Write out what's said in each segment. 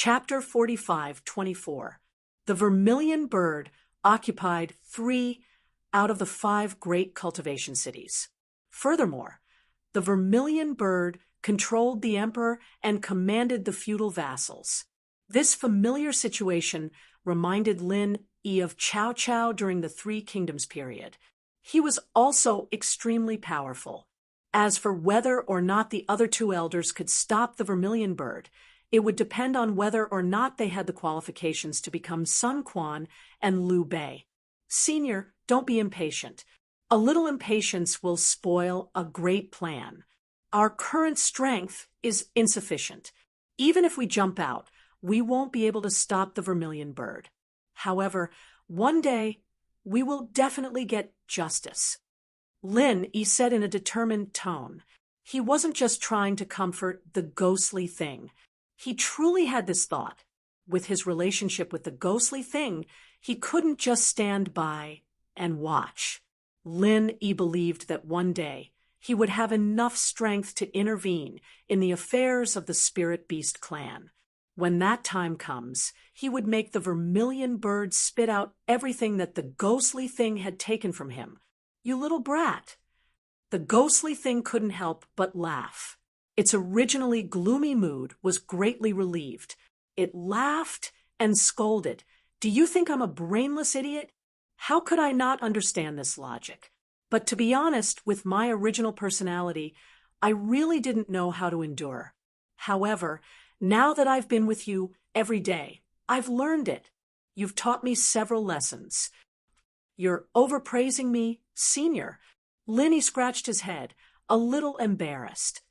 Chapter 45:24. The vermilion bird occupied 3 out of the 5 great cultivation cities. Furthermore, the vermilion bird controlled the emperor and commanded the feudal vassals. This familiar situation reminded Lin Yi of Cao Cao during the Three Kingdoms period. He was also extremely powerful. As for whether or not the other 2 elders could stop the vermilion bird, it would depend on whether or not they had the qualifications to become Sun Quan and Liu Bei. Senior, don't be impatient. A little impatience will spoil a great plan. Our current strength is insufficient. Even if we jump out, we won't be able to stop the vermilion bird. However, one day, we will definitely get justice. Lin Yi said in a determined tone. He wasn't just trying to comfort the ghostly thing. He truly had this thought. With his relationship with the ghostly thing, he couldn't just stand by and watch. Lin Yi believed that one day he would have enough strength to intervene in the affairs of the Spirit Beast clan. When that time comes, he would make the vermilion bird spit out everything that the ghostly thing had taken from him. You little brat. The ghostly thing couldn't help but laugh. Its originally gloomy mood was greatly relieved. It laughed and scolded. Do you think I'm a brainless idiot? How could I not understand this logic? But to be honest, with my original personality, I really didn't know how to endure. However, now that I've been with you every day, I've learned it. You've taught me several lessons. You're overpraising me, Senior. Lin Yi scratched his head, a little embarrassed.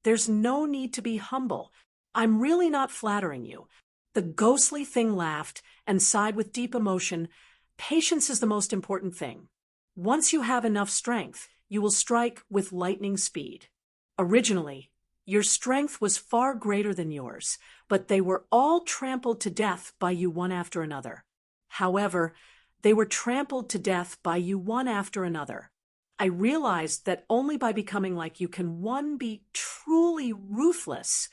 There's no need to be humble. I'm really not flattering you. The ghostly thing laughed and sighed with deep emotion. Patience is the most important thing. Once you have enough strength, you will strike with lightning speed. Originally, your strength was far greater than yours, but they were all trampled to death by you one after another. However, they were trampled to death by you one after another. I realized that only by becoming like you can one be truly ruthless.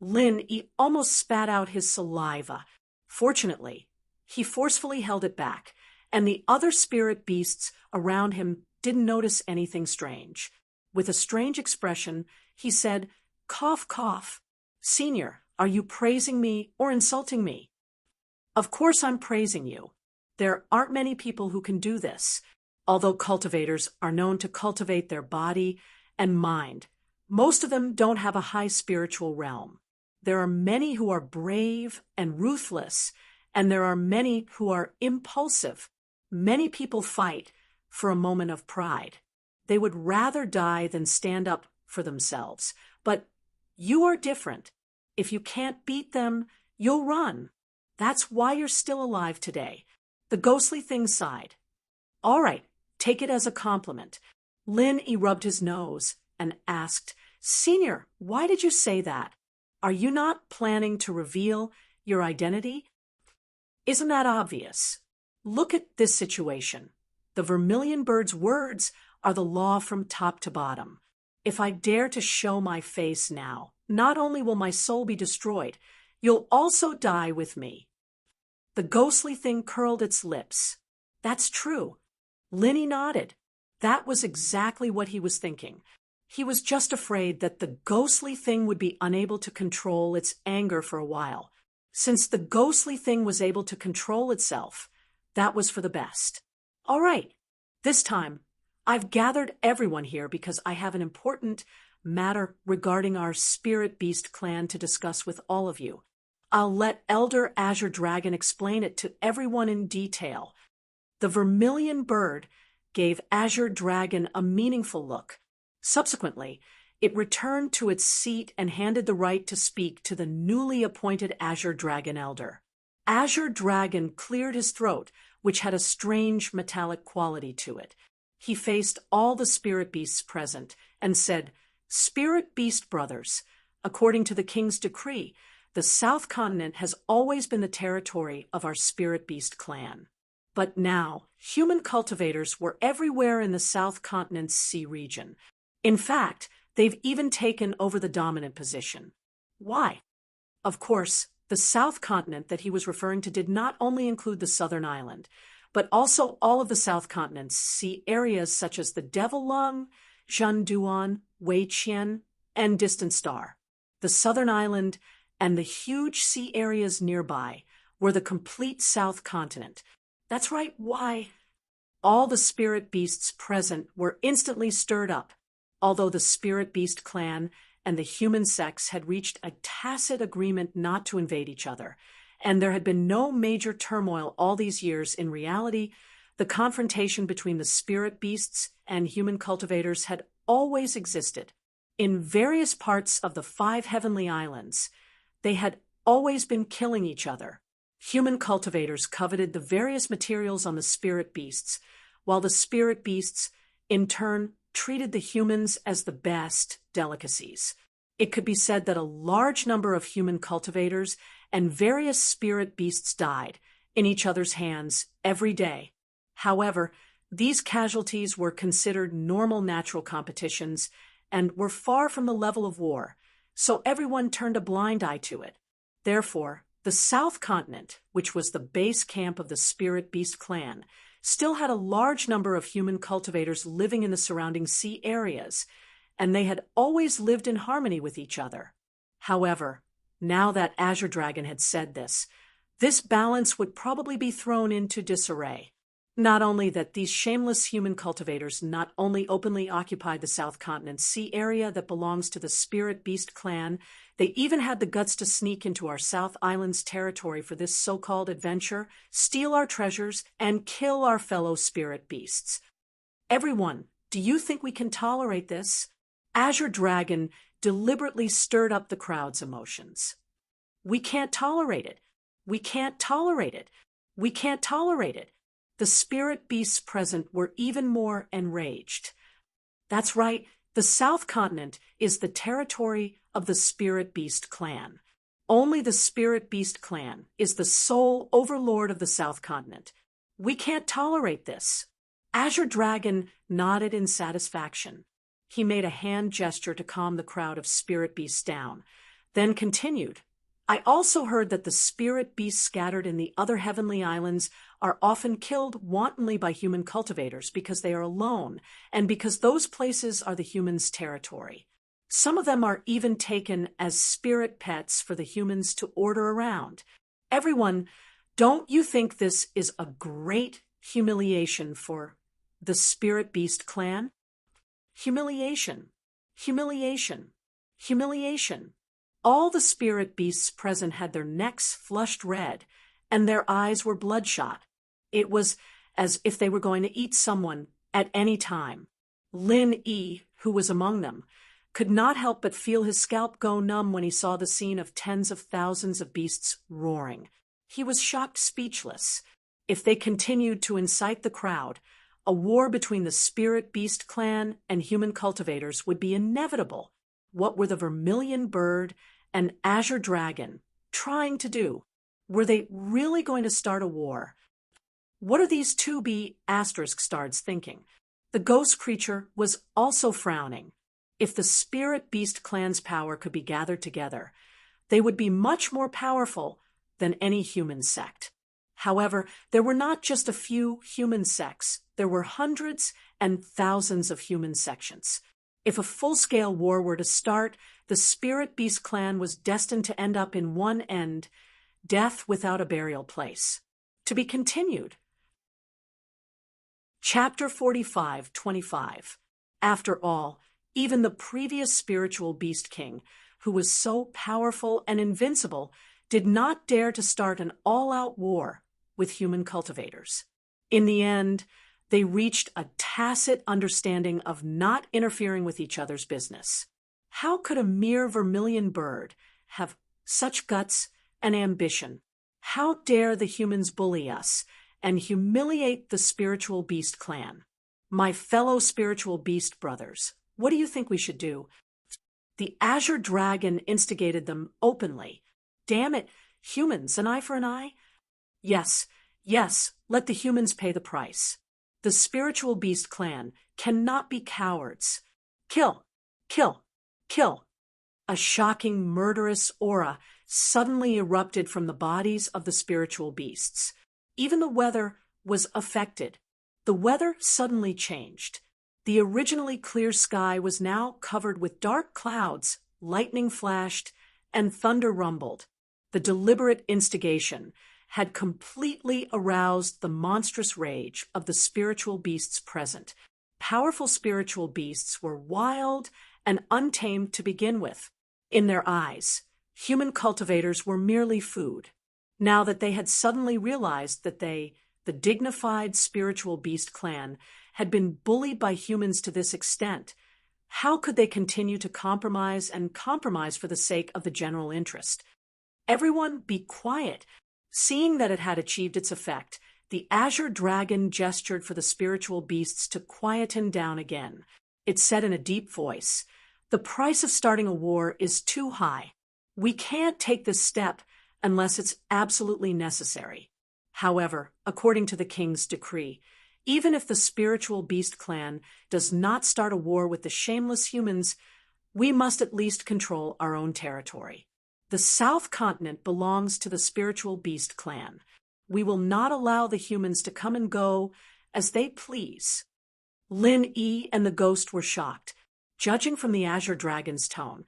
Lin Yi almost spat out his saliva. Fortunately, he forcefully held it back, and the other spirit beasts around him didn't notice anything strange. With a strange expression, he said, "Cough, cough. Senior, are you praising me or insulting me?" Of course I'm praising you. There aren't many people who can do this. Although cultivators are known to cultivate their body and mind, most of them don't have a high spiritual realm. There are many who are brave and ruthless, and there are many who are impulsive. Many people fight for a moment of pride. They would rather die than stand up for themselves. But you are different. If you can't beat them, you'll run. That's why you're still alive today. The ghostly thing sighed. All right, take it as a compliment. Lin Yi rubbed his nose and asked, "Senior, why did you say that? Are you not planning to reveal your identity?" Isn't that obvious? Look at this situation. The vermilion bird's words are the law from top to bottom. If I dare to show my face now, not only will my soul be destroyed, you'll also die with me. The ghostly thing curled its lips. That's true. Lin Yi nodded. That was exactly what he was thinking. He was just afraid that the ghostly thing would be unable to control its anger for a while. Since the ghostly thing was able to control itself, that was for the best. All right, this time, I've gathered everyone here because I have an important matter regarding our Spirit Beast clan to discuss with all of you. I'll let Elder Azure Dragon explain it to everyone in detail. The vermilion bird gave Azure Dragon a meaningful look. Subsequently, it returned to its seat and handed the right to speak to the newly appointed Azure Dragon Elder. Azure Dragon cleared his throat, which had a strange metallic quality to it. He faced all the spirit beasts present and said, "Spirit Beast brothers, according to the king's decree, the South Continent has always been the territory of our Spirit Beast clan. But now, human cultivators were everywhere in the South Continent's sea region. In fact, they've even taken over the dominant position. Why? Of course, the South Continent that he was referring to did not only include the southern island, but also all of the South Continents. See areas such as the Devil Lung, Zhanduan, Weiqian, and Distant Star. The southern island and the huge sea areas nearby were the complete South Continent. That's right, why? All the spirit beasts present were instantly stirred up, although the spirit beast clan and the human sex had reached a tacit agreement not to invade each other, and there had been no major turmoil all these years. In reality, the confrontation between the spirit beasts and human cultivators had always existed. In various parts of the 5 heavenly islands, they had always been killing each other. Human cultivators coveted the various materials on the spirit beasts, while the spirit beasts, in turn, treated the humans as the best delicacies. It could be said that a large number of human cultivators and various spirit beasts died in each other's hands every day. However, these casualties were considered normal natural competitions and were far from the level of war, so everyone turned a blind eye to it. Therefore, the South Continent, which was the base camp of the Spirit Beast clan, still had a large number of human cultivators living in the surrounding sea areas, and they had always lived in harmony with each other. However, now that Azure Dragon had said this balance would probably be thrown into disarray. Not only that these shameless human cultivators not only openly occupied the South Continent sea area that belongs to the Spirit Beast clan, they even had the guts to sneak into our South Island's territory for this so-called adventure, steal our treasures, and kill our fellow spirit beasts. Everyone, do you think we can tolerate this? Azure Dragon deliberately stirred up the crowd's emotions. We can't tolerate it. We can't tolerate it. We can't tolerate it. The spirit beasts present were even more enraged. That's right, the South Continent is the territory of the Spirit Beast clan. Only the Spirit Beast clan is the sole overlord of the South Continent. We can't tolerate this. Azure Dragon nodded in satisfaction. He made a hand gesture to calm the crowd of spirit beasts down, then continued. I also heard that the spirit beasts scattered in the other heavenly islands are often killed wantonly by human cultivators because they are alone and because those places are the humans' territory. Some of them are even taken as spirit pets for the humans to order around. Everyone, don't you think this is a great humiliation for the Spirit Beast clan? Humiliation, humiliation, humiliation. All the spirit beasts present had their necks flushed red, and their eyes were bloodshot. It was as if they were going to eat someone at any time. Lin Yi, who was among them, could not help but feel his scalp go numb when he saw the scene of tens of thousands of beasts roaring. He was shocked speechless. If they continued to incite the crowd, a war between the Spirit Beast clan and human cultivators would be inevitable. What were the Vermilion Bird and Azure Dragon trying to do? Were they really going to start a war? What are these 2B asterisk stars thinking? The ghost creature was also frowning. If the Spirit Beast clan's power could be gathered together, they would be much more powerful than any human sect. However, there were not just a few human sects, there were hundreds and thousands of human sections. If a full-scale war were to start, the Spirit Beast clan was destined to end up in one end, death without a burial place. To be continued. Chapter 45:25. After all, even the previous spiritual beast king, who was so powerful and invincible, did not dare to start an all-out war with human cultivators. In the end, they reached a tacit understanding of not interfering with each other's business. How could a mere vermilion bird have such guts and ambition? How dare the humans bully us and humiliate the spiritual beast clan? My fellow spiritual beast brothers, what do you think we should do? The Azure Dragon instigated them openly. Damn it, humans, an eye for an eye? Yes, let the humans pay the price. The spiritual beast clan cannot be cowards. Kill, kill, kill. A shocking, murderous aura suddenly erupted from the bodies of the spiritual beasts. Even the weather was affected. The weather suddenly changed. The originally clear sky was now covered with dark clouds, lightning flashed, and thunder rumbled. The deliberate instigation had completely aroused the monstrous rage of the spiritual beasts present. Powerful spiritual beasts were wild and untamed to begin with. In their eyes, human cultivators were merely food. Now that they had suddenly realized that they, the dignified spiritual beast clan, had been bullied by humans to this extent, how could they continue to compromise for the sake of the general interest? Everyone be quiet. Seeing that it had achieved its effect, the azure dragon gestured for the spiritual beasts to quieten down again. It said in a deep voice, "The price of starting a war is too high. We can't take this step unless it's absolutely necessary." However, according to the king's decree, even if the spiritual beast clan does not start a war with the shameless humans, we must at least control our own territory. The South Continent belongs to the spiritual beast clan. We will not allow the humans to come and go as they please. Lin Yi and the ghost were shocked. Judging from the azure dragon's tone,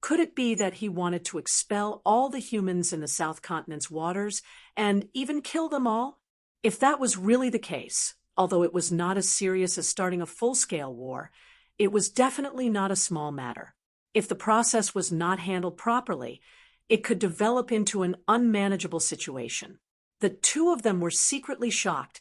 could it be that he wanted to expel all the humans in the South Continent's waters and even kill them all? If that was really the case, although it was not as serious as starting a full-scale war, it was definitely not a small matter. If the process was not handled properly, it could develop into an unmanageable situation. The two of them were secretly shocked,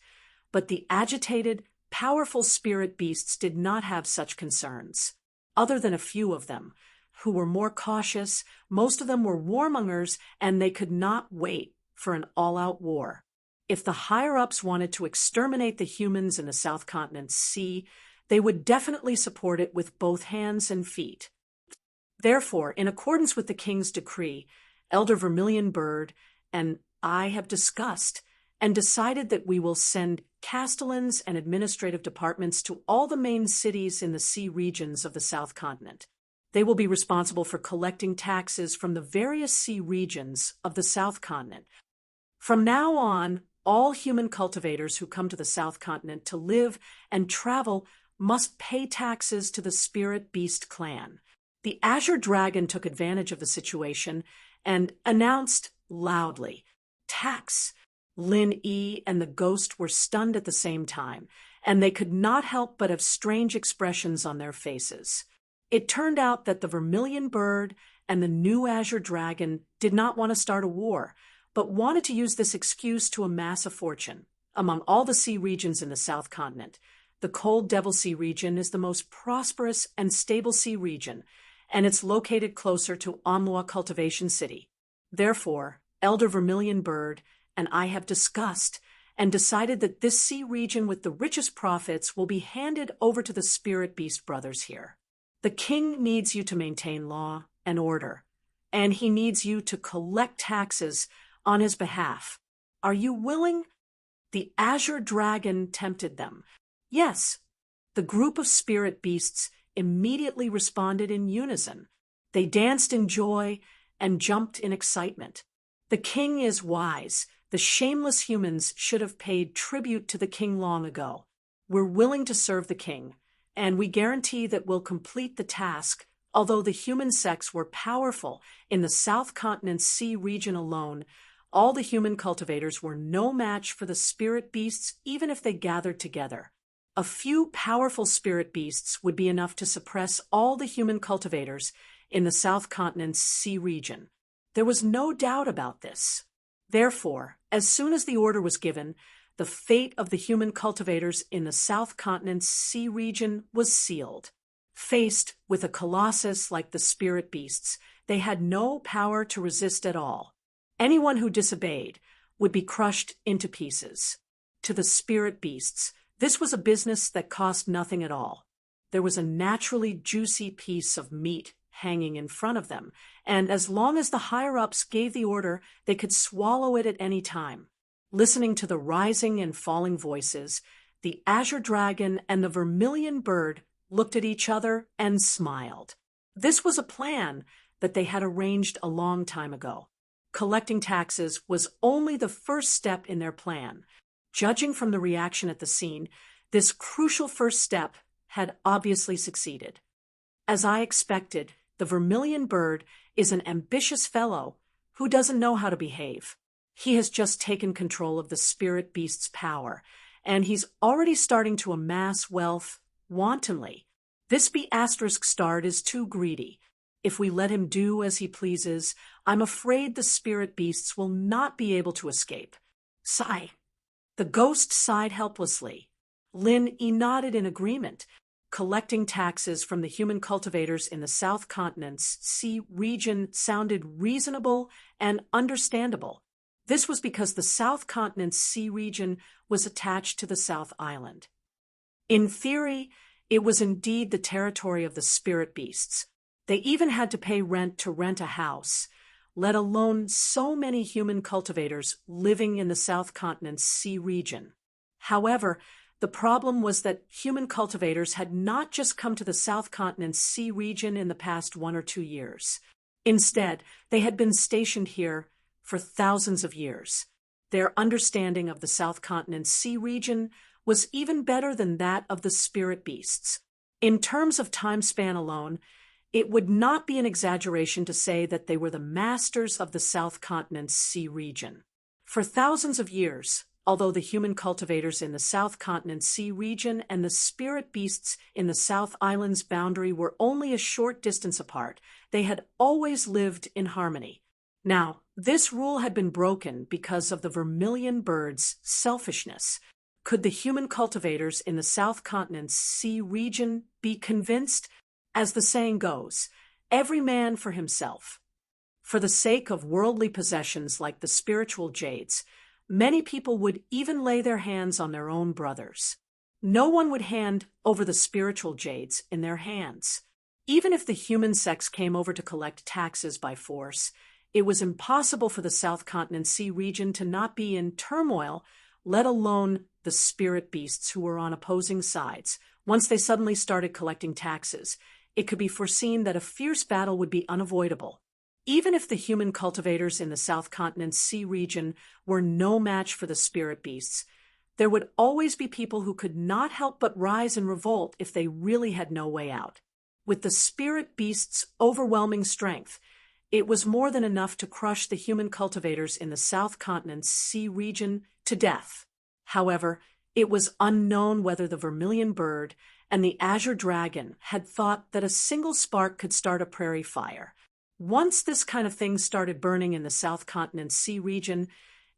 but the agitated, powerful spirit beasts did not have such concerns. Other than a few of them, who were more cautious, most of them were warmongers, and they could not wait for an all-out war. If the higher-ups wanted to exterminate the humans in the South Continent's sea, they would definitely support it with both hands and feet. Therefore, in accordance with the king's decree, Elder Vermilion Bird and I have discussed and decided that we will send castellans and administrative departments to all the main cities in the sea regions of the South Continent. They will be responsible for collecting taxes from the various sea regions of the South Continent. From now on, all human cultivators who come to the South Continent to live and travel must pay taxes to the Spirit Beast clan. The Azure Dragon took advantage of the situation and announced loudly, "Tax!" Lin Yi and the ghost were stunned at the same time, and they could not help but have strange expressions on their faces. It turned out that the Vermilion Bird and the new Azure Dragon did not want to start a war, but wanted to use this excuse to amass a fortune. Among all the sea regions in the South Continent, the Cold Devil Sea region is the most prosperous and stable sea region, and it's located closer to Amlua Cultivation City. Therefore, Elder Vermilion Bird and I have discussed and decided that this sea region with the richest profits will be handed over to the Spirit Beast brothers here. The king needs you to maintain law and order, and he needs you to collect taxes on his behalf. Are you willing? The Azure Dragon tempted them. Yes. The group of spirit beasts immediately responded in unison. They danced in joy and jumped in excitement. The king is wise. The shameless humans should have paid tribute to the king long ago. We're willing to serve the king, and we guarantee that we'll complete the task. Although the human sex were powerful in the South Continent Sea region alone, all the human cultivators were no match for the spirit beasts, even if they gathered together. A few powerful spirit beasts would be enough to suppress all the human cultivators in the South Continent's sea region. There was no doubt about this. Therefore, as soon as the order was given, the fate of the human cultivators in the South Continent's sea region was sealed. Faced with a colossus like the spirit beasts, they had no power to resist at all. Anyone who disobeyed would be crushed into pieces. To the spirit beasts, this was a business that cost nothing at all. There was a naturally juicy piece of meat hanging in front of them, and as long as the higher-ups gave the order, they could swallow it at any time. Listening to the rising and falling voices, the Azure Dragon and the Vermilion Bird looked at each other and smiled. This was a plan that they had arranged a long time ago. Collecting taxes was only the first step in their plan. Judging from the reaction at the scene, this crucial first step had obviously succeeded. As I expected, the vermilion bird is an ambitious fellow who doesn't know how to behave. He has just taken control of the spirit beast's power, and he's already starting to amass wealth wantonly. This B** starred is too greedy. If we let him do as he pleases, I'm afraid the spirit beasts will not be able to escape. Sigh. The ghost sighed helplessly. Lin E nodded in agreement. Collecting taxes from the human cultivators in the South Continent's sea region sounded reasonable and understandable. This was because the South Continent's sea region was attached to the South Island. In theory, it was indeed the territory of the spirit beasts. They even had to pay rent to rent a house, let alone so many human cultivators living in the South Continent's sea region. However, the problem was that human cultivators had not just come to the South Continent's sea region in the past 1 or 2 years. Instead, they had been stationed here for thousands of years. Their understanding of the South Continent's sea region was even better than that of the spirit beasts. In terms of time span alone, it would not be an exaggeration to say that they were the masters of the South Continent's sea region. For thousands of years, although the human cultivators in the South Continent's sea region and the spirit beasts in the South Island's boundary were only a short distance apart, they had always lived in harmony. Now, this rule had been broken because of the vermilion bird's selfishness. Could the human cultivators in the South Continent's sea region be convinced? As the saying goes, every man for himself. For the sake of worldly possessions like the spiritual jades, many people would even lay their hands on their own brothers. No one would hand over the spiritual jades in their hands. Even if the human sex came over to collect taxes by force, it was impossible for the South Continent sea region to not be in turmoil, let alone the spirit beasts who were on opposing sides. Once they suddenly started collecting taxes, it could be foreseen that a fierce battle would be unavoidable. Even if the human cultivators in the South Continent's sea region were no match for the spirit beasts, there would always be people who could not help but rise in revolt if they really had no way out. With the spirit beasts' overwhelming strength, it was more than enough to crush the human cultivators in the South Continent's sea region to death. However, it was unknown whether the vermilion bird and the azure dragon had thought that a single spark could start a prairie fire. Once this kind of thing started burning in the South Continent's sea region,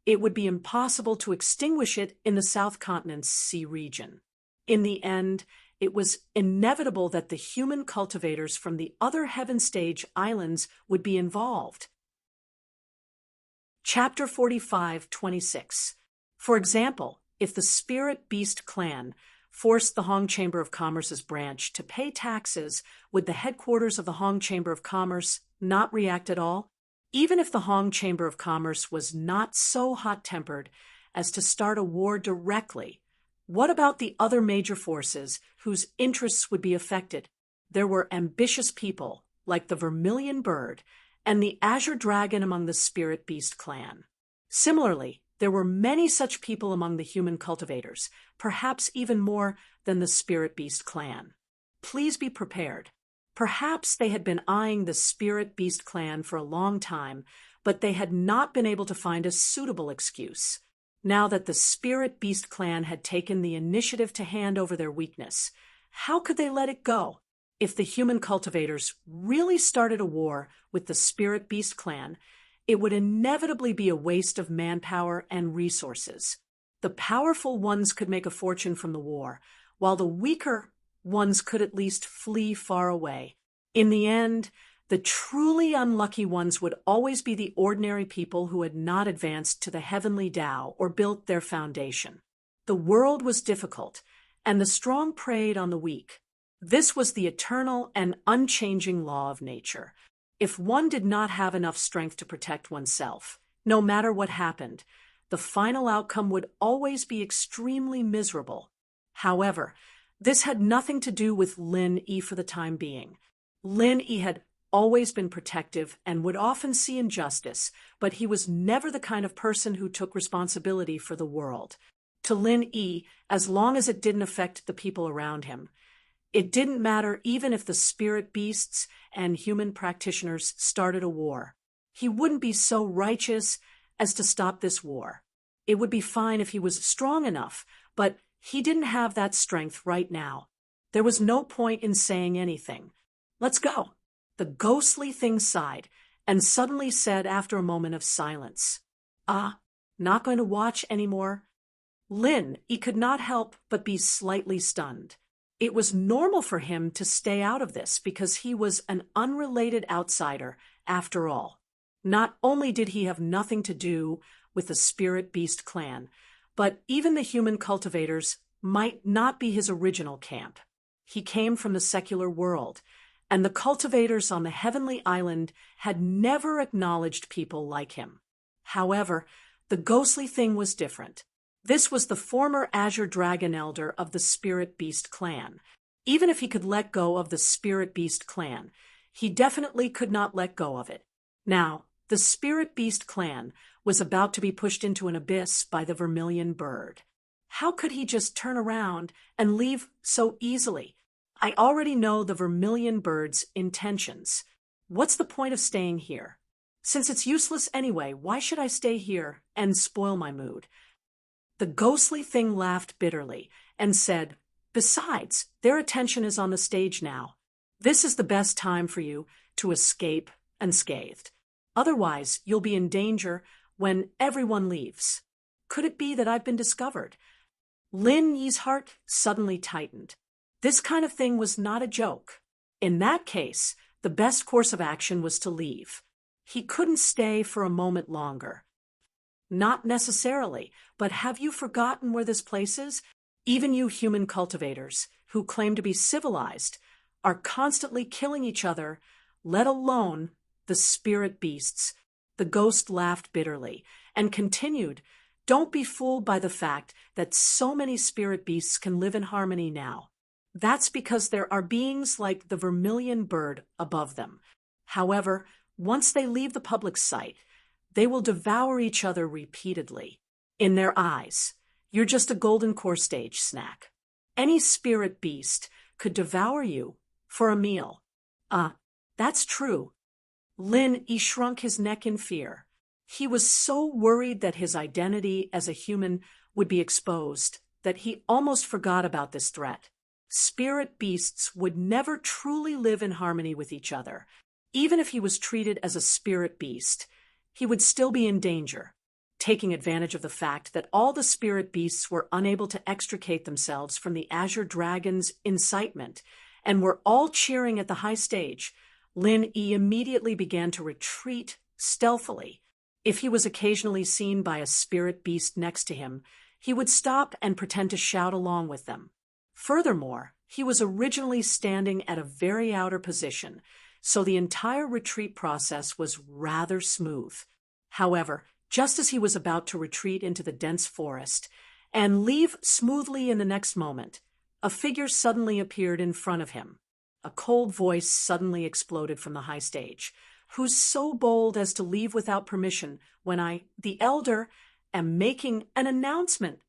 it would be impossible to extinguish it in the South Continent's sea region. In the end, it was inevitable that the human cultivators from the other Heaven Stage islands would be involved. Chapter 45:26. For example, if the Spirit Beast clan forced the Hong Chamber of Commerce's branch to pay taxes, would the headquarters of the Hong Chamber of Commerce not react at all? Even if the Hong Chamber of Commerce was not so hot-tempered as to start a war directly, what about the other major forces whose interests would be affected? There were ambitious people, like the Vermilion Bird and the Azure Dragon among the Spirit Beast clan. Similarly, there were many such people among the human cultivators, perhaps even more than the Spirit Beast clan. Please be prepared. Perhaps they had been eyeing the Spirit Beast clan for a long time, but they had not been able to find a suitable excuse. Now that the Spirit Beast clan had taken the initiative to hand over their weakness, how could they let it go? If the human cultivators really started a war with the Spirit Beast clan, it would inevitably be a waste of manpower and resources. The powerful ones could make a fortune from the war, while the weaker ones could at least flee far away. In the end, the truly unlucky ones would always be the ordinary people who had not advanced to the heavenly Tao or built their foundation. The world was difficult, and the strong preyed on the weak. This was the eternal and unchanging law of nature. If one did not have enough strength to protect oneself, no matter what happened, the final outcome would always be extremely miserable. However, this had nothing to do with Lin Yi for the time being. Lin Yi had always been protective and would often see injustice, but he was never the kind of person who took responsibility for the world. To Lin Yi, as long as it didn't affect the people around him, it didn't matter even if the spirit beasts and human practitioners started a war. He wouldn't be so righteous as to stop this war. It would be fine if he was strong enough, but he didn't have that strength right now. There was no point in saying anything. "Let's go." The ghostly thing sighed and suddenly said after a moment of silence, not going to watch anymore?" Lin, he could not help but be slightly stunned. It was normal for him to stay out of this because he was an unrelated outsider after all. Not only did he have nothing to do with the Spirit Beast clan, but even the human cultivators might not be his original camp. He came from the secular world, and the cultivators on the heavenly island had never acknowledged people like him. However, the ghostly thing was different. This was the former Azure Dragon Elder of the Spirit Beast clan. Even if he could let go of the Spirit Beast clan, he definitely could not let go of it. Now, the Spirit Beast clan was about to be pushed into an abyss by the Vermilion Bird. How could he just turn around and leave so easily? I already know the Vermilion Bird's intentions. What's the point of staying here? Since it's useless anyway, why should I stay here and spoil my mood? The ghostly thing laughed bitterly and said, "Besides, their attention is on the stage now. This is the best time for you to escape unscathed. Otherwise, you'll be in danger when everyone leaves. Could it be that I've been discovered?" Lin Yi's heart suddenly tightened. This kind of thing was not a joke. In that case, the best course of action was to leave. He couldn't stay for a moment longer. "Not necessarily, but have you forgotten where this place is? Even you human cultivators, who claim to be civilized, are constantly killing each other, let alone the spirit beasts." The ghost laughed bitterly and continued, "Don't be fooled by the fact that so many spirit beasts can live in harmony now. That's because there are beings like the Vermilion Bird above them. However, once they leave the public sight, they will devour each other repeatedly. In their eyes, you're just a golden core stage snack. Any spirit beast could devour you for a meal." That's true." Lin Yi shrunk his neck in fear. He was so worried that his identity as a human would be exposed that he almost forgot about this threat. Spirit beasts would never truly live in harmony with each other. Even if he was treated as a spirit beast, he would still be in danger. Taking advantage of the fact that all the spirit beasts were unable to extricate themselves from the Azure Dragon's incitement and were all cheering at the high stage, Lin Yi immediately began to retreat stealthily. If he was occasionally seen by a spirit beast next to him, he would stop and pretend to shout along with them. Furthermore, he was originally standing at a very outer position, so the entire retreat process was rather smooth. However, just as he was about to retreat into the dense forest and leave smoothly in the next moment, a figure suddenly appeared in front of him. A cold voice suddenly exploded from the high stage. "Who's so bold as to leave without permission when I, the Elder, am making an announcement?"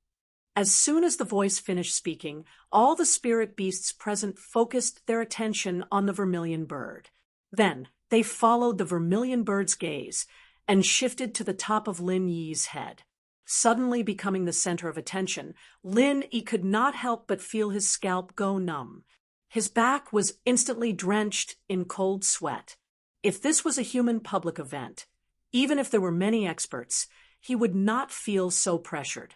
As soon as the voice finished speaking, all the spirit beasts present focused their attention on the Vermilion Bird. Then they followed the Vermilion Bird's gaze and shifted to the top of Lin Yi's head. Suddenly becoming the center of attention, Lin Yi could not help but feel his scalp go numb. His back was instantly drenched in cold sweat. If this was a human public event, even if there were many experts, he would not feel so pressured.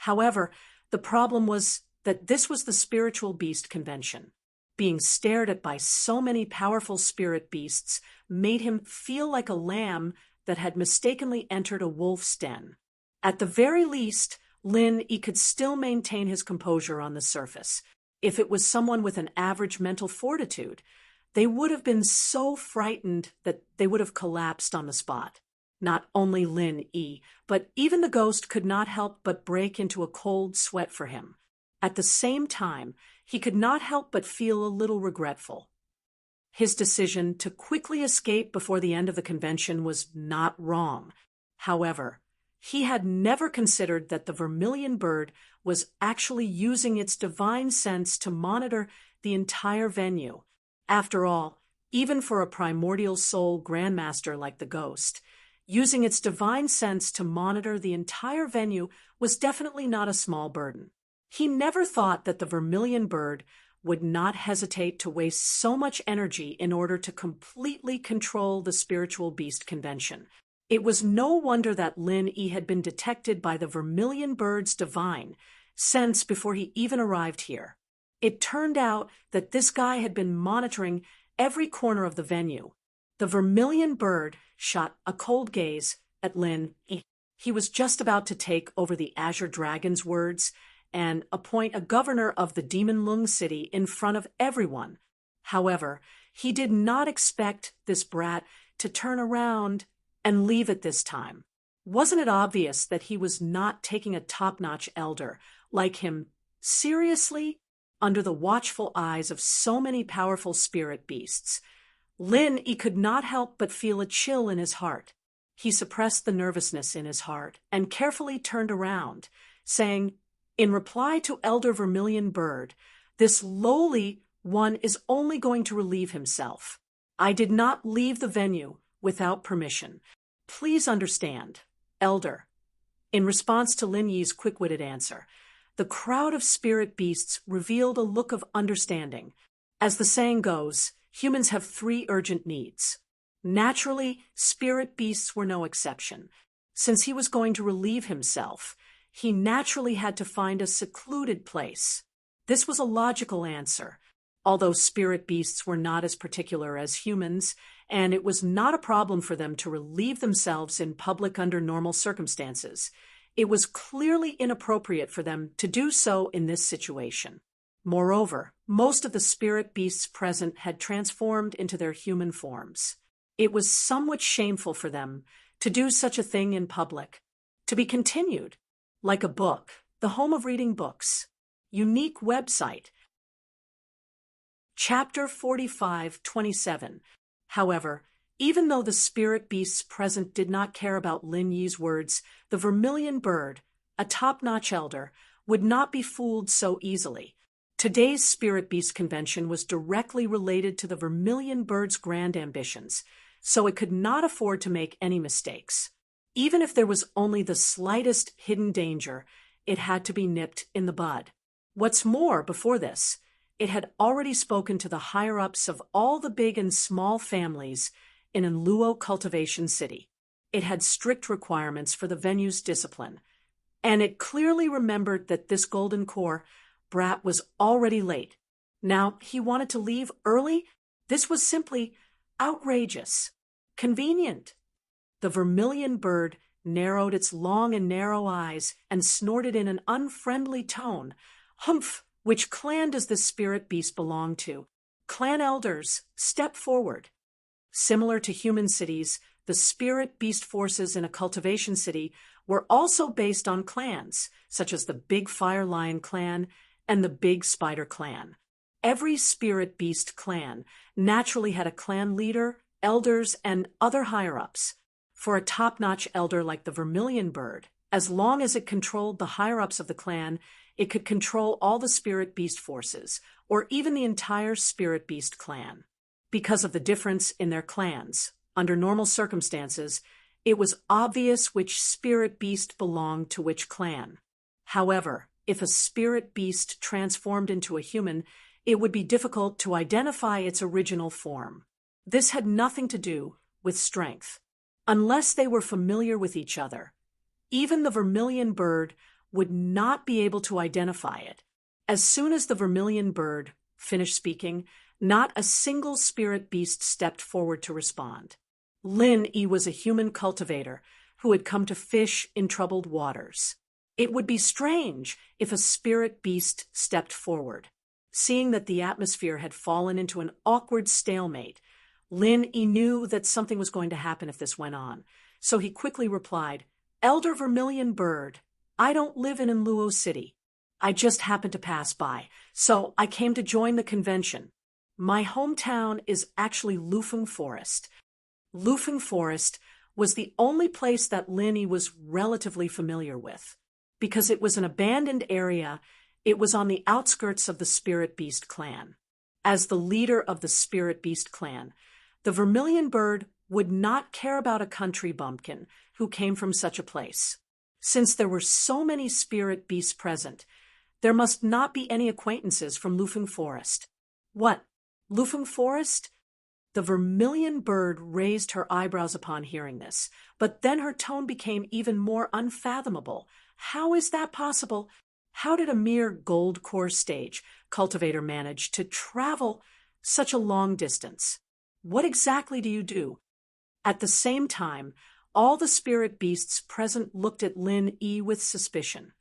However, the problem was that this was the Spiritual Beast Convention. Being stared at by so many powerful spirit beasts made him feel like a lamb that had mistakenly entered a wolf's den. At the very least, Lin Yi could still maintain his composure on the surface. If it was someone with an average mental fortitude, they would have been so frightened that they would have collapsed on the spot. Not only Lin Yi, but even the ghost could not help but break into a cold sweat for him. At the same time, he could not help but feel a little regretful. His decision to quickly escape before the end of the convention was not wrong. However, he had never considered that the vermilion bird was actually using its divine sense to monitor the entire venue. After all, even for a primordial soul grandmaster like the ghost, using its divine sense to monitor the entire venue was definitely not a small burden. He never thought that the vermilion bird would not hesitate to waste so much energy in order to completely control the spiritual beast convention. It was no wonder that Lin Yi had been detected by the vermilion bird's divine sense before he even arrived here. It turned out that this guy had been monitoring every corner of the venue. The vermilion bird shot a cold gaze at Lin Yi. He was just about to take over the Azure Dragon's words and appoint a governor of the Demon Lung City in front of everyone. However, he did not expect this brat to turn around and leave at this time. Wasn't it obvious that he was not taking a top-notch elder like him seriously? Under the watchful eyes of so many powerful spirit beasts, Lin Yi could not help but feel a chill in his heart. He suppressed the nervousness in his heart and carefully turned around, saying, in reply to Elder Vermilion Bird, "This lowly one is only going to relieve himself. I did not leave the venue without permission. Please understand, Elder." In response to Lin Yi's quick-witted answer, the crowd of spirit beasts revealed a look of understanding. As the saying goes, humans have 3 urgent needs. Naturally, spirit beasts were no exception. Since he was going to relieve himself, he naturally had to find a secluded place. This was a logical answer, although spirit beasts were not as particular as humans, and it was not a problem for them to relieve themselves in public under normal circumstances. It was clearly inappropriate for them to do so in this situation. Moreover, most of the spirit beasts present had transformed into their human forms. It was somewhat shameful for them to do such a thing in public. To be continued. Like a book, the home of reading books. Unique website. Chapter 45-27. However, even though the spirit beasts present did not care about Lin Yi's words, the vermilion bird, a top-notch elder, would not be fooled so easily. Today's spirit beast convention was directly related to the vermilion bird's grand ambitions, so it could not afford to make any mistakes. Even if there was only the slightest hidden danger, it had to be nipped in the bud. What's more, before this, it had already spoken to the higher-ups of all the big and small families in Luo Cultivation City. It had strict requirements for the venue's discipline, and it clearly remembered that this golden core brat was already late. Now he wanted to leave early? This was simply outrageous. Convenient. The vermilion bird narrowed its long and narrow eyes and snorted in an unfriendly tone. "Humph! Which clan does this spirit beast belong to? Clan elders, step forward." Similar to human cities, the spirit beast forces in a cultivation city were also based on clans, such as the Big Fire Lion clan and the Big Spider clan. Every spirit beast clan naturally had a clan leader, elders, and other higher-ups. For a top-notch elder like the vermilion bird, as long as it controlled the higher-ups of the clan, it could control all the spirit beast forces, or even the entire spirit beast clan. Because of the difference in their clans, under normal circumstances, it was obvious which spirit beast belonged to which clan. However, if a spirit beast transformed into a human, it would be difficult to identify its original form. This had nothing to do with strength. Unless they were familiar with each other, even the vermilion bird would not be able to identify it. As soon as the vermilion bird finished speaking, not a single spirit beast stepped forward to respond. Lin Yi was a human cultivator who had come to fish in troubled waters. It would be strange if a spirit beast stepped forward. Seeing that the atmosphere had fallen into an awkward stalemate, Lin Yi knew that something was going to happen if this went on, so he quickly replied, "Elder Vermilion Bird, I don't live in Luo City. I just happened to pass by, so I came to join the convention." My hometown is actually Lufeng Forest. Lufeng Forest was the only place that Lin was relatively familiar with. Because it was an abandoned area, it was on the outskirts of the Spirit Beast clan. As the leader of the Spirit Beast clan, the Vermilion Bird would not care about a country bumpkin who came from such a place. Since there were so many spirit beasts present, there must not be any acquaintances from Lufeng Forest. What? Lufeng Forest? The Vermilion Bird raised her eyebrows upon hearing this, but then her tone became even more unfathomable. How is that possible? How did a mere gold core stage cultivator manage to travel such a long distance? What exactly do you do? At the same time, all the spirit beasts present looked at Lin Yi with suspicion.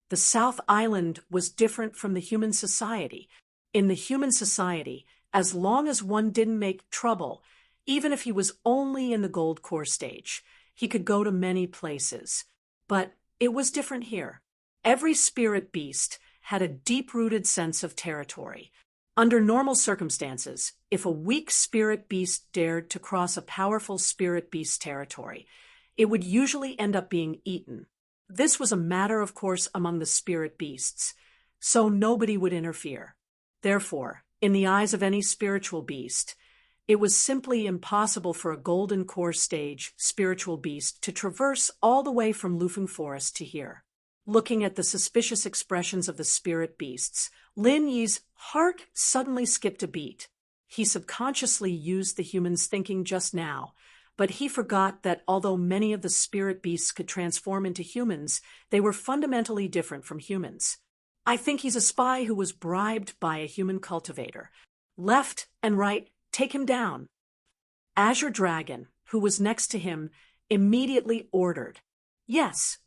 The South Island was different from the human society. In the human society, as long as one didn't make trouble, even if he was only in the gold core stage, he could go to many places. But it was different here. Every spirit beast had a deep-rooted sense of territory. Under normal circumstances, if a weak spirit beast dared to cross a powerful spirit beast's territory, it would usually end up being eaten. This was a matter of course among the spirit beasts, so nobody would interfere. Therefore, in the eyes of any spiritual beast, it was simply impossible for a golden core stage spiritual beast to traverse all the way from Lufeng Forest to here. Looking at the suspicious expressions of the spirit beasts, Lin Yi's heart suddenly skipped a beat. He subconsciously used the human's thinking just now, but he forgot that although many of the spirit beasts could transform into humans, they were fundamentally different from humans. I think he's a spy who was bribed by a human cultivator. Left and right, take him down. Azure Dragon, who was next to him, immediately ordered. Yes.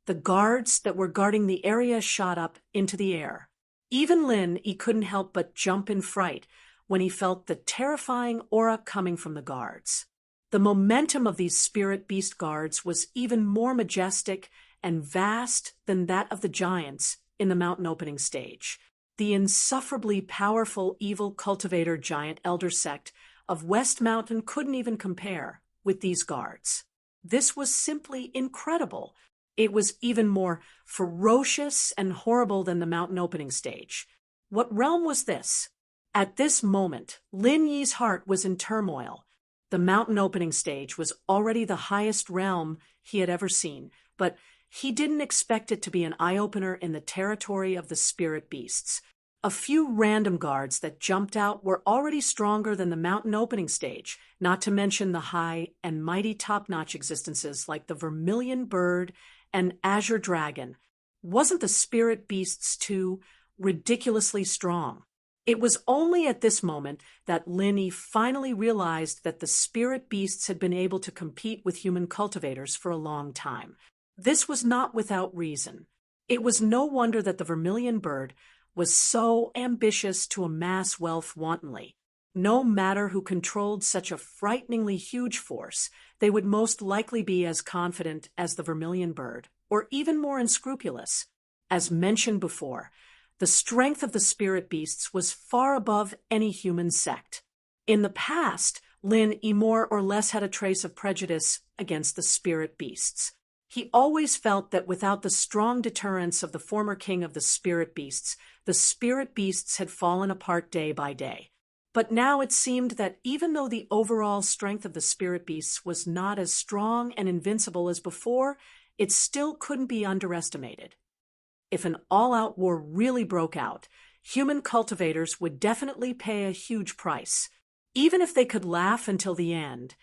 The guards that were guarding the area shot up into the air. Even Lin Yi couldn't help but jump in fright when he felt the terrifying aura coming from the guards. The momentum of these spirit beast guards was even more majestic and vast than that of the giants in the mountain opening stage. The insufferably powerful evil cultivator giant elder sect of West Mountain couldn't even compare with these guards. This was simply incredible. It was even more ferocious and horrible than the mountain opening stage. What realm was this? At this moment, Lin Yi's heart was in turmoil. The mountain opening stage was already the highest realm he had ever seen, but he didn't expect it to be an eye-opener in the territory of the spirit beasts. A few random guards that jumped out were already stronger than the mountain opening stage, not to mention the high and mighty top-notch existences like the Vermilion Bird and Azure Dragon. Wasn't the spirit beasts too ridiculously strong? It was only at this moment that Lin Yi finally realized that the spirit beasts had been able to compete with human cultivators for a long time. This was not without reason. It was no wonder that the Vermilion Bird was so ambitious to amass wealth wantonly. No matter who controlled such a frighteningly huge force, they would most likely be as confident as the Vermilion Bird, or even more unscrupulous. As mentioned before, the strength of the spirit beasts was far above any human sect. In the past, Lin Yi more or less had a trace of prejudice against the spirit beasts. He always felt that without the strong deterrence of the former king of the spirit beasts had fallen apart day by day. But now it seemed that even though the overall strength of the spirit beasts was not as strong and invincible as before, it still couldn't be underestimated. If an all-out war really broke out, human cultivators would definitely pay a huge price. Even if they could laugh until the end,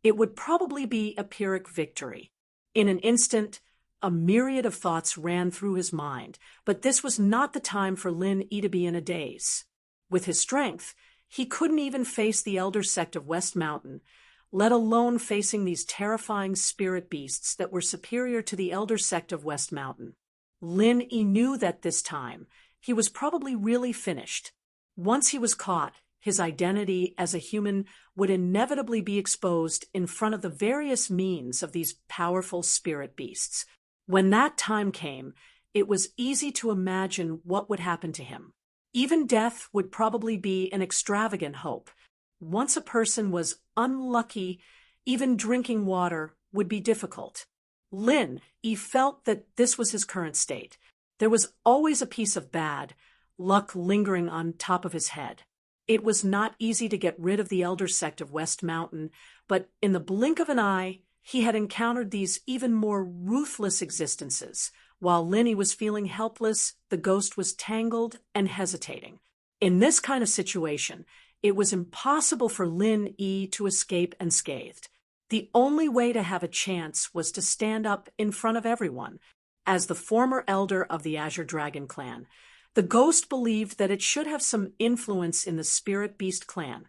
it would probably be a Pyrrhic victory. In an instant, a myriad of thoughts ran through his mind, but this was not the time for Lin Yi to be in a daze. With his strength, he couldn't even face the elder sect of West Mountain, let alone facing these terrifying spirit beasts that were superior to the elder sect of West Mountain. Lin Yi knew that this time he was probably really finished. Once he was caught, his identity as a human would inevitably be exposed in front of the various means of these powerful spirit beasts. When that time came, it was easy to imagine what would happen to him. Even death would probably be an extravagant hope. Once a person was unlucky, even drinking water would be difficult. Lin Yi felt that this was his current state. There was always a piece of bad luck lingering on top of his head. It was not easy to get rid of the elder sect of West Mountain, but in the blink of an eye, he had encountered these even more ruthless existences. While Linny was feeling helpless, the ghost was tangled and hesitating. In this kind of situation, it was impossible for Lin Yi to escape unscathed. The only way to have a chance was to stand up in front of everyone. As the former elder of the Azure Dragon clan, the ghost believed that it should have some influence in the Spirit Beast clan,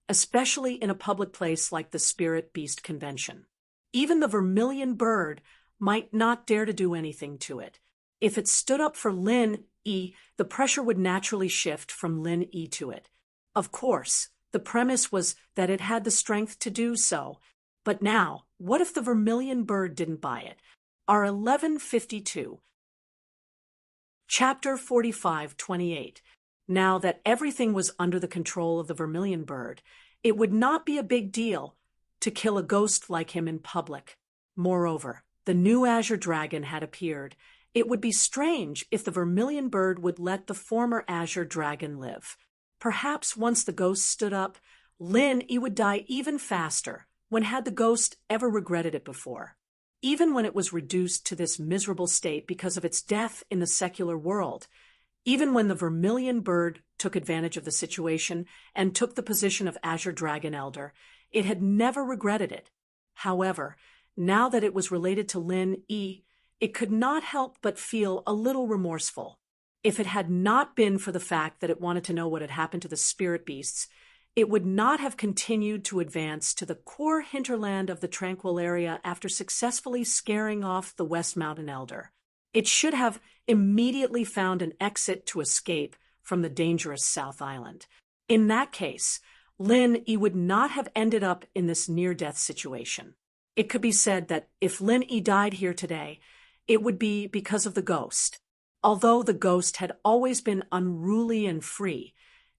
especially in a public place like the Spirit Beast Convention. Even the Vermilion Bird might not dare to do anything to it. If it stood up for Lin Yi, the pressure would naturally shift from Lin Yi to it. Of course, the premise was that it had the strength to do so. But now, what if the Vermilion Bird didn't buy it? Our 1152. Chapter 45:28. Now that everything was under the control of the Vermilion Bird, it would not be a big deal to kill a ghost like him in public. Moreover, the new Azure Dragon had appeared. It would be strange if the Vermilion Bird would let the former Azure Dragon live. Perhaps once the ghost stood up, Lin Yi would die even faster. When had the ghost ever regretted it before? Even when it was reduced to this miserable state because of its death in the secular world, even when the Vermilion Bird took advantage of the situation and took the position of Azure Dragon Elder, it had never regretted it. However, now that it was related to Lin Yi, it could not help but feel a little remorseful. If it had not been for the fact that it wanted to know what had happened to the spirit beasts, it would not have continued to advance to the core hinterland of the Tranquil area after successfully scaring off the West Mountain Elder. It should have immediately found an exit to escape from the dangerous South Island. In that case, Lin Yi would not have ended up in this near-death situation. It could be said that if Lin Yi died here today, it would be because of the ghost. Although the ghost had always been unruly and free,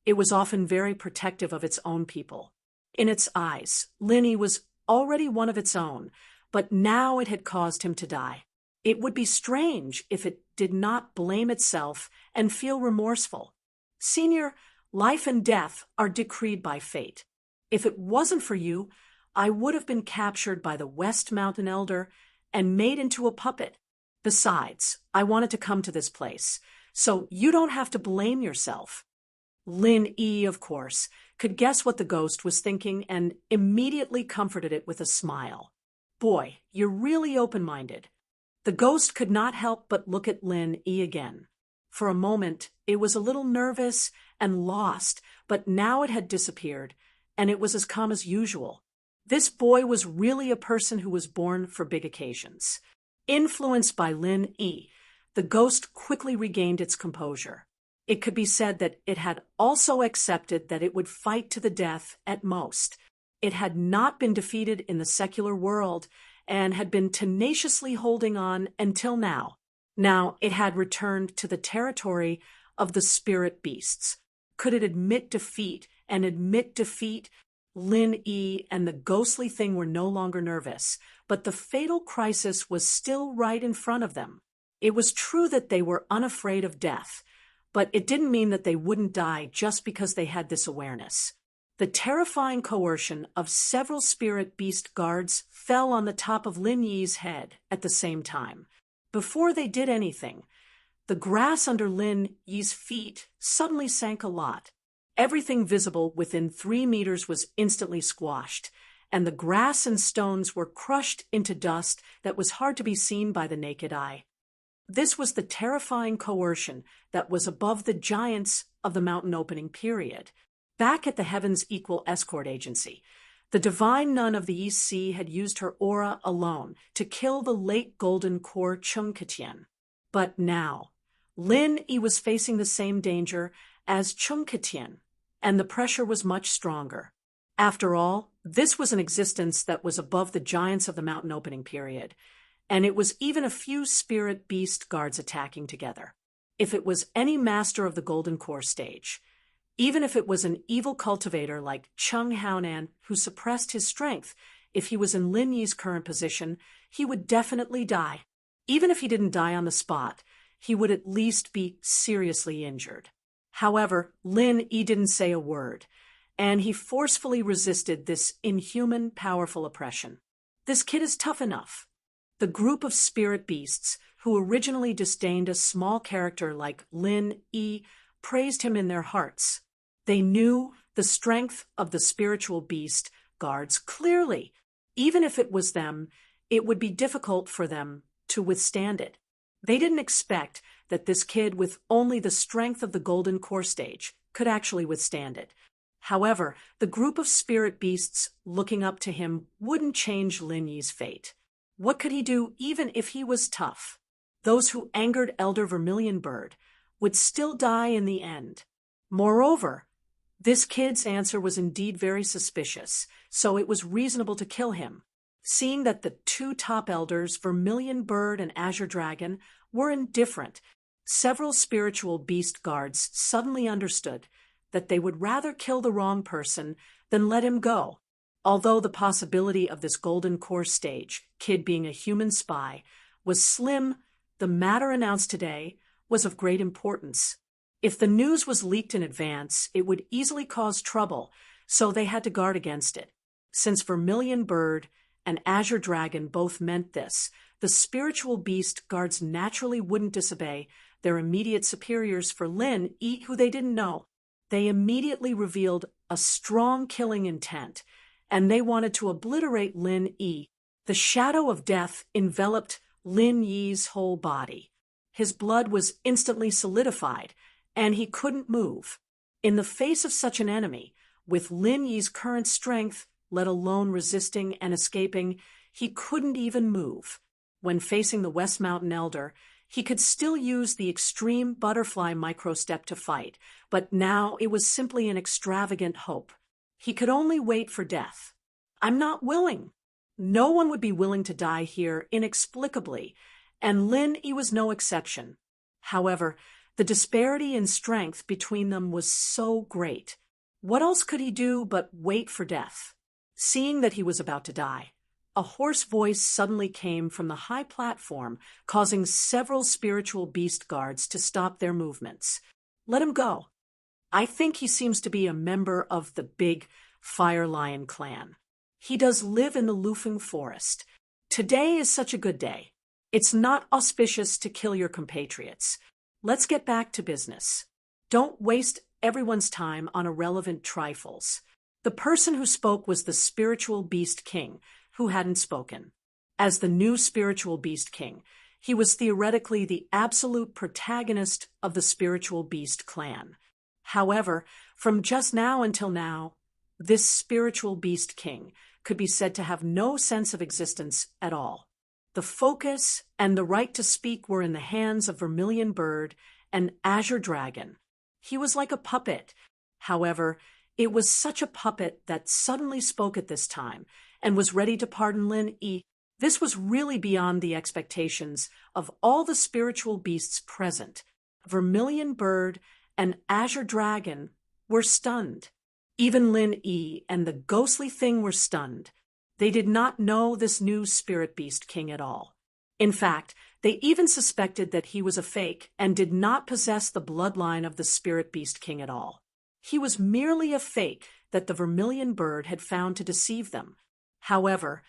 it was often very protective of its own people. In its eyes, Lin Yi was already one of its own, but now it had caused him to die. It would be strange if it did not blame itself and feel remorseful. Senior, life and death are decreed by fate. If it wasn't for you, I would have been captured by the West Mountain Elder and made into a puppet. Besides, I wanted to come to this place, so you don't have to blame yourself. Lin Yi, of course, could guess what the ghost was thinking and immediately comforted it with a smile. Boy, you're really open-minded. The ghost could not help but look at Lin Yi again. For a moment, it was a little nervous and lost, but now it had disappeared, and it was as calm as usual. This boy was really a person who was born for big occasions. Influenced by Lin Yi, the ghost quickly regained its composure. It could be said that it had also accepted that it would fight to the death at most. It had not been defeated in the secular world and had been tenaciously holding on until now. Now it had returned to the territory of the spirit beasts. Could it admit defeat and admit defeat? Lin Yi and the ghostly thing were no longer nervous, but the fatal crisis was still right in front of them. It was true that they were unafraid of death, but it didn't mean that they wouldn't die just because they had this awareness. The terrifying coercion of several spirit beast guards fell on the top of Lin Yi's head at the same time. Before they did anything, the grass under Lin Yi's feet suddenly sank a lot. Everything visible within 3 meters was instantly squashed, and the grass and stones were crushed into dust that was hard to be seen by the naked eye. This was the terrifying coercion that was above the giants of the mountain opening period. Back at the Heaven's Equal Escort Agency, the divine nun of the East Sea had used her aura alone to kill the late Golden Core Chung Ketien. But now, Lin Yi was facing the same danger as Chung Ketien, and the pressure was much stronger. After all, this was an existence that was above the giants of the mountain opening period, and it was even a few spirit beast guards attacking together. if it was any master of the Golden Core stage. Even if it was an evil cultivator like Chung Haonan who suppressed his strength, if he was in Lin Yi's current position, he would definitely die. Even if he didn't die on the spot, he would at least be seriously injured. However, Lin Yi didn't say a word, and he forcefully resisted this inhuman, powerful oppression. This kid is tough enough. The group of spirit beasts, who originally disdained a small character like Lin Yi, praised him in their hearts. They knew the strength of the spiritual beast guards clearly. Even if it was them, it would be difficult for them to withstand it. They didn't expect that this kid with only the strength of the Golden Core stage could actually withstand it. However, the group of spirit beasts looking up to him wouldn't change Lin Yi's fate. What could he do even if he was tough? Those who angered Elder Vermilion Bird would still die in the end. Moreover, this kid's answer was indeed very suspicious, so it was reasonable to kill him. Seeing that the two top elders, Vermilion Bird and Azure Dragon, were indifferent, several spiritual beast guards suddenly understood that they would rather kill the wrong person than let him go. Although the possibility of this Golden Core stage, kid being a human spy, was slim, the matter announced today was of great importance. If the news was leaked in advance, it would easily cause trouble, so they had to guard against it. Since Vermilion Bird and Azure Dragon both meant this, the spiritual beast guards naturally wouldn't disobey their immediate superiors for Lin Yi, who they didn't know. They immediately revealed a strong killing intent, and they wanted to obliterate Lin Yi. The shadow of death enveloped Lin Yi's whole body. His blood was instantly solidified, and he couldn't move. In the face of such an enemy, with Lin Yi's current strength, let alone resisting and escaping, he couldn't even move. When facing the West Mountain Elder, he could still use the extreme butterfly microstep to fight, but now it was simply an extravagant hope. He could only wait for death. I'm not willing. No one would be willing to die here inexplicably, and Lin Yi was no exception. However, the disparity in strength between them was so great. What else could he do but wait for death? Seeing that he was about to die, a hoarse voice suddenly came from the high platform, causing several spiritual beast guards to stop their movements. Let him go. I think he seems to be a member of the big Fire Lion clan. He does live in the Lufeng Forest. Today is such a good day. It's not auspicious to kill your compatriots. Let's get back to business. Don't waste everyone's time on irrelevant trifles. The person who spoke was the spiritual beast king, who hadn't spoken. As the new spiritual beast king, he was theoretically the absolute protagonist of the spiritual beast clan. However, from just now until now, this spiritual beast king could be said to have no sense of existence at all. The focus and the right to speak were in the hands of Vermilion Bird and Azure Dragon. He was like a puppet. However, it was such a puppet that suddenly spoke at this time and was ready to pardon Lin Yi. This was really beyond the expectations of all the spiritual beasts present. Vermilion Bird and Azure Dragon were stunned. Even Lin Yi and the ghostly thing were stunned. They did not know this new spirit beast king at all. In fact, they even suspected that he was a fake and did not possess the bloodline of the spirit beast king at all. He was merely a fake that the Vermilion Bird had found to deceive them. However,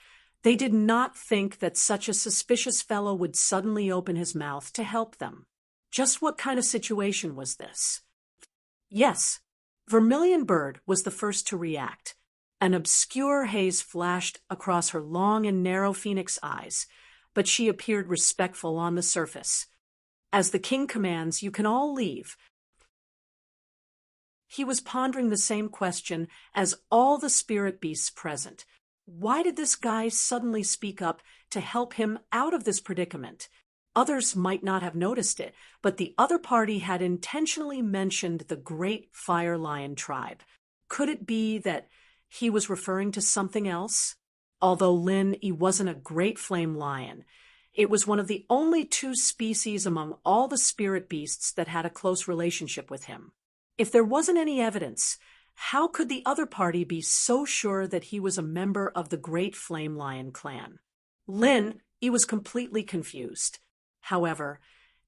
they did not think that such a suspicious fellow would suddenly open his mouth to help them. Just what kind of situation was this? Yes, Vermilion Bird was the first to react. An obscure haze flashed across her long and narrow phoenix eyes, but she appeared respectful on the surface. As the king commands, you can all leave. He was pondering the same question as all the spirit beasts present. Why did this guy suddenly speak up to help him out of this predicament? Others might not have noticed it, but the other party had intentionally mentioned the great Fire Lion tribe. Could it be that he was referring to something else? Although Lin Yi wasn't a great flame lion, It was one of the only two species among all the spirit beasts that had a close relationship with him. If there wasn't any evidence, how could the other party be so sure that he was a member of the Great Flame Lion clan? He was completely confused. However,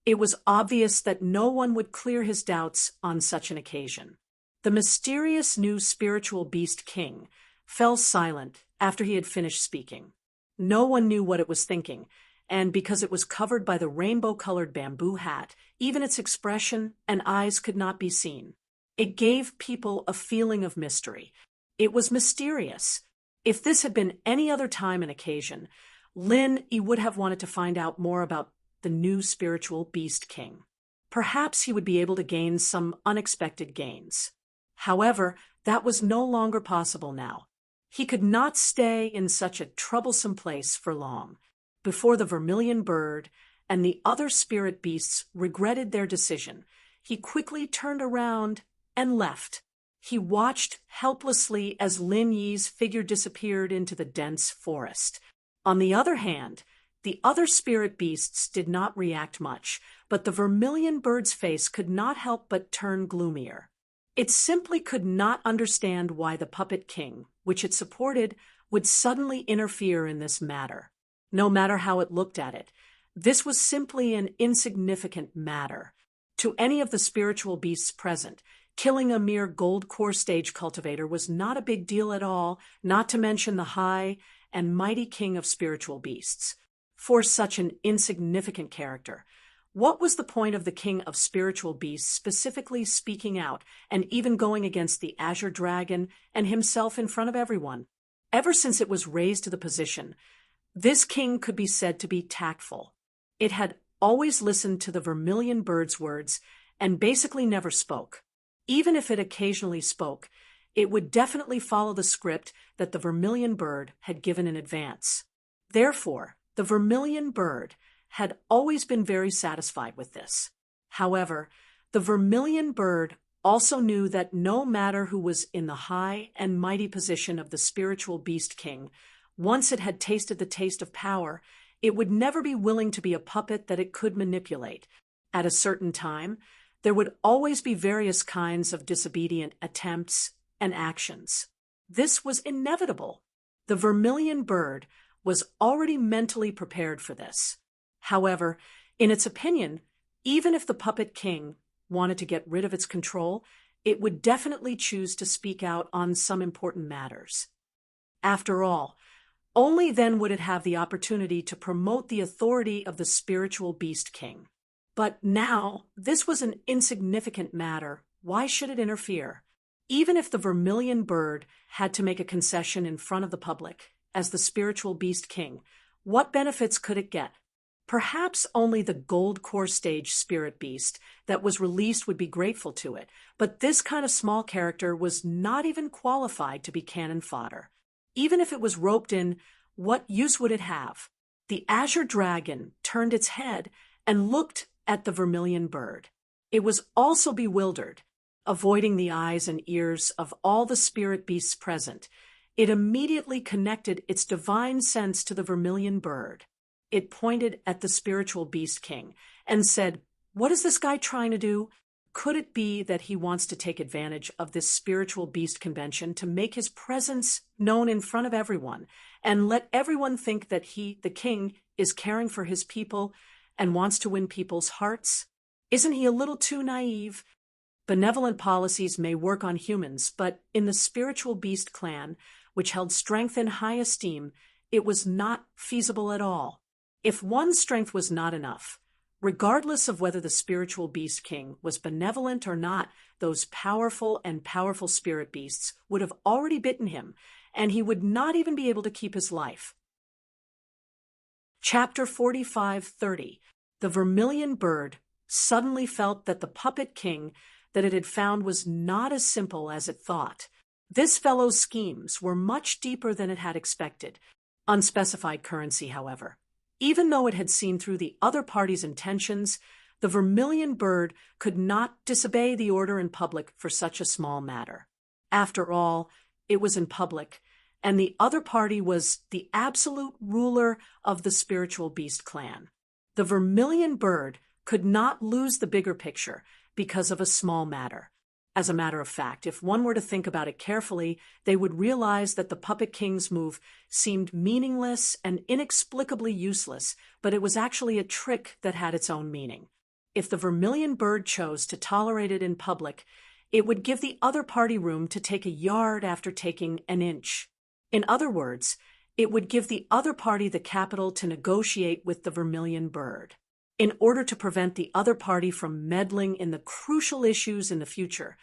it was obvious that no one would clear his doubts on such an occasion. The mysterious new spiritual beast king fell silent after he had finished speaking. No one knew what it was thinking, and because it was covered by the rainbow-colored bamboo hat, even its expression and eyes could not be seen. It gave people a feeling of mystery. It was mysterious. If this had been any other time and occasion, he would have wanted to find out more about the new spiritual beast king. Perhaps he would be able to gain some unexpected gains. However, that was no longer possible now. He could not stay in such a troublesome place for long. Before the vermilion bird and the other spirit beasts regretted their decision, he quickly turned around and left. He watched helplessly as Lin Yi's figure disappeared into the dense forest. On the other hand, the other spirit beasts did not react much, but the vermilion bird's face could not help but turn gloomier. It simply could not understand why the puppet king, which it supported, would suddenly interfere in this matter. No matter how it looked at it, this was simply an insignificant matter. To any of the spiritual beasts present, killing a mere gold core stage cultivator was not a big deal at all, not to mention the high and mighty king of spiritual beasts. For such an insignificant character, what was the point of the king of spiritual beasts specifically speaking out and even going against the azure dragon and himself in front of everyone? Ever since it was raised to the position, this king could be said to be tactful. It had always listened to the vermilion bird's words and basically never spoke. Even if it occasionally spoke, it would definitely follow the script that the vermilion bird had given in advance. Therefore, the vermilion bird had always been very satisfied with this. However, the vermilion bird also knew that no matter who was in the high and mighty position of the spiritual beast king, once it had tasted the taste of power, it would never be willing to be a puppet that it could manipulate. At a certain time, there would always be various kinds of disobedient attempts and actions. This was inevitable. The vermilion bird was already mentally prepared for this. However, in its opinion, even if the puppet king wanted to get rid of its control, it would definitely choose to speak out on some important matters. After all, only then would it have the opportunity to promote the authority of the spiritual beast king. But now, this was an insignificant matter. Why should it interfere? Even if the vermilion bird had to make a concession in front of the public as the spiritual beast king, what benefits could it get? Perhaps only the gold core stage spirit beast that was released would be grateful to it, but this kind of small character was not even qualified to be cannon fodder. Even if it was roped in, what use would it have? The azure dragon turned its head and looked at the vermilion bird. It was also bewildered. Avoiding the eyes and ears of all the spirit beasts present, it immediately connected its divine sense to the vermilion bird. It pointed at the spiritual beast king and said, "What is this guy trying to do? Could it be that he wants to take advantage of this spiritual beast convention to make his presence known in front of everyone and let everyone think that he, the king, is caring for his people and wants to win people's hearts? Isn't he a little too naive? Benevolent policies may work on humans, but in the spiritual beast clan, which held strength in high esteem, it was not feasible at all. If one's strength was not enough, regardless of whether the spiritual beast king was benevolent or not, those powerful spirit beasts would have already bitten him, and he would not even be able to keep his life." Chapter 45:30. The vermilion bird suddenly felt that the puppet king that it had found was not as simple as it thought. This fellow's schemes were much deeper than it had expected. Unspecified currency, however. Even though it had seen through the other party's intentions, the vermilion bird could not disobey the order in public for such a small matter. After all, it was in public, and the other party was the absolute ruler of the spiritual beast clan. The vermilion bird could not lose the bigger picture because of a small matter. As a matter of fact, if one were to think about it carefully, they would realize that the Puppet King's move seemed meaningless and inexplicably useless, but it was actually a trick that had its own meaning. If the vermilion bird chose to tolerate it in public, it would give the other party room to take a yard after taking an inch. In other words, it would give the other party the capital to negotiate with the vermilion bird. In order to prevent the other party from meddling in the crucial issues in the future,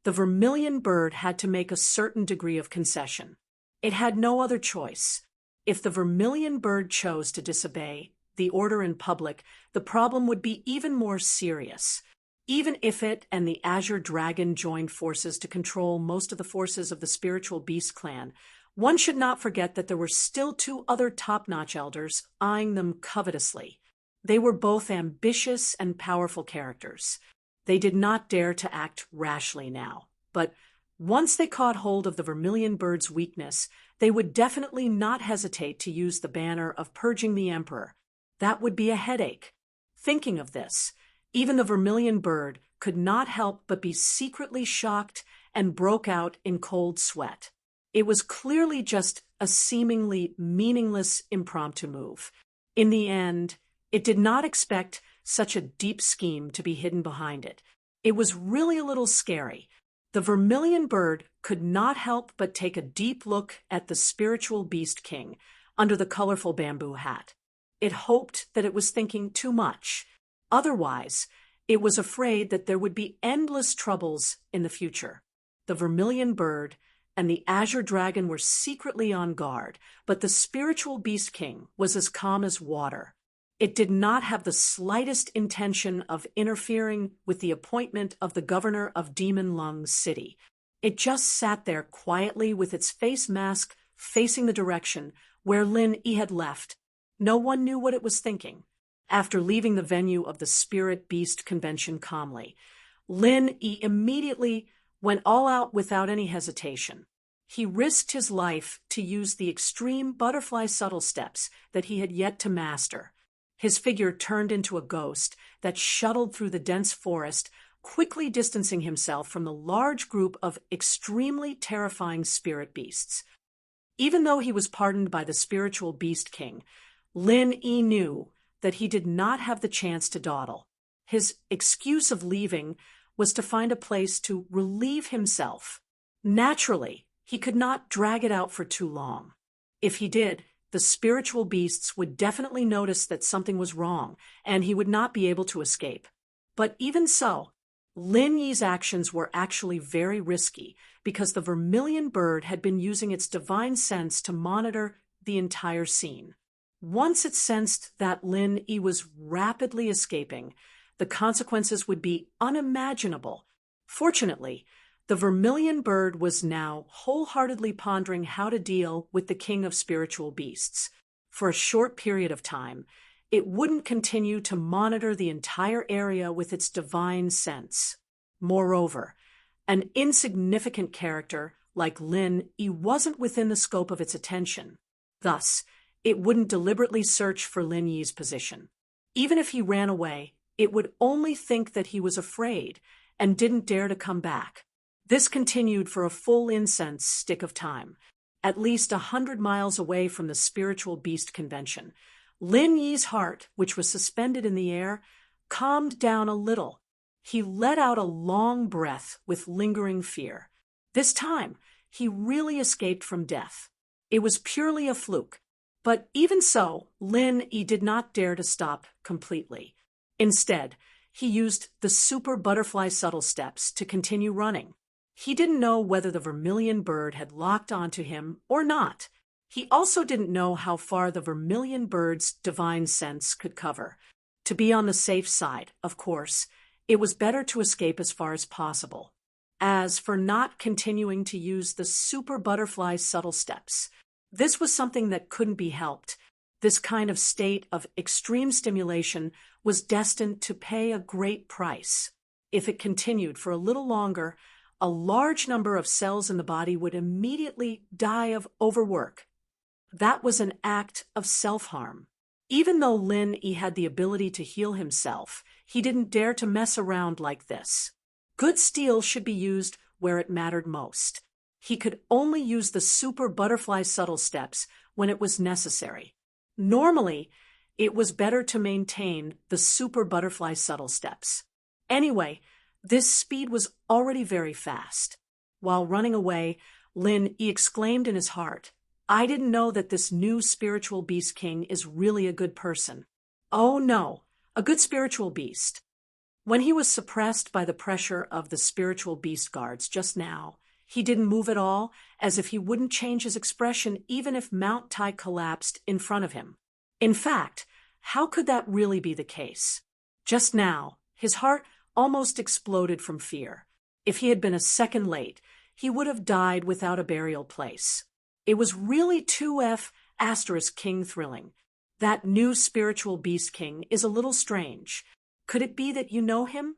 the vermilion bird had to make a certain degree of concession. It had no other choice. If the vermilion bird chose to disobey the order in public, the problem would be even more serious. Even if it and the Azure Dragon joined forces to control most of the forces of the spiritual beast clan, one should not forget that there were still two other top-notch elders eyeing them covetously. They were both ambitious and powerful characters. They did not dare to act rashly now, but once they caught hold of the vermilion bird's weakness, they would definitely not hesitate to use the banner of purging the emperor. That would be a headache. Thinking of this, even the vermilion bird could not help but be secretly shocked and broke out in cold sweat. It was clearly just a seemingly meaningless impromptu move. In the end, it did not expect such a deep scheme to be hidden behind it. It was really a little scary. The vermilion bird could not help but take a deep look at the spiritual beast king under the colorful bamboo hat. It hoped that it was thinking too much. Otherwise, it was afraid that there would be endless troubles in the future. The vermilion bird and the Azure Dragon were secretly on guard, but the spiritual beast king was as calm as water. It did not have the slightest intention of interfering with the appointment of the governor of Demon Lung City. It just sat there quietly with its face mask facing the direction where Lin Yi had left. No one knew what it was thinking. After leaving the venue of the Spirit Beast Convention calmly, Lin Yi immediately went all out without any hesitation. He risked his life to use the extreme butterfly subtle steps that he had yet to master. His figure turned into a ghost that shuttled through the dense forest, quickly distancing himself from the large group of extremely terrifying spirit beasts. Even though he was pardoned by the spiritual beast king, Lin Yi knew that he did not have the chance to dawdle. His excuse of leaving was to find a place to relieve himself. Naturally, he could not drag it out for too long. If he did, the spiritual beasts would definitely notice that something was wrong, and he would not be able to escape. But even so, Lin Yi's actions were actually very risky, because the vermilion bird had been using its divine sense to monitor the entire scene. Once it sensed that Lin Yi was rapidly escaping, the consequences would be unimaginable. Fortunately, the vermilion bird was now wholeheartedly pondering how to deal with the king of spiritual beasts. For a short period of time, it wouldn't continue to monitor the entire area with its divine sense. Moreover, an insignificant character like Lin Yi wasn't within the scope of its attention. Thus, it wouldn't deliberately search for Lin Yi's position. Even if he ran away, it would only think that he was afraid and didn't dare to come back. This continued for a full incense stick of time. At least 100 miles away from the spiritual beast convention, Lin Yi's heart, which was suspended in the air, calmed down a little. He let out a long breath with lingering fear. This time, he really escaped from death. It was purely a fluke. But even so, Lin Yi did not dare to stop completely. Instead, he used the super butterfly subtle steps to continue running. He didn't know whether the vermilion bird had locked onto him or not. He also didn't know how far the vermilion bird's divine sense could cover. To be on the safe side, of course, it was better to escape as far as possible. As for not continuing to use the super butterfly subtle steps, this was something that couldn't be helped. This kind of state of extreme stimulation was destined to pay a great price. If it continued for a little longer, a large number of cells in the body would immediately die of overwork. That was an act of self-harm. Even though Lin Yi had the ability to heal himself, he didn't dare to mess around like this. Good steel should be used where it mattered most. He could only use the super butterfly subtle steps when it was necessary. Normally, it was better to maintain the super butterfly subtle steps. Anyway, this speed was already very fast. While running away, Lin Yi exclaimed in his heart, "I didn't know that this new spiritual beast king is really a good person. Oh no, a good spiritual beast." When he was suppressed by the pressure of the spiritual beast guards just now, he didn't move at all, as if he wouldn't change his expression even if Mount Tai collapsed in front of him. In fact, how could that really be the case? Just now, his heart almost exploded from fear. If he had been a second late, he would have died without a burial place. It was really 2F * king thrilling. That new spiritual beast king is a little strange. Could it be that you know him?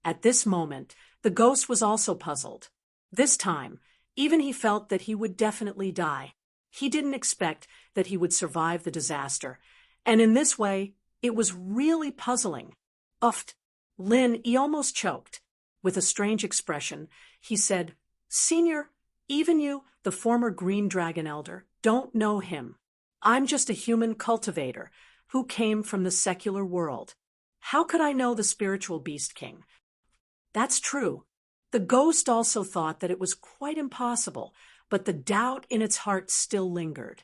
At this moment, the ghost was also puzzled. This time, even he felt that he would definitely die. He didn't expect that he would survive the disaster, and in this way, it was really puzzling. Uffed. Lin Yi almost choked. With a strange expression, he said, "Senior, even you, the former Green Dragon Elder, don't know him. I'm just a human cultivator who came from the secular world. How could I know the spiritual beast king?" That's true. The ghost also thought that it was quite impossible, but the doubt in its heart still lingered.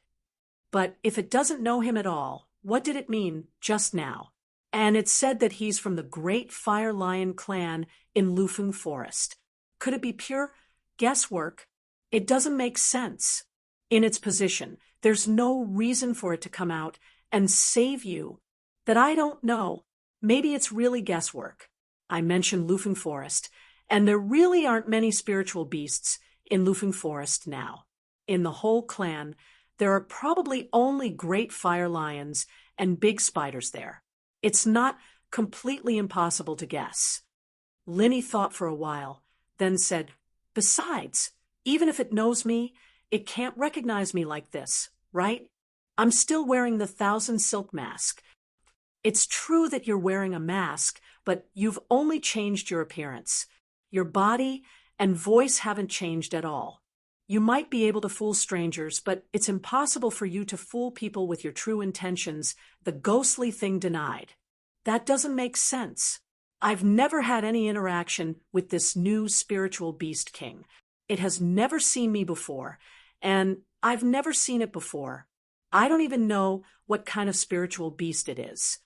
But if it doesn't know him at all, what did it mean just now? And it said that he's from the Great Fire Lion clan in Lufeng Forest. Could it be pure guesswork? It doesn't make sense. In its position, there's no reason for it to come out and save you. That I don't know. Maybe it's really guesswork. I mentioned Lufeng Forest, and there really aren't many spiritual beasts in Lufeng Forest now. In the whole clan, there are probably only great fire lions and big spiders there. It's not completely impossible to guess. Lin Yi thought for a while, then said, "Besides, even if it knows me, it can't recognize me like this, right? I'm still wearing the 1,000 silk mask. It's true that you're wearing a mask, but you've only changed your appearance. Your body and voice haven't changed at all. You might be able to fool strangers, but it's impossible for you to fool people with your true intentions," the ghostly thing denied. "That doesn't make sense. I've never had any interaction with this new spiritual beast king. It has never seen me before, and I've never seen it before. I don't even know what kind of spiritual beast it is."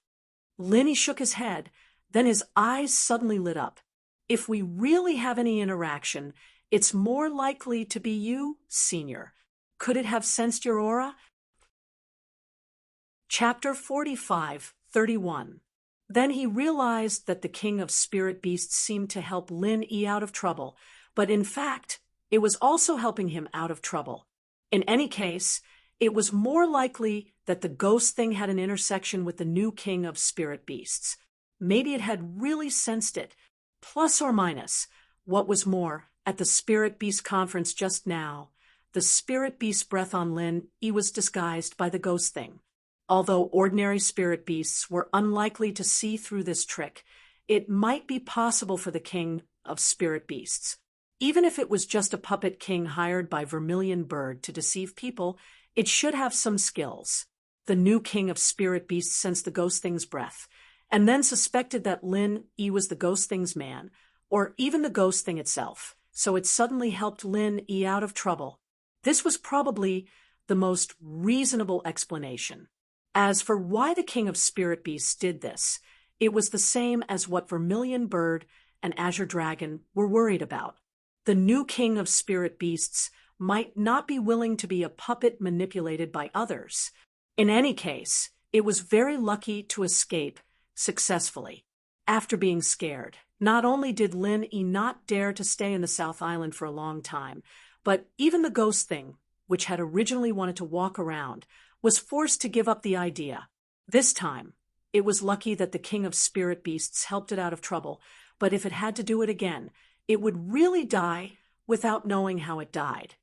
Lin Yi shook his head, then his eyes suddenly lit up. "If we really have any interaction, it's more likely to be you, Senior. Could it have sensed your aura?" Chapter 45:31. Then he realized that the king of spirit beasts seemed to help Lin Yi out of trouble, but in fact, it was also helping him out of trouble. In any case, it was more likely that the ghost thing had an intersection with the new king of spirit beasts. Maybe it had really sensed it. Plus or minus. What was more, at the Spirit Beast conference just now, the Spirit Beast breath on Lin Yi was disguised by the ghost thing. Although ordinary spirit beasts were unlikely to see through this trick, it might be possible for the king of spirit beasts. Even if it was just a puppet king hired by Vermilion Bird to deceive people, it should have some skills. The new king of spirit beasts sensed the ghost thing's breath, and then suspected that Lin Yi was the ghost thing's man, or even the ghost thing itself, so it suddenly helped Lin Yi out of trouble. This was probably the most reasonable explanation. As for why the king of spirit beasts did this, it was the same as what Vermilion Bird and Azure Dragon were worried about. The new king of spirit beasts might not be willing to be a puppet manipulated by others. In any case, it was very lucky to escape successfully. After being scared, not only did Lin Yi not dare to stay in the South Island for a long time, but even the ghost thing, which had originally wanted to walk around, was forced to give up the idea. This time, it was lucky that the king of spirit beasts helped it out of trouble, but if it had to do it again, it would really die without knowing how it died.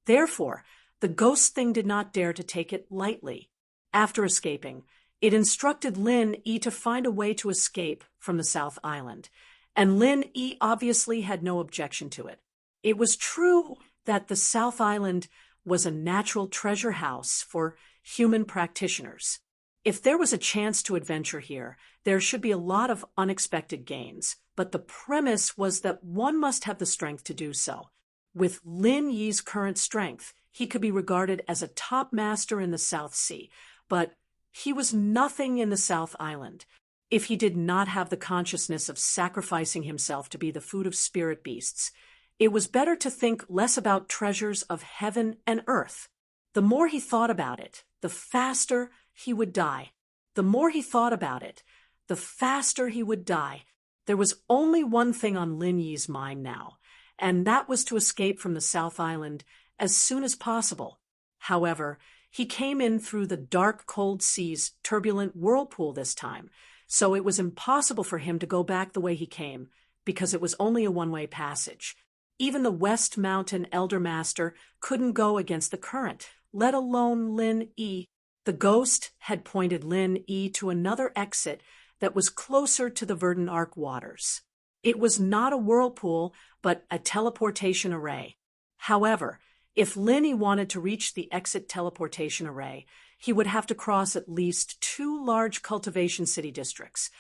Therefore, the ghost thing did not dare to take it lightly. After escaping, it instructed Lin Yi to find a way to escape from the South Island, and Lin Yi obviously had no objection to it. It was true that the South Island was a natural treasure house for human practitioners. If there was a chance to adventure here, there should be a lot of unexpected gains, but the premise was that one must have the strength to do so. With Lin Yi's current strength, he could be regarded as a top master in the South Sea, but he was nothing in the South Island. If he did not have the consciousness of sacrificing himself to be the food of spirit beasts, it was better to think less about treasures of heaven and earth. The more he thought about it, the faster he would die. The more he thought about it, the faster he would die. There was only one thing on Lin Yi's mind now, and that was to escape from the South Island as soon as possible. However, he came in through the dark, cold sea's turbulent whirlpool this time, so it was impossible for him to go back the way he came, because it was only a one-way passage. Even the West Mountain Elder Master couldn't go against the current, let alone Lin Yi. The ghost had pointed Lin Yi to another exit that was closer to the Verdant Arc waters. It was not a whirlpool, but a teleportation array. However, if Lin Yi wanted to reach the exit teleportation array, he would have to cross at least 2 large cultivation city districts.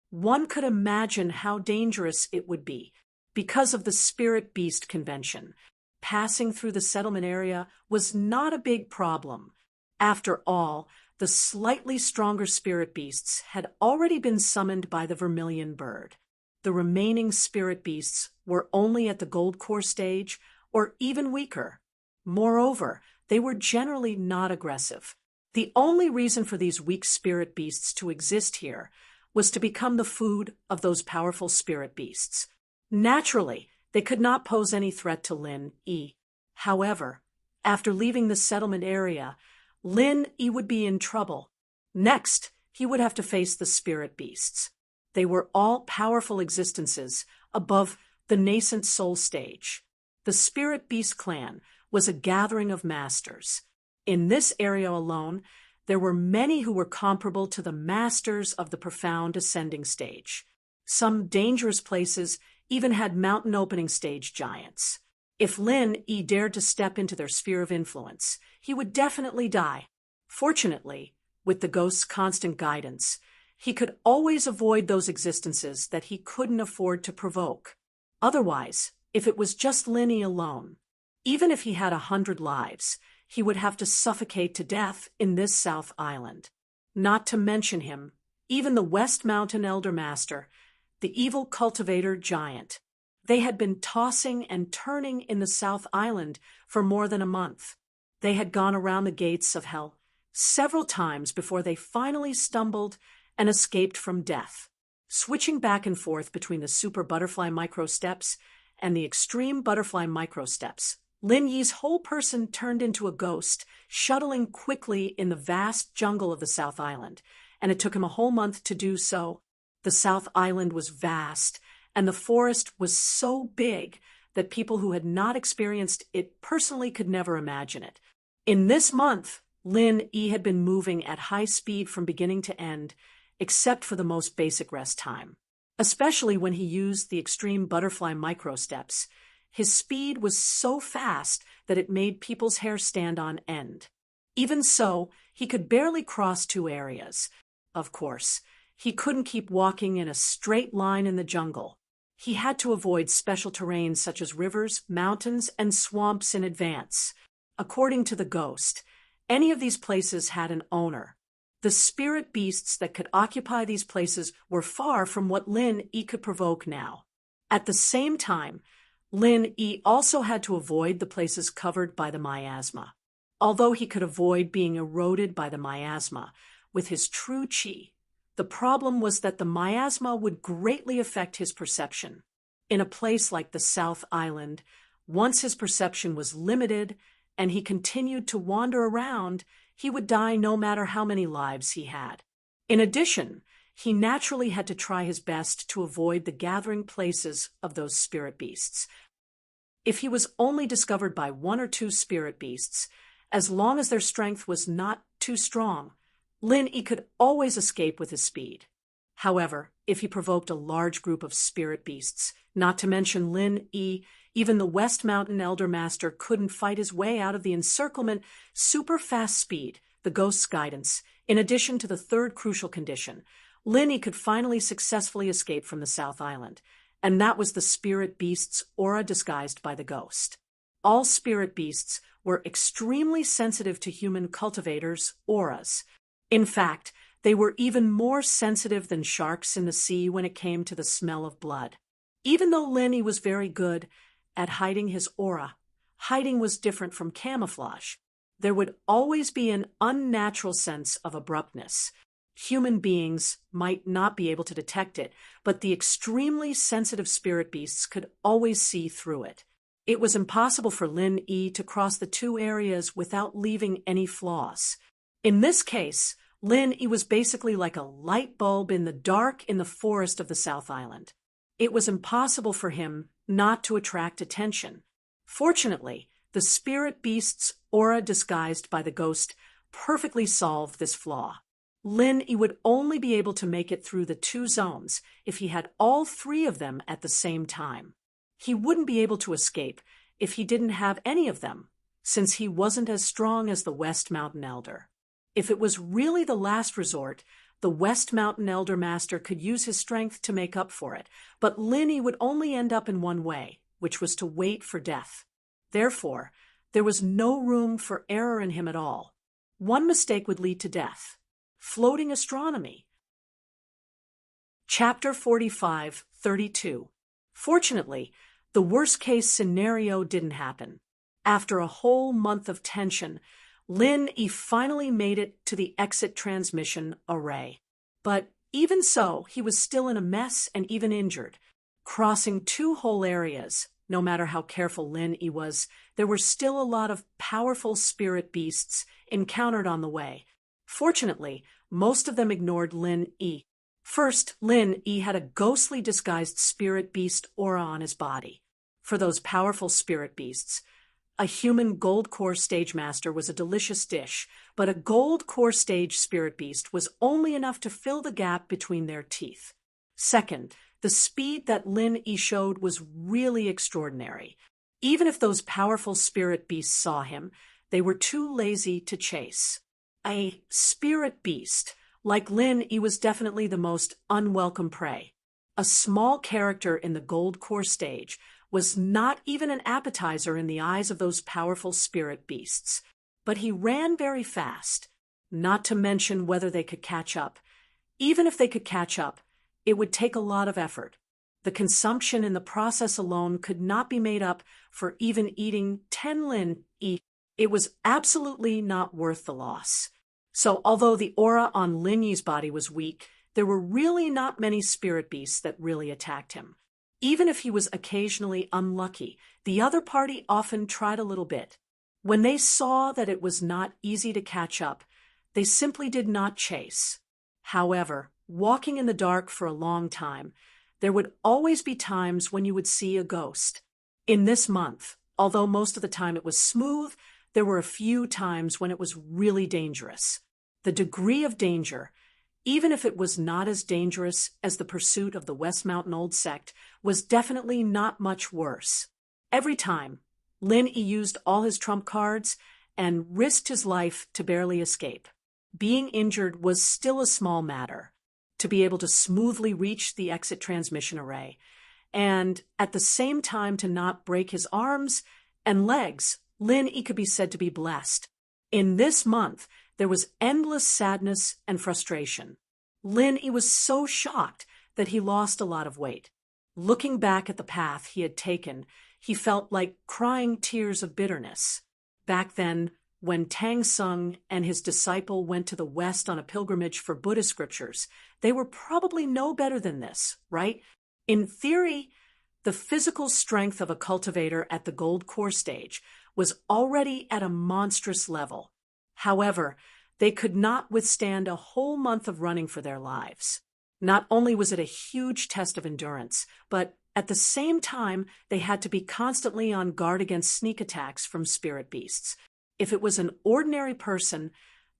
One could imagine how dangerous it would be. Because of the Spirit Beast Convention, passing through the settlement area was not a big problem. After all, the slightly stronger spirit beasts had already been summoned by the Vermilion Bird. The remaining spirit beasts were only at the Gold Core stage, or even weaker. Moreover, they were generally not aggressive. The only reason for these weak spirit beasts to exist here was to become the food of those powerful spirit beasts. Naturally, they could not pose any threat to Lin Yi. However, after leaving the settlement area, Lin Yi would be in trouble. Next, he would have to face the spirit beasts. They were all powerful existences above the nascent soul stage. The Spirit Beast clan was a gathering of masters. In this area alone, there were many who were comparable to the masters of the profound ascending stage. Some dangerous places even had mountain opening stage giants. If Lin Yi dared to step into their sphere of influence, he would definitely die. Fortunately, with the ghost's constant guidance, he could always avoid those existences that he couldn't afford to provoke. Otherwise, if it was just Lin Yi alone, even if he had 100 lives, he would have to suffocate to death in this South Island. Not to mention him, even the West Mountain Elder Master, the evil cultivator giant. They had been tossing and turning in the South Island for more than a month. They had gone around the gates of hell several times before they finally stumbled and escaped from death. Switching back and forth between the super butterfly micro steps and the extreme butterfly micro steps, Lin Yi's whole person turned into a ghost, shuttling quickly in the vast jungle of the South Island, and it took him a whole month to do so. The South Island was vast, and the forest was so big that people who had not experienced it personally could never imagine it. In this month, Lin Yi had been moving at high speed from beginning to end, except for the most basic rest time. Especially when he used the extreme butterfly micro steps, his speed was so fast that it made people's hair stand on end. Even so, he could barely cross 2 areas. Of course, he couldn't keep walking in a straight line in the jungle. He had to avoid special terrains such as rivers, mountains, and swamps in advance. According to the ghost, any of these places had an owner. The spirit beasts that could occupy these places were far from what Lin Yi could provoke now. At the same time, Lin Yi also had to avoid the places covered by the miasma. Although he could avoid being eroded by the miasma with his true chi, the problem was that the miasma would greatly affect his perception. In a place like the South Island, once his perception was limited and he continued to wander around, he would die no matter how many lives he had. In addition, he naturally had to try his best to avoid the gathering places of those spirit beasts. If he was only discovered by one or two spirit beasts, as long as their strength was not too strong, Lin-Yi could always escape with his speed. However, if he provoked a large group of spirit beasts, not to mention Lin-Yi, even the West Mountain Elder Master couldn't fight his way out of the encirclement. Super fast speed, the ghost's guidance, in addition to the third crucial condition, Lin-Yi could finally successfully escape from the South Island, and that was the spirit beast's aura disguised by the ghost. All spirit beasts were extremely sensitive to human cultivators' auras. In fact, they were even more sensitive than sharks in the sea when it came to the smell of blood. Even though Lin-Yi was very good at hiding his aura, hiding was different from camouflage. There would always be an unnatural sense of abruptness. Human beings might not be able to detect it, but the extremely sensitive spirit beasts could always see through it. It was impossible for Lin-Yi to cross the two areas without leaving any flaws. In this case, Lin-Yi was basically like a light bulb in the dark in the forest of the South Island. It was impossible for him not to attract attention. Fortunately, the spirit beast's aura disguised by the ghost perfectly solved this flaw. Lin-Yi would only be able to make it through the two zones if he had all three of them at the same time. He wouldn't be able to escape if he didn't have any of them, since he wasn't as strong as the West Mountain Elder. If it was really the last resort, the West Mountain Elder Master could use his strength to make up for it, but Lin-Yi would only end up in one way, which was to wait for death. Therefore, there was no room for error in him at all. One mistake would lead to death. Floating astronomy. Chapter 45:32. Fortunately, the worst-case scenario didn't happen. After a whole month of tension, Lin-Yi finally made it to the exit transmission array. But even so, he was still in a mess and even injured. Crossing two whole areas, no matter how careful Lin-Yi was, there were still a lot of powerful spirit beasts encountered on the way. Fortunately, most of them ignored Lin-Yi. First, Lin-Yi had a ghostly disguised spirit beast aura on his body. For those powerful spirit beasts, a human gold core stage master was a delicious dish, but a gold core stage spirit beast was only enough to fill the gap between their teeth. Second, the speed that Lin-Yi showed was really extraordinary. Even if those powerful spirit beasts saw him, they were too lazy to chase. A spirit beast, like Lin-Yi, was definitely the most unwelcome prey. A small character in the gold core stage was not even an appetizer in the eyes of those powerful spirit beasts. But he ran very fast, not to mention whether they could catch up. Even if they could catch up, it would take a lot of effort. The consumption in the process alone could not be made up for even eating 10 Lin-Yi. It was absolutely not worth the loss. So although the aura on Lin-Yi's body was weak, there were really not many spirit beasts that really attacked him. Even if he was occasionally unlucky, the other party often tried a little bit. When they saw that it was not easy to catch up, they simply did not chase. However, walking in the dark for a long time, there would always be times when you would see a ghost. In this month, although most of the time it was smooth, there were a few times when it was really dangerous. The degree of danger, even if it was not as dangerous as the pursuit of the West Mountain Old Sect, was definitely not much worse. Every time, Lin-Yi used all his trump cards and risked his life to barely escape. Being injured was still a small matter, to be able to smoothly reach the exit transmission array, and at the same time to not break his arms and legs. Lin-Yi could be said to be blessed. In this month, there was endless sadness and frustration. Lin-Yi was so shocked that he lost a lot of weight. Looking back at the path he had taken, he felt like crying tears of bitterness. Back then, when Tang Sung and his disciple went to the West on a pilgrimage for Buddhist scriptures, they were probably no better than this, right? In theory, the physical strength of a cultivator at the gold core stage was already at a monstrous level. However, they could not withstand a whole month of running for their lives. Not only was it a huge test of endurance, but at the same time, they had to be constantly on guard against sneak attacks from spirit beasts. If it was an ordinary person,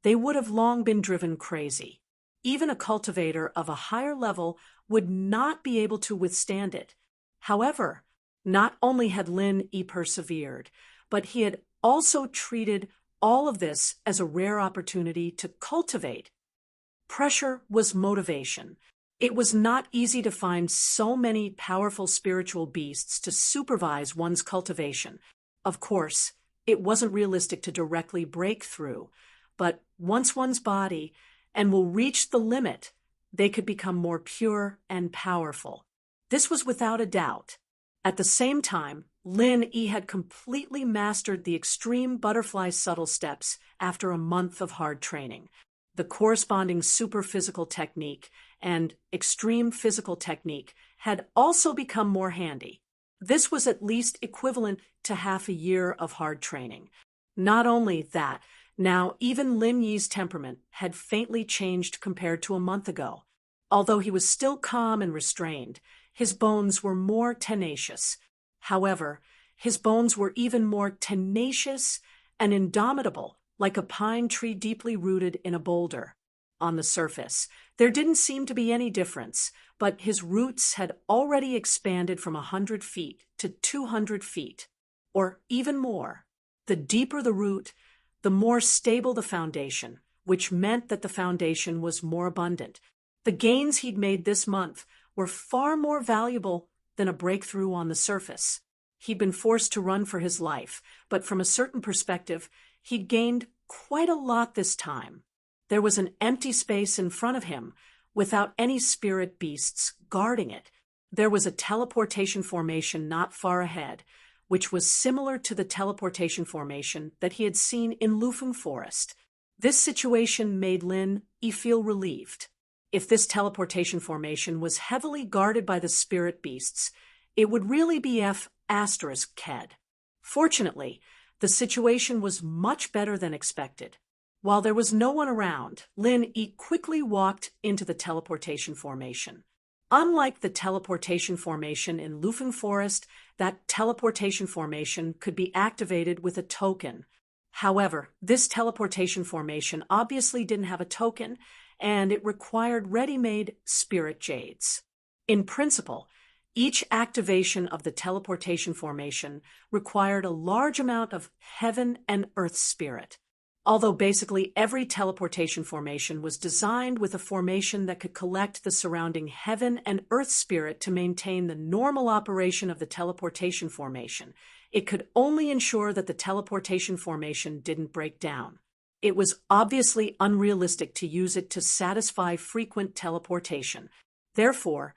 they would have long been driven crazy. Even a cultivator of a higher level would not be able to withstand it. However, not only had Lin Yi persevered, but he had also treated all of this as a rare opportunity to cultivate. Pressure was motivation. It was not easy to find so many powerful spiritual beasts to supervise one's cultivation. Of course, it wasn't realistic to directly break through, but once one's body and will reach the limit, they could become more pure and powerful. This was without a doubt. At the same time, Lin Yi had completely mastered the extreme butterfly subtle steps after a month of hard training. The corresponding super physical technique and extreme physical technique had also become more handy. This was at least equivalent to half a year of hard training. Not only that, now even Lin Yi's temperament had faintly changed compared to a month ago. Although he was still calm and restrained, his bones were more tenacious. However, his bones were even more tenacious and indomitable, like a pine tree deeply rooted in a boulder. On the surface, there didn't seem to be any difference, but his roots had already expanded from 100 feet to 200 feet, or even more. The deeper the root, the more stable the foundation, which meant that the foundation was more abundant. The gains he'd made this month were far more valuable than a breakthrough on the surface. He'd been forced to run for his life, but from a certain perspective, he'd gained quite a lot this time. There was an empty space in front of him, without any spirit beasts guarding it. There was a teleportation formation not far ahead, which was similar to the teleportation formation that he had seen in Lufeng Forest. This situation made Lin Yi feel relieved. If this teleportation formation was heavily guarded by the spirit beasts, it would really be F***ed. Fortunately, the situation was much better than expected. While there was no one around, Lin Yi quickly walked into the teleportation formation. Unlike the teleportation formation in Lufeng Forest, that teleportation formation could be activated with a token. However, this teleportation formation obviously didn't have a token, and it required ready-made spirit jades. In principle, each activation of the teleportation formation required a large amount of heaven and earth spirit. Although basically every teleportation formation was designed with a formation that could collect the surrounding heaven and earth spirit to maintain the normal operation of the teleportation formation, it could only ensure that the teleportation formation didn't break down. It was obviously unrealistic to use it to satisfy frequent teleportation. Therefore,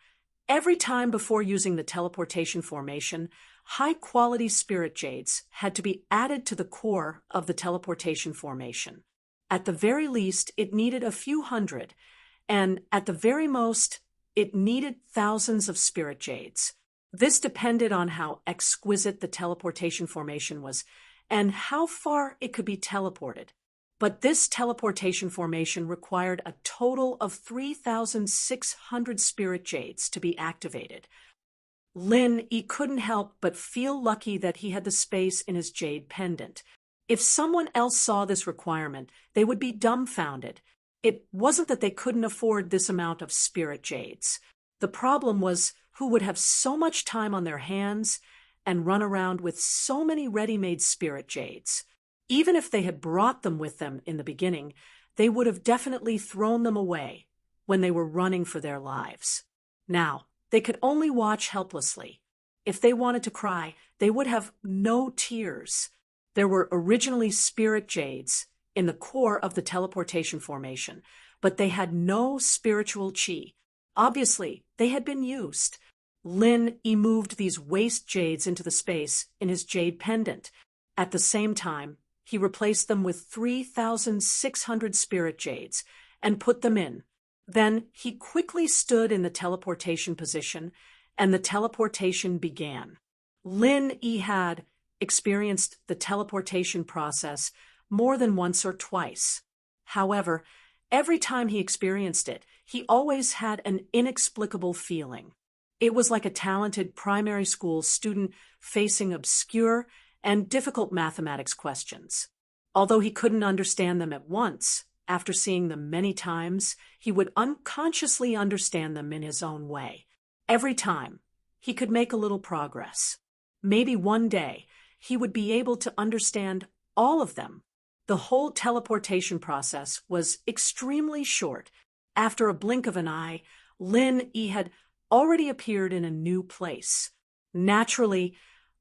every time before using the teleportation formation, high-quality spirit jades had to be added to the core of the teleportation formation. At the very least, it needed a few hundred, and at the very most, it needed thousands of spirit jades. This depended on how exquisite the teleportation formation was and how far it could be teleported. But this teleportation formation required a total of 3,600 spirit jades to be activated. Lin Yi couldn't help but feel lucky that he had the space in his jade pendant. If someone else saw this requirement, they would be dumbfounded. It wasn't that they couldn't afford this amount of spirit jades. The problem was who would have so much time on their hands and run around with so many ready-made spirit jades. Even if they had brought them with them in the beginning, they would have definitely thrown them away when they were running for their lives. Now, they could only watch helplessly. If they wanted to cry, they would have no tears. There were originally spirit jades in the core of the teleportation formation, but they had no spiritual chi. Obviously, they had been used. Lin Yi moved these waste jades into the space in his jade pendant. At the same time, he replaced them with 3,600 spirit jades and put them in. Then he quickly stood in the teleportation position, and the teleportation began. Lin Yi had experienced the teleportation process more than once or twice. However, every time he experienced it, he always had an inexplicable feeling. It was like a talented primary school student facing obscure and difficult mathematics questions. Although he couldn't understand them at once, after seeing them many times, he would unconsciously understand them in his own way. Every time, he could make a little progress. Maybe one day, he would be able to understand all of them. The whole teleportation process was extremely short. After a blink of an eye, Lin Yi had already appeared in a new place. Naturally,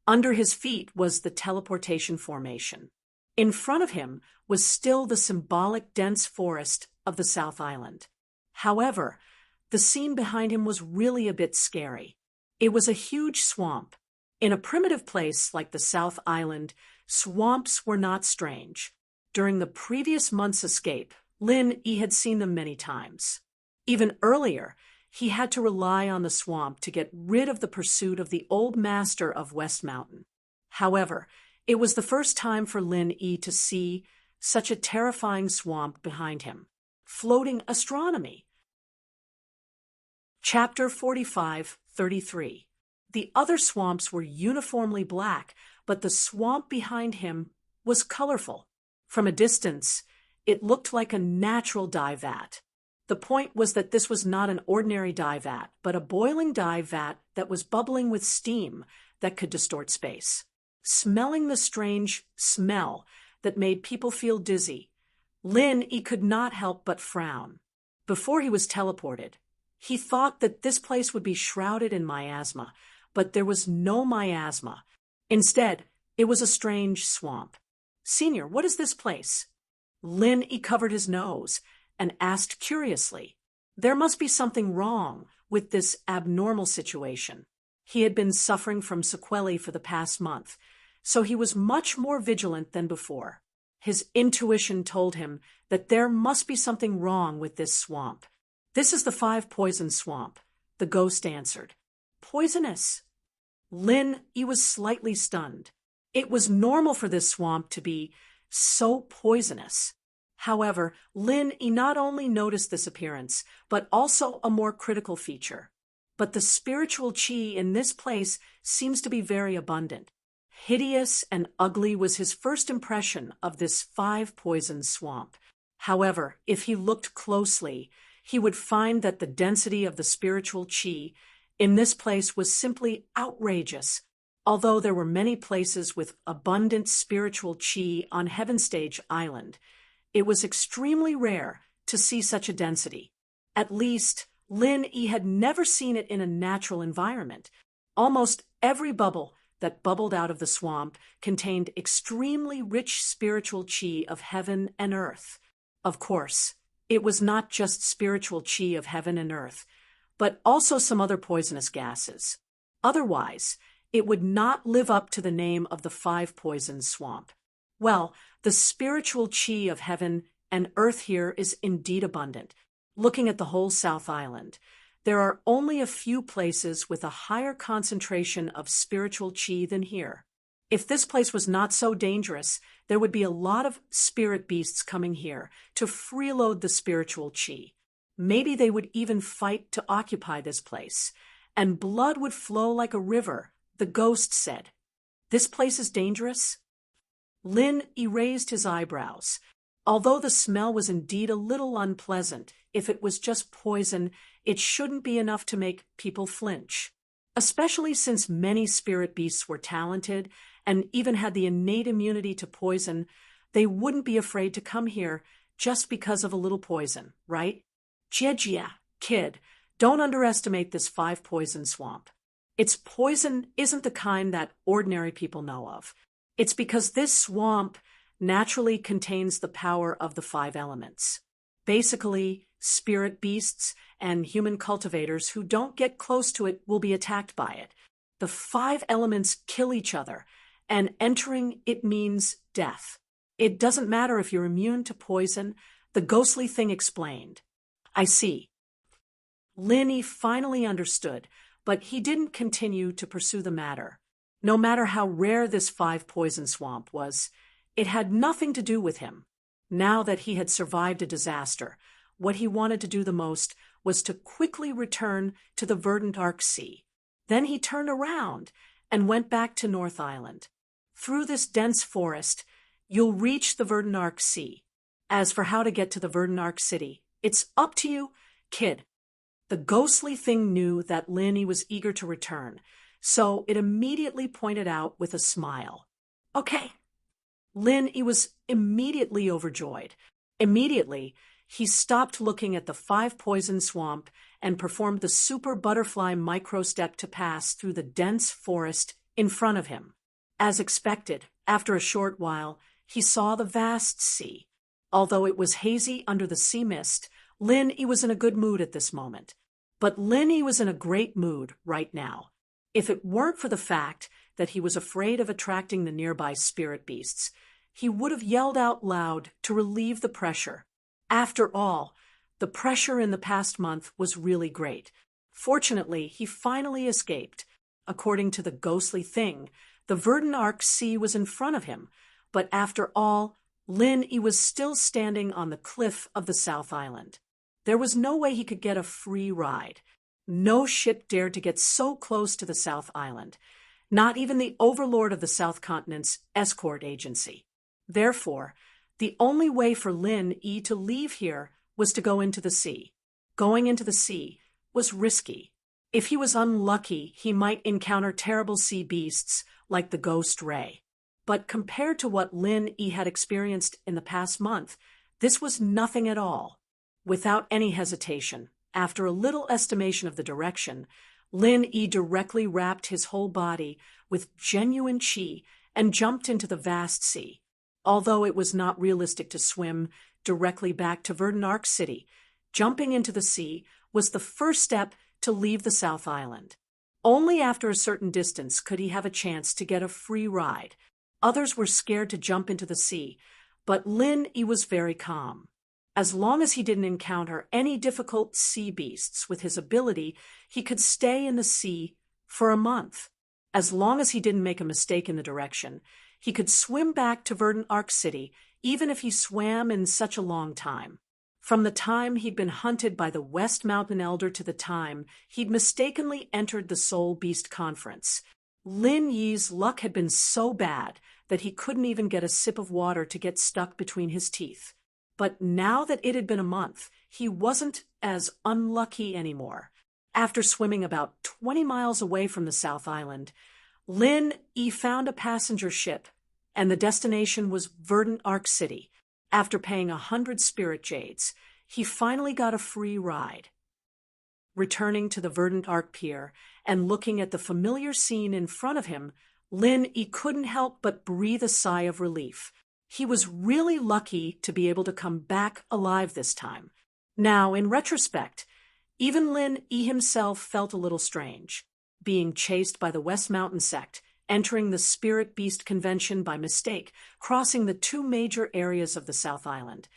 under his feet was the teleportation formation. In front of him was still the symbolic dense forest of the South Island. However, the scene behind him was really a bit scary. It was a huge swamp. In a primitive place like the South Island, swamps were not strange. During the previous month's escape, Lin Yi had seen them many times. Even earlier, he had to rely on the swamp to get rid of the pursuit of the old master of West Mountain. However, it was the first time for Lin Yi to see such a terrifying swamp behind him. Floating astronomy. Chapter 45:33. The other swamps were uniformly black, but the swamp behind him was colorful. From a distance, it looked like a natural dye vat. The point was that this was not an ordinary dye vat, but a boiling dye vat that was bubbling with steam that could distort space. Smelling the strange smell that made people feel dizzy, Lin Yi could not help but frown. Before he was teleported, he thought that this place would be shrouded in miasma, but there was no miasma. Instead, it was a strange swamp. "Senior, what is this place?" Lin Yi covered his nose and asked curiously. There must be something wrong with this abnormal situation. He had been suffering from sequelae for the past month, so he was much more vigilant than before. His intuition told him that there must be something wrong with this swamp. "This is the 5-poison swamp," the ghost answered. "Poisonous?" Lin Yi was slightly stunned. It was normal for this swamp to be so poisonous. However, Lin Yi not only noticed this appearance, but also a more critical feature. But the spiritual qi in this place seems to be very abundant. Hideous and ugly was his first impression of this 5-poison swamp. However, if he looked closely, he would find that the density of the spiritual qi in this place was simply outrageous. Although there were many places with abundant spiritual qi on Heaven Stage Island, it was extremely rare to see such a density. At least, Lin Yi had never seen it in a natural environment. Almost every bubble that bubbled out of the swamp contained extremely rich spiritual qi of heaven and earth. Of course, it was not just spiritual qi of heaven and earth, but also some other poisonous gases. Otherwise, it would not live up to the name of the 5-poison swamp. Well, the spiritual qi of heaven and earth here is indeed abundant. Looking at the whole South Island, there are only a few places with a higher concentration of spiritual qi than here. If this place was not so dangerous, there would be a lot of spirit beasts coming here to freeload the spiritual qi. Maybe they would even fight to occupy this place, and blood would flow like a river, the ghost said. "This place is dangerous?" Lin raised his eyebrows. Although the smell was indeed a little unpleasant, if it was just poison, it shouldn't be enough to make people flinch. Especially since many spirit beasts were talented and even had the innate immunity to poison, they wouldn't be afraid to come here just because of a little poison, right? Jejia, kid, don't underestimate this 5-poison swamp. Its poison isn't the kind that ordinary people know of. It's because this swamp naturally contains the power of the 5 elements. Basically, spirit beasts and human cultivators who don't get close to it will be attacked by it. The 5 elements kill each other, and entering it means death. It doesn't matter if you're immune to poison, the ghostly thing explained. "I see." Lin finally understood, but he didn't continue to pursue the matter. No matter how rare this 5-poison swamp was, it had nothing to do with him. Now that he had survived a disaster, what he wanted to do the most was to quickly return to the verdant Arc Sea. Then he turned around and went back to North Island. Through this dense forest, you'll reach the verdant Arc Sea. As for how to get to the verdant Arc City, it's up to you, kid. The ghostly thing knew that Linny was eager to return, so it immediately pointed out with a smile. Okay. Linny was immediately overjoyed. Immediately, he stopped looking at the 5-poison swamp and performed the super butterfly micro-step to pass through the dense forest in front of him. As expected, after a short while, he saw the vast sea. Although it was hazy under the sea mist, Linny was in a good mood at this moment. But Linny was in a great mood right now. If it weren't for the fact that he was afraid of attracting the nearby spirit beasts, he would have yelled out loud to relieve the pressure. After all, the pressure in the past month was really great. Fortunately, he finally escaped. According to the ghostly thing, the verdant Arc Sea was in front of him, but after all, Linny was still standing on the cliff of the South Island. There was no way he could get a free ride. No ship dared to get so close to the South Island, not even the overlord of the South Continent's escort agency. Therefore, the only way for Linny to leave here was to go into the sea. Going into the sea was risky. If he was unlucky, he might encounter terrible sea beasts like the Ghost Ray. But compared to what Linny had experienced in the past month, this was nothing at all. Without any hesitation, after a little estimation of the direction, Linny directly wrapped his whole body with genuine chi and jumped into the vast sea. Although it was not realistic to swim directly back to verdant Arc City, jumping into the sea was the first step to leave the South Island. Only after a certain distance could he have a chance to get a free ride. Others were scared to jump into the sea, but Linny was very calm. As long as he didn't encounter any difficult sea beasts with his ability, he could stay in the sea for a month. As long as he didn't make a mistake in the direction, he could swim back to verdant Arc City, even if he swam in such a long time. From the time he'd been hunted by the West Mountain Elder to the time he'd mistakenly entered the Soul Beast Conference, Linny's luck had been so bad that he couldn't even get a sip of water to get stuck between his teeth. But now that it had been a month, he wasn't as unlucky anymore. After swimming about 20 miles away from the South Island, Linny found a passenger ship, and the destination was verdant Arc City. After paying 100 spirit jades, he finally got a free ride. Returning to the verdant Arc Pier and looking at the familiar scene in front of him, Linny couldn't help but breathe a sigh of relief. He was really lucky to be able to come back alive this time. Now, in retrospect, even Linny himself felt a little strange. Being chased by the West Mountain sect, entering the Spirit Beast Convention by mistake, crossing the 2 major areas of the South Island,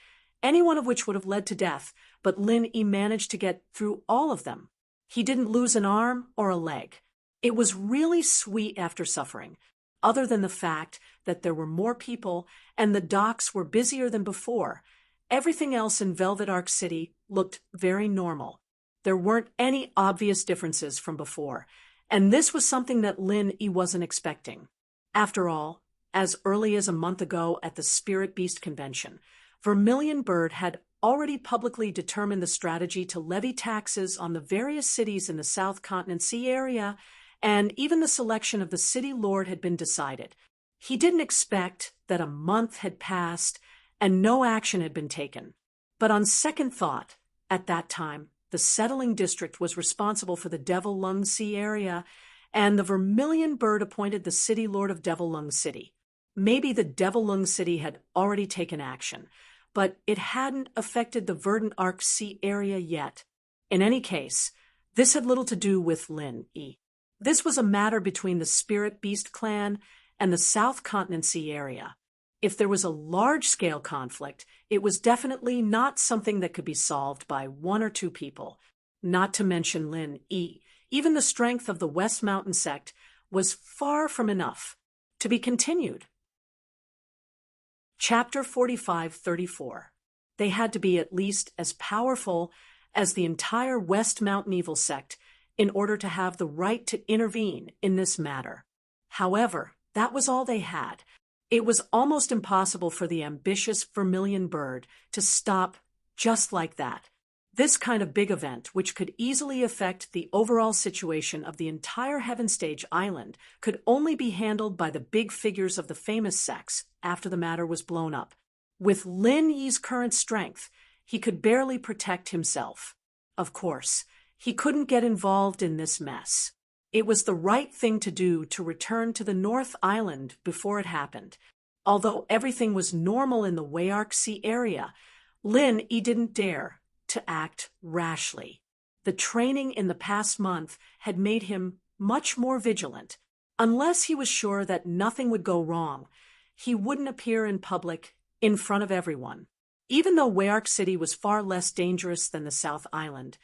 any one of which would have led to death, but Linny managed to get through all of them. He didn't lose an arm or a leg. It was really sweet after suffering, other than the fact that there were more people and the docks were busier than before. Everything else in Velvet Arc City looked very normal. There weren't any obvious differences from before, and this was something that Linny wasn't expecting. After all, as early as a month ago at the Spirit Beast Convention, Vermilion Bird had already publicly determined the strategy to levy taxes on the various cities in the South Continent Sea area, and even the selection of the city lord had been decided. He didn't expect that a month had passed and no action had been taken. But on second thought, at that time, the settling district was responsible for the Devil Lung Sea area, and the Vermilion Bird appointed the city lord of Devil Lung City. Maybe the Devil Lung City had already taken action, but it hadn't affected the verdant Arc Sea area yet. In any case, this had little to do with Linny. This was a matter between the Spirit Beast clan and the South Continent Sea area. If there was a large-scale conflict, it was definitely not something that could be solved by 1 or 2 people. Not to mention Linny. Even the strength of the West Mountain sect was far from enough. To be continued. Chapter 45-34. They had to be at least as powerful as the entire West Mountain Evil sect in order to have the right to intervene in this matter. However, that was all they had. It was almost impossible for the ambitious Vermilion Bird to stop just like that. This kind of big event, which could easily affect the overall situation of the entire Heaven Stage Island, could only be handled by the big figures of the famous sects after the matter was blown up. With Lin Yi's current strength, he could barely protect himself. Of course, he couldn't get involved in this mess. It was the right thing to do to return to the North Island before it happened. Although everything was normal in the Wayark Sea area, Lin Yi didn't dare to act rashly. The training in the past month had made him much more vigilant. Unless he was sure that nothing would go wrong, he wouldn't appear in public in front of everyone. Even though Wayark City was far less dangerous than the South Island,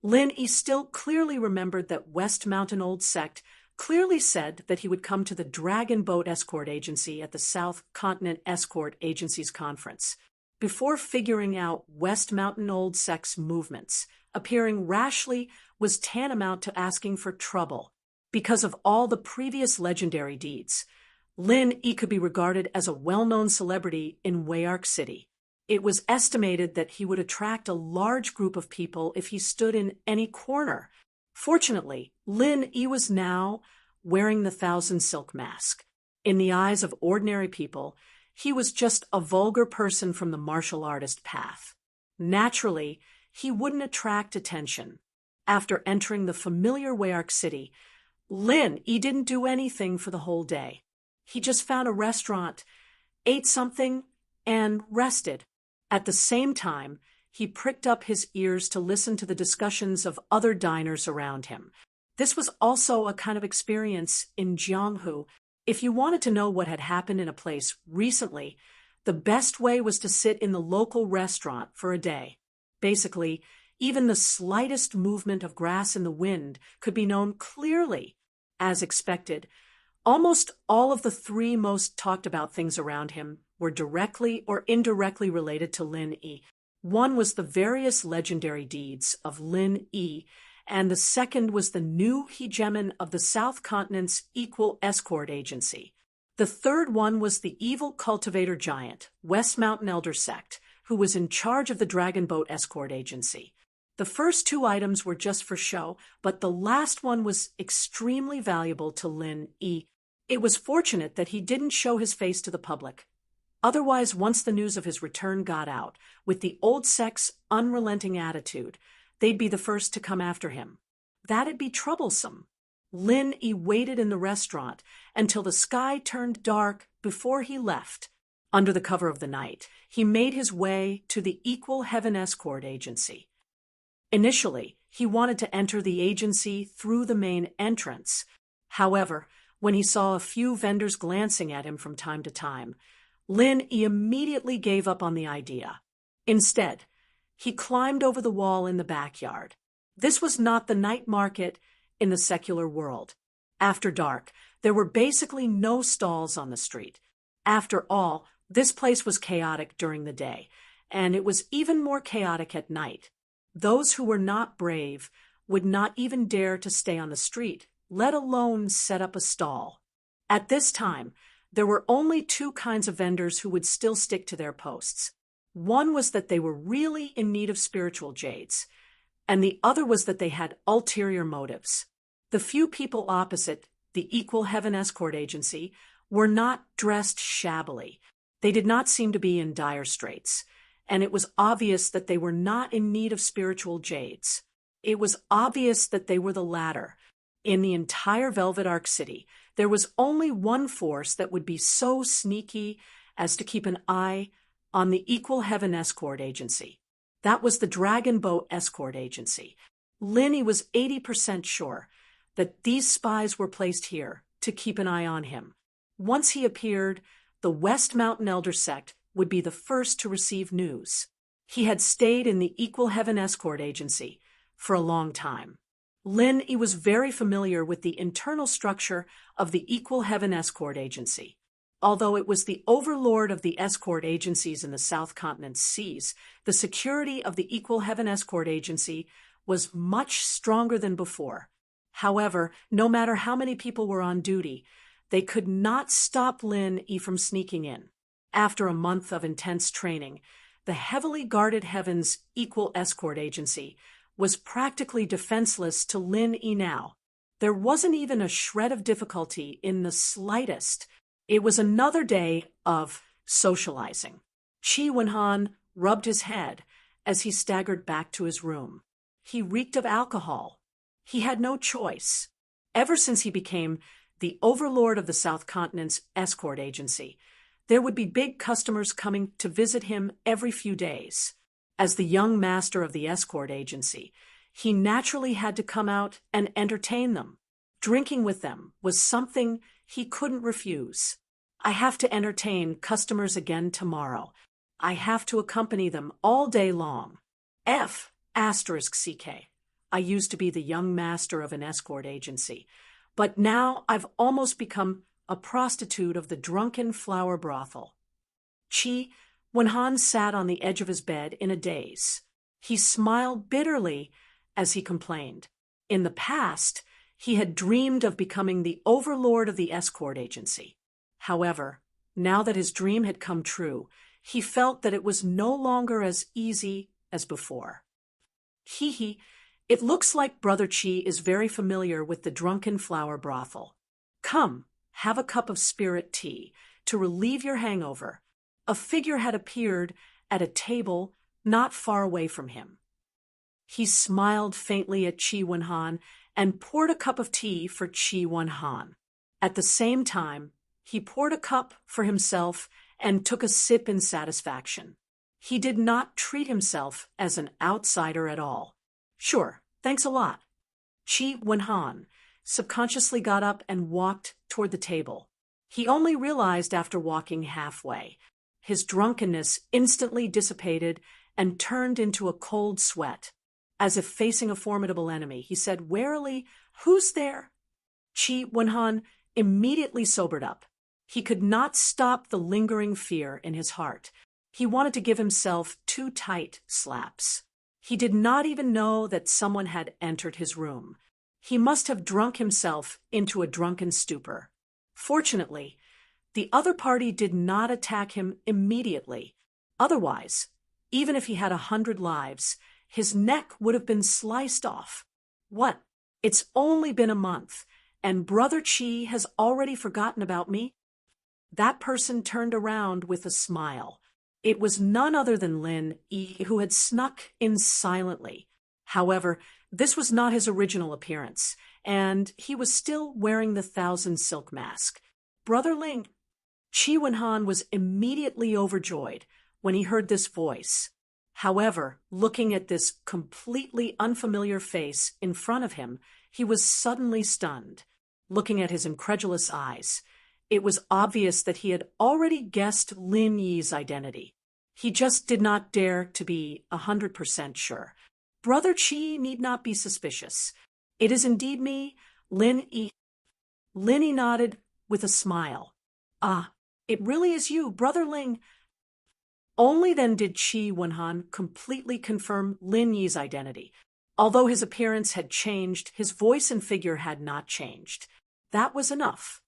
Lin Yi still clearly remembered that West Mountain Old Sect clearly said that he would come to the Dragon Boat Escort Agency at the South Continent Escort Agency's conference. Before figuring out West Mountain Old Sect's movements, appearing rashly was tantamount to asking for trouble. Because of all the previous legendary deeds, Lin Yi could be regarded as a well-known celebrity in Wayark City. It was estimated that he would attract a large group of people if he stood in any corner. Fortunately, Lin Yi was now wearing the Thousand Silk Mask. In the eyes of ordinary people, he was just a vulgar person from the martial artist path. Naturally, he wouldn't attract attention. After entering the familiar Wayark City, Lin Yi didn't do anything for the whole day. He just found a restaurant, ate something, and rested. At the same time, he pricked up his ears to listen to the discussions of other diners around him. This was also a kind of experience in Jianghu. If you wanted to know what had happened in a place recently, the best way was to sit in the local restaurant for a day. Basically, even the slightest movement of grass in the wind could be known clearly. As expected, almost all of the three most talked about things around him were directly or indirectly related to Lin Yi. One was the various legendary deeds of Lin Yi, and the second was the new hegemon of the South Continent's Equal Escort Agency. The third one was the evil cultivator giant, West Mountain Elder Sect, who was in charge of the Dragon Boat Escort Agency. The first two items were just for show, but the last one was extremely valuable to Lin Yi. It was fortunate that he didn't show his face to the public. Otherwise, once the news of his return got out, with the old sect's unrelenting attitude, they'd be the first to come after him. That'd be troublesome. Lin Yi waited in the restaurant until the sky turned dark before he left. Under the cover of the night, he made his way to the Equal Heaven Escort Agency. Initially, he wanted to enter the agency through the main entrance. However, when he saw a few vendors glancing at him from time to time, Lin Yi immediately gave up on the idea. Instead, he climbed over the wall in the backyard. This was not the night market in the secular world. After dark, there were basically no stalls on the street. After all, this place was chaotic during the day, and it was even more chaotic at night. Those who were not brave would not even dare to stay on the street, let alone set up a stall. At this time, there were only two kinds of vendors who would still stick to their posts. One was that they were really in need of spiritual jades, and the other was that they had ulterior motives. The few people opposite the Equal Heaven Escort Agency were not dressed shabbily. They did not seem to be in dire straits, and it was obvious that they were not in need of spiritual jades. It was obvious that they were the latter. In the entire Velvet Arc City, there was only one force that would be so sneaky as to keep an eye on the Equal Heaven Escort Agency. That was the Dragon Boat Escort Agency. Lin Yi was 80% sure that these spies were placed here to keep an eye on him. Once he appeared, the West Mountain Elder Sect would be the first to receive news. He had stayed in the Equal Heaven Escort Agency for a long time. Lin Yi was very familiar with the internal structure of the Equal Heaven Escort Agency. Although it was the overlord of the escort agencies in the South Continent seas, the security of the Equal Heaven Escort Agency was much stronger than before. However, no matter how many people were on duty, they could not stop Lin Yi from sneaking in. After a month of intense training, the heavily guarded Heaven's Equal Escort Agency was practically defenseless to Lin Yi now. There wasn't even a shred of difficulty in the slightest. It was another day of socializing. Qi Wenhan rubbed his head as he staggered back to his room. He reeked of alcohol. He had no choice. Ever since he became the overlord of the South Continent's escort agency, there would be big customers coming to visit him every few days. As the young master of the escort agency, he naturally had to come out and entertain them. Drinking with them was something he couldn't refuse. I have to entertain customers again tomorrow. I have to accompany them all day long. *CK. I used to be the young master of an escort agency, but now I've almost become a prostitute of the drunken flower brothel. Qi Wenhan sat on the edge of his bed in a daze. He smiled bitterly as he complained. In the past, he had dreamed of becoming the overlord of the escort agency. However, now that his dream had come true, he felt that it was no longer as easy as before. It looks like Brother Qi is very familiar with the drunken flower brothel. Come, have a cup of spirit tea to relieve your hangover. A figure had appeared at a table not far away from him. He smiled faintly at Qi Wenhan and poured a cup of tea for Qi Wenhan. At the same time, he poured a cup for himself and took a sip in satisfaction. He did not treat himself as an outsider at all. Sure, thanks a lot. Qi Wenhan subconsciously got up and walked toward the table. He only realized after walking halfway. His drunkenness instantly dissipated and turned into a cold sweat. As if facing a formidable enemy, he said warily, "Who's there?" Qi Wenhan immediately sobered up. He could not stop the lingering fear in his heart. He wanted to give himself 2 tight slaps. He did not even know that someone had entered his room. He must have drunk himself into a drunken stupor. Fortunately, the other party did not attack him immediately. Otherwise, even if he had 100 lives, his neck would have been sliced off. What? It's only been a month, and Brother Qi has already forgotten about me? That person turned around with a smile. It was none other than Lin Yi, who had snuck in silently. However, this was not his original appearance, and he was still wearing the 1,000 silk mask. "Brother Ling." Qi Wenhan was immediately overjoyed when he heard this voice. However, looking at this completely unfamiliar face in front of him, he was suddenly stunned. Looking at his incredulous eyes, it was obvious that he had already guessed Lin Yi's identity. He just did not dare to be 100% sure. "Brother Qi need not be suspicious. It is indeed me, Lin Yi." Lin Yi nodded with a smile. "Ah, it really is you, Brother Ling." Only then did Qi Wenhan completely confirm Lin Yi's identity. Although his appearance had changed, his voice and figure had not changed. That was enough.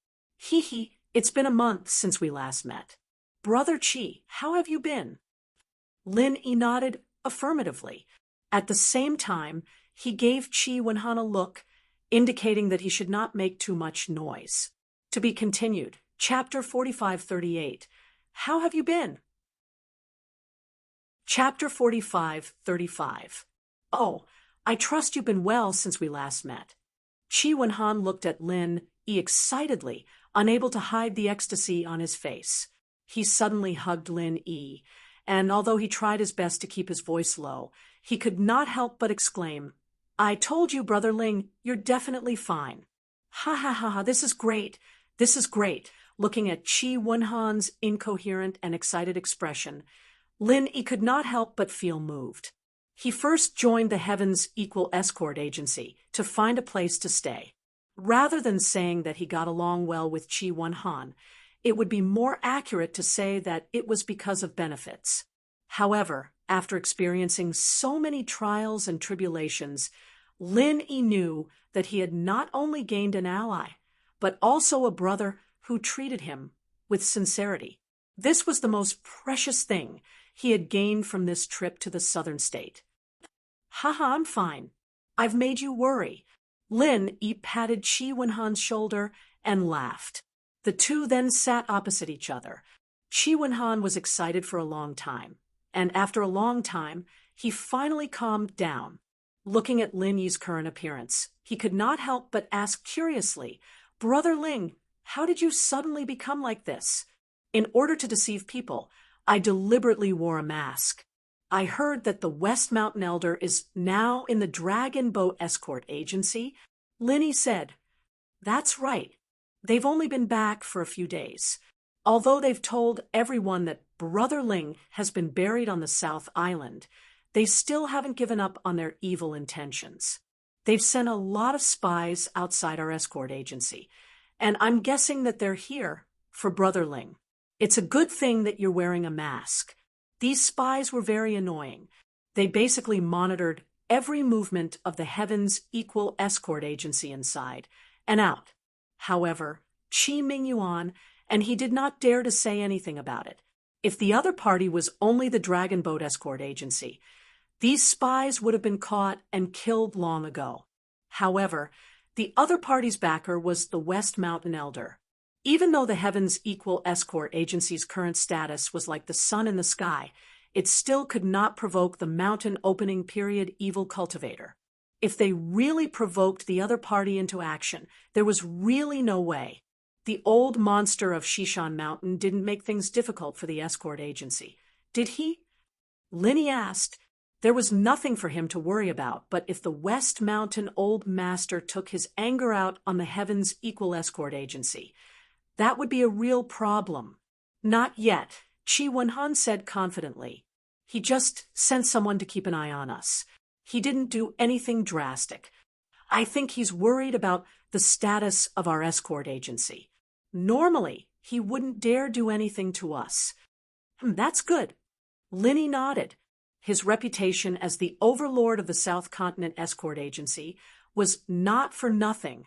It's been a month since we last met. Brother Qi, how have you been?" Lin Yi nodded affirmatively. At the same time, he gave Qi Wenhan a look, indicating that he should not make too much noise. To be continued. Chapter 45-38. How have you been? Chapter 45-35. Oh, I trust you've been well since we last met. Qi Wenhan looked at Lin Yi excitedly, unable to hide the ecstasy on his face. He suddenly hugged Lin Yi, and although he tried his best to keep his voice low, he could not help but exclaim, "I told you, Brother Ling, you're definitely fine." "Ha ha ha ha, this is great. This is great." Looking at Qi Wenhan's incoherent and excited expression, Lin Yi could not help but feel moved. He first joined the Heaven's Equal Escort Agency to find a place to stay. Rather than saying that he got along well with Qi Wenhan, it would be more accurate to say that it was because of benefits. However, after experiencing so many trials and tribulations, Lin Yi knew that he had not only gained an ally, but also a brother who treated him with sincerity. This was the most precious thing he had gained from this trip to the southern state. Haha, I'm fine. I've made you worry. Lin Yi patted Qi Wenhan's shoulder and laughed. The two then sat opposite each other. Qi Wenhan was excited for a long time, and after a long time, he finally calmed down. Looking at Lin Yi's current appearance, he could not help but ask curiously, "Brother Ling, how did you suddenly become like this?" "In order to deceive people, I deliberately wore a mask. I heard that the West Mountain Elder is now in the Dragon Boat Escort Agency," Lin Yi said. "That's right. They've only been back for a few days. Although they've told everyone that Brother Ling has been buried on the South Island, they still haven't given up on their evil intentions. They've sent a lot of spies outside our escort agency, and I'm guessing that they're here for Brother Ling. It's a good thing that you're wearing a mask. These spies were very annoying. They basically monitored every movement of the Heaven's Equal Escort Agency inside and out. However, Qi Mingyuan, and he did not dare to say anything about it. If the other party was only the Dragon Boat Escort Agency, these spies would have been caught and killed long ago. However, the other party's backer was the West Mountain Elder. Even though the Heaven's Equal Escort Agency's current status was like the sun in the sky, it still could not provoke the Mountain Opening Period Evil Cultivator. If they really provoked the other party into action, there was really no way. The old monster of Shishan Mountain didn't make things difficult for the escort agency, did he? Lin Yi asked. There was nothing for him to worry about, but if the West Mountain Old Master took his anger out on the Heaven's Equal Escort Agency, that would be a real problem. Not yet, Qi Wenhan said confidently. He just sent someone to keep an eye on us. He didn't do anything drastic. I think he's worried about the status of our escort agency. Normally, he wouldn't dare do anything to us. That's good. Lin Yi nodded. His reputation as the overlord of the South Continent Escort Agency was not for nothing.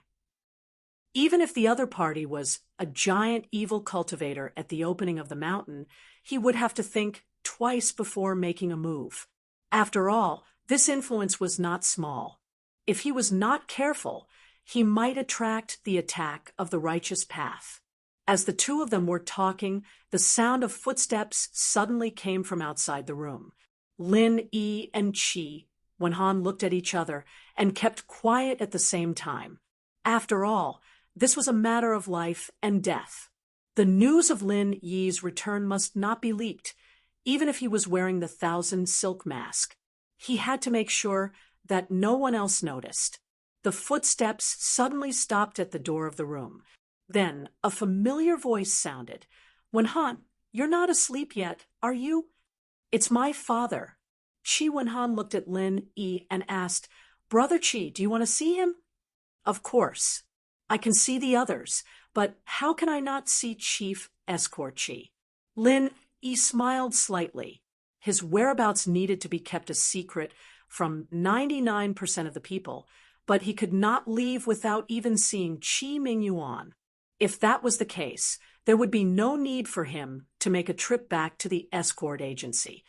Even if the other party was a giant evil cultivator at the opening of the mountain, he would have to think twice before making a move. After all, this influence was not small. If he was not careful, he might attract the attack of the righteous path. As the two of them were talking, the sound of footsteps suddenly came from outside the room. Lin Yi and Qi Wenhan looked at each other and kept quiet at the same time. After all, this was a matter of life and death. The news of Lin Yi's return must not be leaked, even if he was wearing the 1,000 silk mask. He had to make sure that no one else noticed. The footsteps suddenly stopped at the door of the room. Then a familiar voice sounded. "Wenhan, you're not asleep yet, are you?" "It's my father." Qi Wenhan looked at Lin Yi and asked, "Brother Qi, do you want to see him?" "Of course. I can see the others, but how can I not see Chief Escort Qi?" Lin Yi smiled slightly. His whereabouts needed to be kept a secret from 99% of the people, but he could not leave without even seeing Qi Mingyuan. If that was the case, there would be no need for him to make a trip back to the escort agency.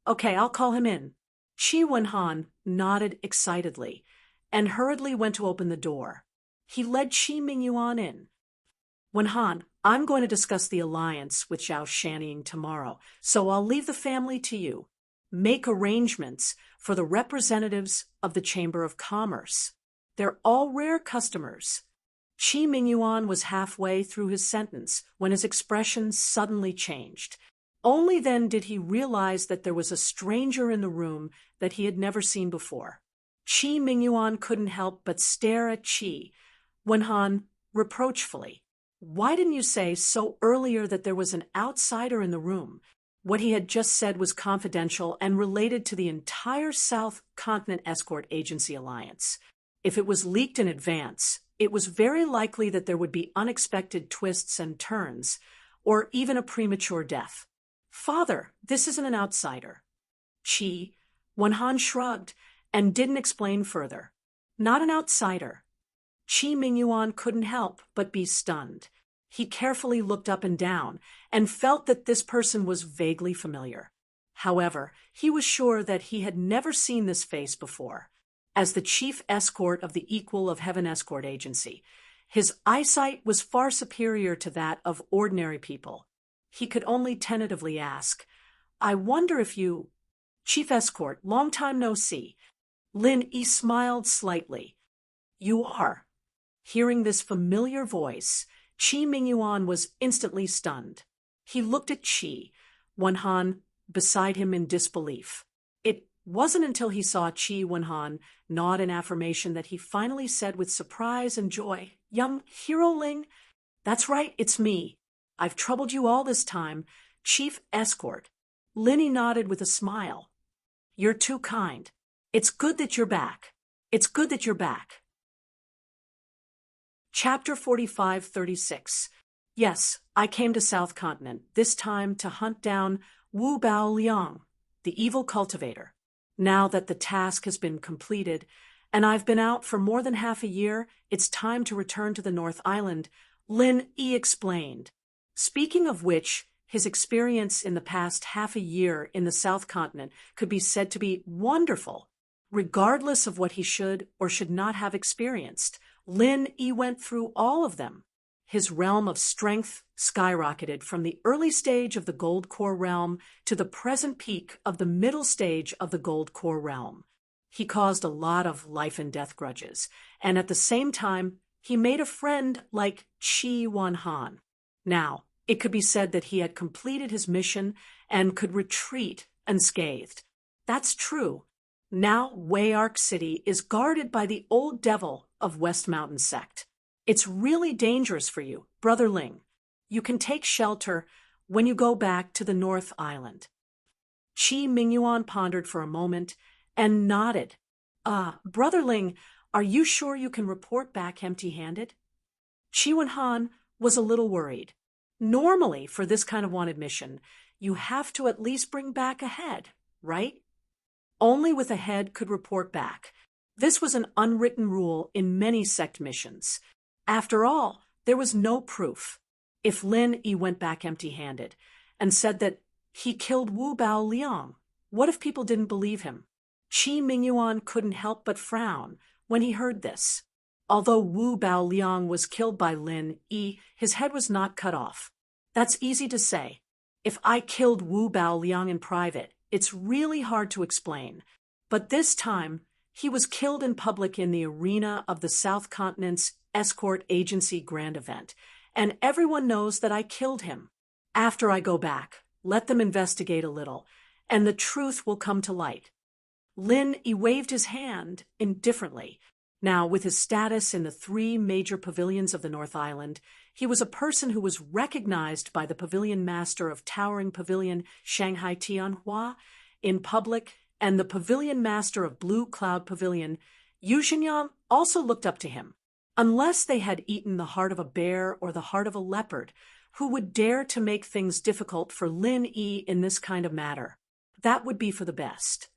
"Okay, I'll call him in." Qi Wenhan nodded excitedly and hurriedly went to open the door. He led Qi Mingyuan in. "Wenhan, I'm going to discuss the alliance with Zhao Shannying tomorrow, so I'll leave the family to you. Make arrangements for the representatives of the Chamber of Commerce. They're all rare customers." Qi Mingyuan was halfway through his sentence when his expression suddenly changed. Only then did he realize that there was a stranger in the room that he had never seen before. Qi Mingyuan couldn't help but stare at Qi Wenhan reproachfully. "Why didn't you say so earlier that there was an outsider in the room?" What he had just said was confidential and related to the entire South Continent Escort Agency alliance. If it was leaked in advance, it was very likely that there would be unexpected twists and turns, or even a premature death. Father, this isn't an outsider. Wenhan shrugged and didn't explain further. Not an outsider. Qi Mingyuan couldn't help but be stunned. He carefully looked up and down and felt that this person was vaguely familiar. However, he was sure that he had never seen this face before. As the chief escort of the Equal of Heaven Escort Agency, his eyesight was far superior to that of ordinary people. He could only tentatively ask, I wonder if you… Chief Escort, long time no see. Lin Yi smiled slightly. You are. Hearing this familiar voice, Qi Mingyuan was instantly stunned. He looked at Qi Wenhan beside him in disbelief. It wasn't until he saw Qi Wenhan nod in affirmation that he finally said with surprise and joy, Young Hero Ling? That's right, it's me. I've troubled you all this time, Chief Escort. Linny nodded with a smile. You're too kind. It's good that you're back. It's good that you're back. Chapter 45-36. Yes, I came to South Continent, this time to hunt down Wu Bao Liang, the evil cultivator. Now that the task has been completed, and I've been out for more than half a year, it's time to return to the North Island, Lin Yi explained. Speaking of which, his experience in the past half a year in the South Continent could be said to be wonderful. Regardless of what he should or should not have experienced, Lin Yi went through all of them. His realm of strength skyrocketed from the early stage of the Gold Core realm to the present peak of the middle stage of the Gold Core realm. He caused a lot of life and death grudges, and at the same time, he made a friend like Qi Wenhan. Now, it could be said that he had completed his mission and could retreat unscathed. That's true. Now Wayark City is guarded by the old devil of West Mountain Sect. It's really dangerous for you, Brother Ling. You can take shelter when you go back to the North Island. Qi Mingyuan pondered for a moment and nodded. Brother Ling, are you sure you can report back empty-handed? Qi Wenhan was a little worried. Normally, for this kind of wanted mission, you have to at least bring back a head, right? Only with a head could report back. This was an unwritten rule in many sect missions. After all, there was no proof. If Lin Yi went back empty-handed and said that he killed Wu Bao Liang, what if people didn't believe him? Qi Mingyuan couldn't help but frown when he heard this. Although Wu Bao Liang was killed by Lin Yi, his head was not cut off. That's easy to say. If I killed Wu Bao Liang in private, it's really hard to explain. But this time, he was killed in public in the arena of the South Continent's Escort Agency Grand Event, and everyone knows that I killed him. After I go back, let them investigate a little, and the truth will come to light. Lin Yi waved his hand indifferently. Now, with his status in the 3 major pavilions of the North Island, he was a person who was recognized by the pavilion master of Towering Pavilion Shanghai Tianhua in public, and the pavilion master of Blue Cloud Pavilion, Yu Xinyang, also looked up to him. Unless they had eaten the heart of a bear or the heart of a leopard, who would dare to make things difficult for Lin Yi in this kind of matter? That would be for the best.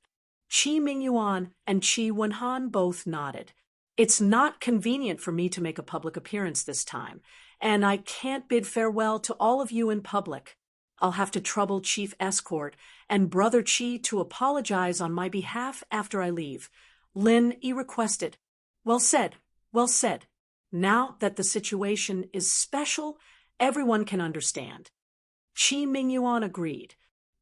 Qi Mingyuan and Qi Wenhan both nodded. It's not convenient for me to make a public appearance this time, and I can't bid farewell to all of you in public. I'll have to trouble Chief Escort and Brother Qi to apologize on my behalf after I leave. Lin Yi requested. Well said, well said. Now that the situation is special, everyone can understand. Qi Mingyuan agreed.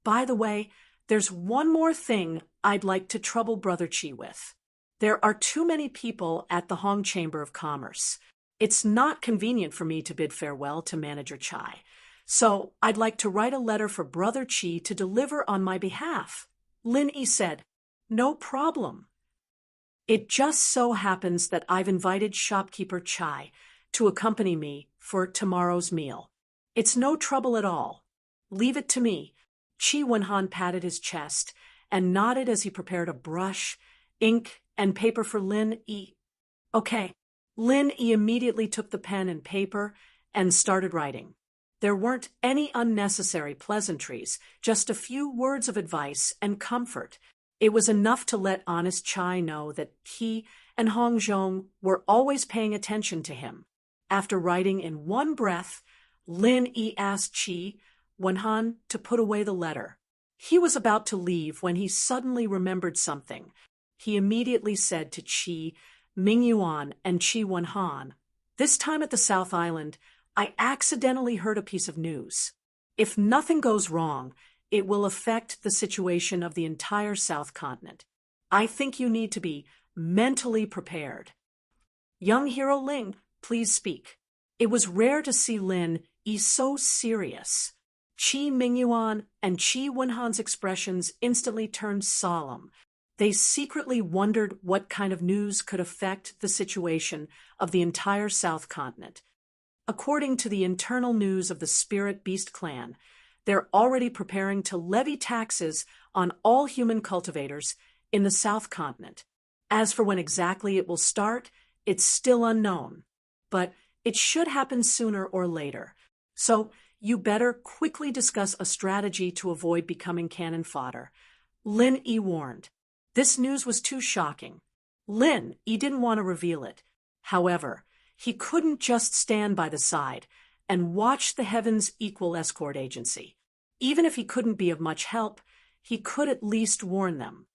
By the way, there's one more thing I'd like to trouble Brother Qi with. There are too many people at the Hong Chamber of Commerce. It's not convenient for me to bid farewell to Manager Chai, so I'd like to write a letter for Brother Qi to deliver on my behalf. Lin Yi said, No problem. It just so happens that I've invited shopkeeper Chai to accompany me for tomorrow's meal. It's no trouble at all. Leave it to me. Qi Wenhan patted his chest and nodded as he prepared a brush, ink, and paper for Lin Yi. Okay, Lin Yi immediately took the pen and paper and started writing. There weren't any unnecessary pleasantries, just a few words of advice and comfort. It was enough to let honest Chai know that he and Hong Zhong were always paying attention to him. After writing in one breath, Lin Yi asked Qi Wenhan to put away the letter. He was about to leave when he suddenly remembered something. He immediately said to Qi Mingyuan and Qi Wenhan, "This time at the South Island, I accidentally heard a piece of news. If nothing goes wrong, it will affect the situation of the entire South Continent. I think you need to be mentally prepared." Young hero Ling, please speak. It was rare to see Lin Yi so serious. Qi Mingyuan and Qi Wenhan's expressions instantly turned solemn. They secretly wondered what kind of news could affect the situation of the entire South Continent. According to the internal news of the Spirit Beast clan, they're already preparing to levy taxes on all human cultivators in the South Continent. As for when exactly it will start, it's still unknown. But it should happen sooner or later. So you better quickly discuss a strategy to avoid becoming cannon fodder. Lin Yi warned. This news was too shocking. Lin Yi didn't want to reveal it. However, he couldn't just stand by the side and watch the Heavens Equal Escort Agency. Even if he couldn't be of much help, he could at least warn them.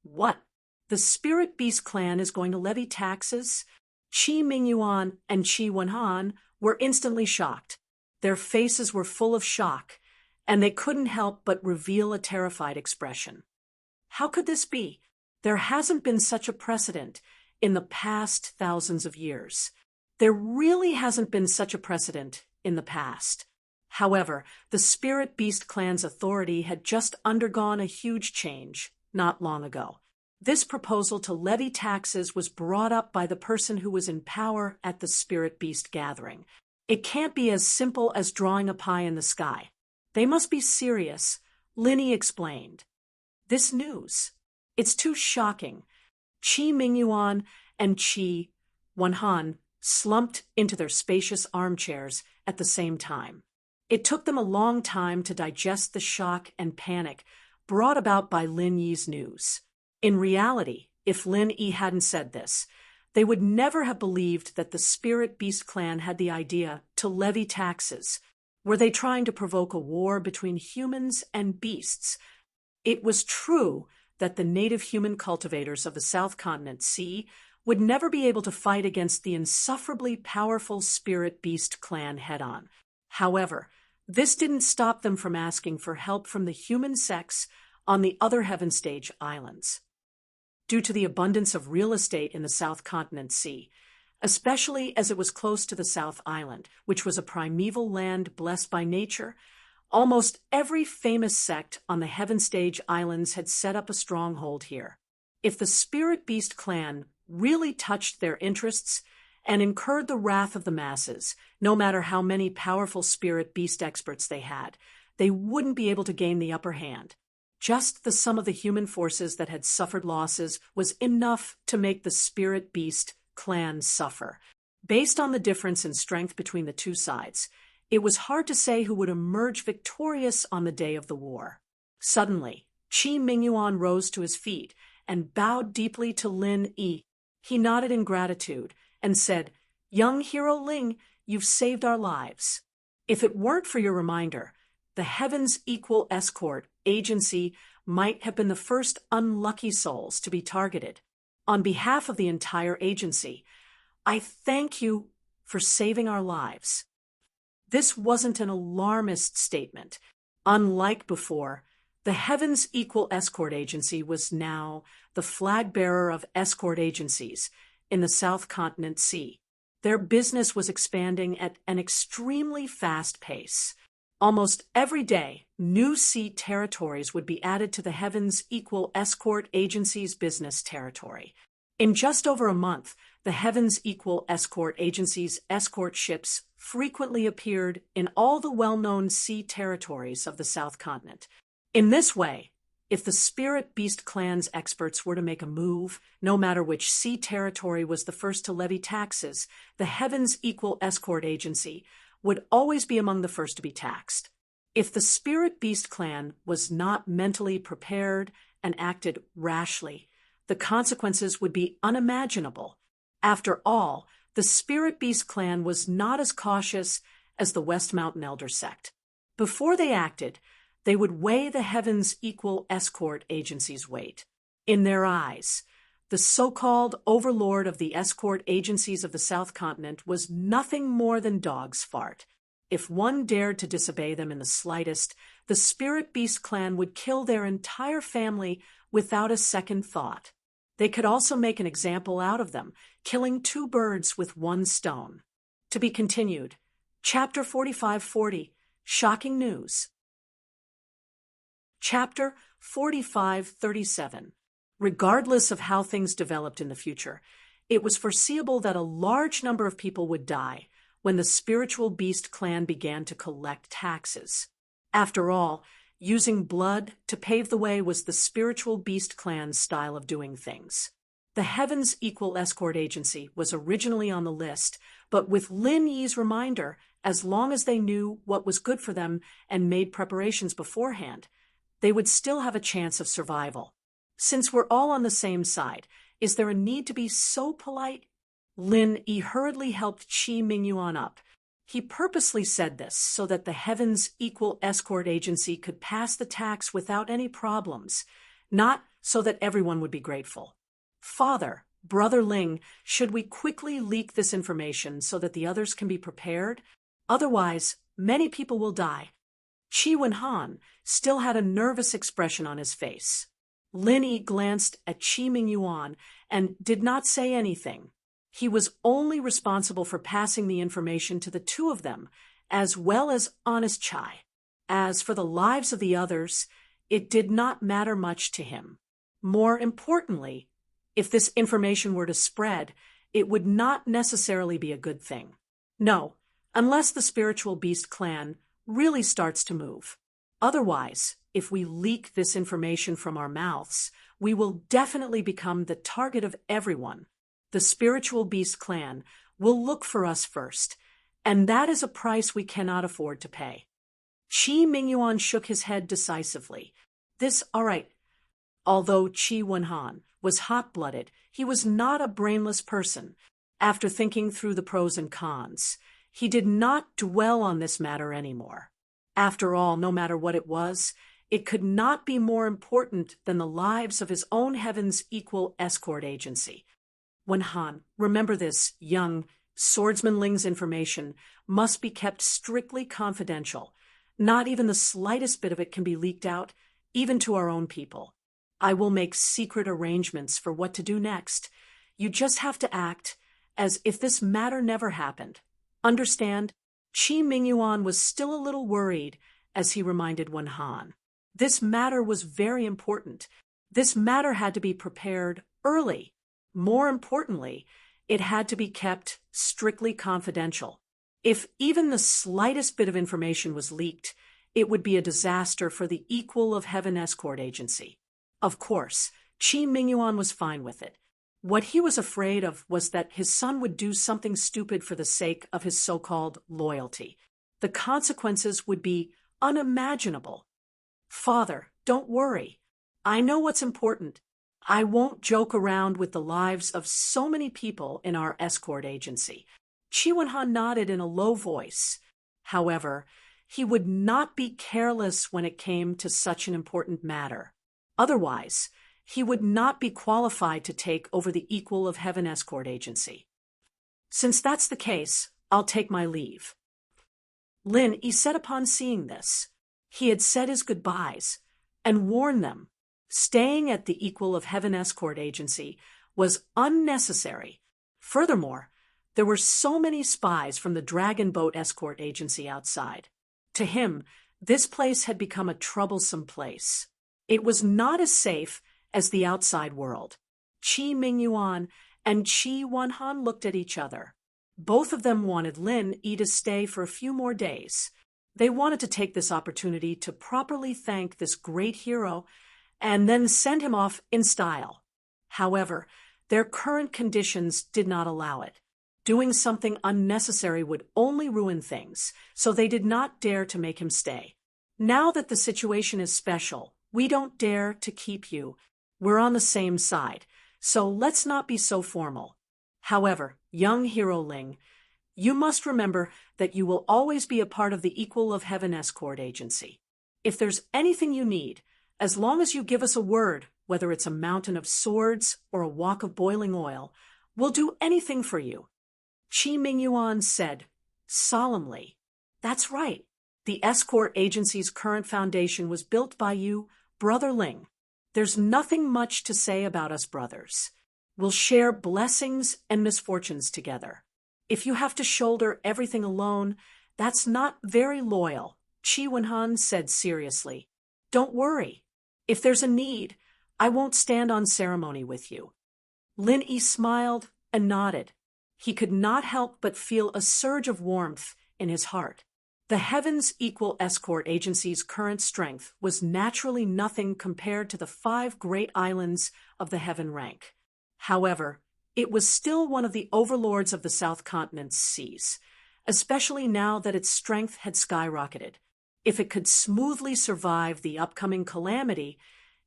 What? The Spirit Beast clan is going to levy taxes? Qi Mingyuan and Qi Wenhan were instantly shocked. Their faces were full of shock, and they couldn't help but reveal a terrified expression. How could this be? There hasn't been such a precedent in the past thousands of years. There really hasn't been such a precedent in the past. However, the Spirit Beast clan's authority had just undergone a huge change not long ago. This proposal to levy taxes was brought up by the person who was in power at the Spirit Beast gathering. It can't be as simple as drawing a pie in the sky. They must be serious, Lin Yi explained. This news, it's too shocking. Qi Mingyuan and Qi Wenhan slumped into their spacious armchairs at the same time. It took them a long time to digest the shock and panic brought about by Lin Yi's news. In reality, if Lin Yi hadn't said this, they would never have believed that the Spirit Beast clan had the idea to levy taxes. Were they trying to provoke a war between humans and beasts? It was true that the native human cultivators of the South Continent Sea would never be able to fight against the insufferably powerful Spirit Beast clan head-on. However, this didn't stop them from asking for help from the human sex on the other Heaven Stage islands. Due to the abundance of real estate in the South Continent Sea, especially as it was close to the South Island, which was a primeval land blessed by nature, almost every famous sect on the Heaven Stage islands had set up a stronghold here. If the Spirit Beast clan really touched their interests and incurred the wrath of the masses, no matter how many powerful Spirit Beast experts they had, they wouldn't be able to gain the upper hand. Just the sum of the human forces that had suffered losses was enough to make the Spirit Beast clan suffer. Based on the difference in strength between the two sides, it was hard to say who would emerge victorious on the day of the war. Suddenly, Qi Mingyuan rose to his feet and bowed deeply to Lin Yi. He nodded in gratitude and said, "Young hero Ling, you've saved our lives. If it weren't for your reminder, the Heavens Equal Escort Agency might have been the first unlucky souls to be targeted. On behalf of the entire agency, I thank you for saving our lives." This wasn't an alarmist statement. Unlike before, the Heavens Equal Escort Agency was now the flag bearer of escort agencies in the South Continent Sea. Their business was expanding at an extremely fast pace. Almost every day, new sea territories would be added to the Heavens Equal Escort Agency's business territory. In just over a month, the Heavens Equal Escort Agency's escort ships frequently appeared in all the well-known sea territories of the South Continent. In this way, If the Spirit Beast Clan's experts were to make a move, no matter which sea territory was the first to levy taxes, the Heavens Equal Escort Agency would always be among the first to be taxed. If the Spirit Beast Clan was not mentally prepared and acted rashly, the consequences would be unimaginable. After all, the Spirit Beast Clan was not as cautious as the West Mountain Elder sect. Before they acted, they would weigh the Heavens Equal Escort Agency's weight. In their eyes, the so-called overlord of the escort agencies of the South Continent was nothing more than dog's fart. If one dared to disobey them in the slightest, the Spirit Beast Clan would kill their entire family without a second thought. They could also make an example out of them, killing 2 birds with 1 stone. To be continued. Chapter 4540, Shocking News. Chapter 4537. Regardless of how things developed in the future, it was foreseeable that a large number of people would die when the Spiritual Beast Clan began to collect taxes. After all, using blood to pave the way was the Spiritual Beast Clan's style of doing things. The Heavens Equal Escort Agency was originally on the list, but with Lin Yi's reminder, as long as they knew what was good for them and made preparations beforehand, they would still have a chance of survival. Since we're all on the same side, is there a need to be so polite? Lin Yi hurriedly helped Qi Mingyuan up. He purposely said this so that the Heavens Equal Escort Agency could pass the tax without any problems, not so that everyone would be grateful. Father, Brother Ling, should we quickly leak this information so that the others can be prepared? Otherwise, many people will die. Qi Wenhan still had a nervous expression on his face. Lin Yi glanced at Qi Mingyuan and did not say anything. He was only responsible for passing the information to the 2 of them, as well as Honest Chai. As for the lives of the others, it did not matter much to him. More importantly, if this information were to spread, it would not necessarily be a good thing. No, unless the Spiritual Beast Clan really starts to move. Otherwise, if we leak this information from our mouths, we will definitely become the target of everyone. The Spiritual Beast Clan will look for us first, and that is a price we cannot afford to pay. Qi Mingyuan shook his head decisively. All right. Although Qi Wenhan was hot-blooded, he was not a brainless person. After thinking through the pros and cons, he did not dwell on this matter anymore. After all, no matter what it was, it could not be more important than the lives of his own Heavens Equal Escort Agency. Wenhan, remember this, young Swordsman Ling's information must be kept strictly confidential. Not even the slightest bit of it can be leaked out, even to our own people. I will make secret arrangements for what to do next. You just have to act as if this matter never happened. Understand? Qi Mingyuan was still a little worried as he reminded Wenhan. This matter was very important. This matter had to be prepared early. More importantly, it had to be kept strictly confidential. If even the slightest bit of information was leaked, it would be a disaster for the Equal of Heaven Escort Agency. Of course, Qi Mingyuan was fine with it. What he was afraid of was that his son would do something stupid for the sake of his so-called loyalty. The consequences would be unimaginable. Father, don't worry. I know what's important. I won't joke around with the lives of so many people in our escort agency. Qi Wenhan nodded in a low voice. However, he would not be careless when it came to such an important matter. Otherwise, he would not be qualified to take over the Equal of Heaven Escort Agency. Since that's the case, I'll take my leave. Lin Yi said upon seeing this. He had said his goodbyes and warned them. Staying at the Equal of Heaven Escort Agency was unnecessary. Furthermore, there were so many spies from the Dragon Boat Escort Agency outside. To him, this place had become a troublesome place. It was not as safe as the outside world. Qi Mingyuan and Qi Wenhan looked at each other. Both of them wanted Lin Yi to stay for a few more days. They wanted to take this opportunity to properly thank this great hero and then send him off in style. However, their current conditions did not allow it. Doing something unnecessary would only ruin things, so they did not dare to make him stay. Now that the situation is special, we don't dare to keep you. We're on the same side, so let's not be so formal. However, young hero Ling, you must remember that you will always be a part of the Equal of Heaven escort agency. If there's anything you need, as long as you give us a word, whether it's a mountain of swords or a wok of boiling oil, we'll do anything for you. Qi Mingyuan said, solemnly. That's right. The escort agency's current foundation was built by you, Brother Ling. There's nothing much to say about us brothers. We'll share blessings and misfortunes together. If you have to shoulder everything alone, that's not very loyal, Qi Wenhan said seriously. Don't worry. If there's a need, I won't stand on ceremony with you. Lin Yi smiled and nodded. He could not help but feel a surge of warmth in his heart. The Heavens Equal Escort Agency's current strength was naturally nothing compared to the 5 great islands of the Heaven rank. However, it was still one of the overlords of the South Continent's seas, especially now that its strength had skyrocketed. If it could smoothly survive the upcoming calamity,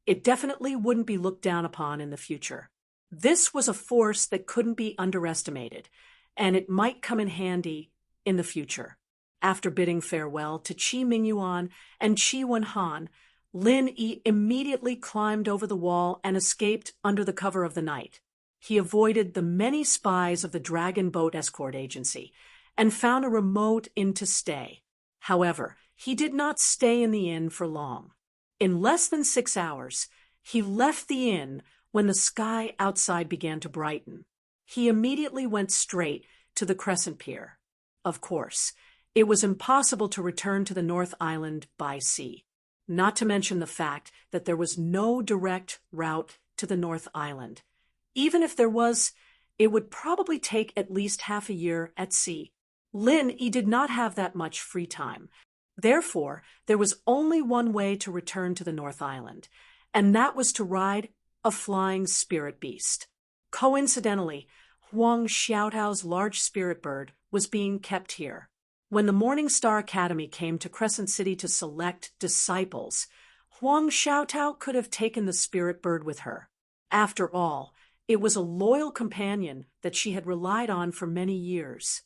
it definitely wouldn't be looked down upon in the future. This was a force that couldn't be underestimated, and it might come in handy in the future. After bidding farewell to Qi Mingyuan and Qi Wenhan, Lin Yi immediately climbed over the wall and escaped under the cover of the night. He avoided the many spies of the Dragon Boat Escort Agency and found a remote inn to stay. However, he did not stay in the inn for long. In less than 6 hours, he left the inn when the sky outside began to brighten. He immediately went straight to the Crescent Pier. Of course, it was impossible to return to the North Island by sea, not to mention the fact that there was no direct route to the North Island. Even if there was, it would probably take at least half a year at sea. Lin Yi did not have that much free time. Therefore, there was only one way to return to the North Island, and that was to ride a flying spirit beast. Coincidentally, Huang Xiaotao's large spirit bird was being kept here. When the Morning Star Academy came to Crescent City to select disciples, Huang Xiaotao could have taken the spirit bird with her. After all, it was a loyal companion that she had relied on for many years.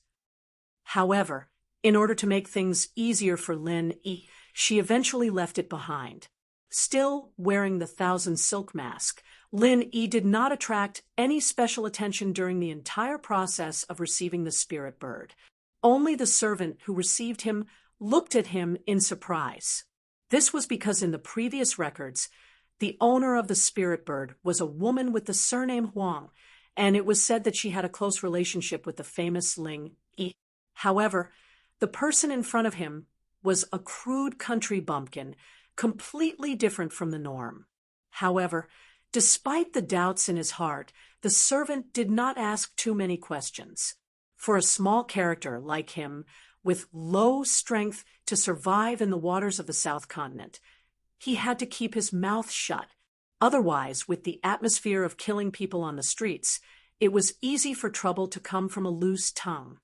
However, in order to make things easier for Lin Yi, she eventually left it behind. Still wearing the 1,000 silk mask, Lin Yi did not attract any special attention during the entire process of receiving the spirit bird. Only the servant who received him looked at him in surprise. This was because in the previous records, the owner of the spirit bird was a woman with the surname Huang, and it was said that she had a close relationship with the famous Ling Yi. However, the person in front of him was a crude country bumpkin, completely different from the norm. However, despite the doubts in his heart, the servant did not ask too many questions. For a small character like him, with low strength to survive in the waters of the South Continent, he had to keep his mouth shut. Otherwise, with the atmosphere of killing people on the streets, it was easy for trouble to come from a loose tongue.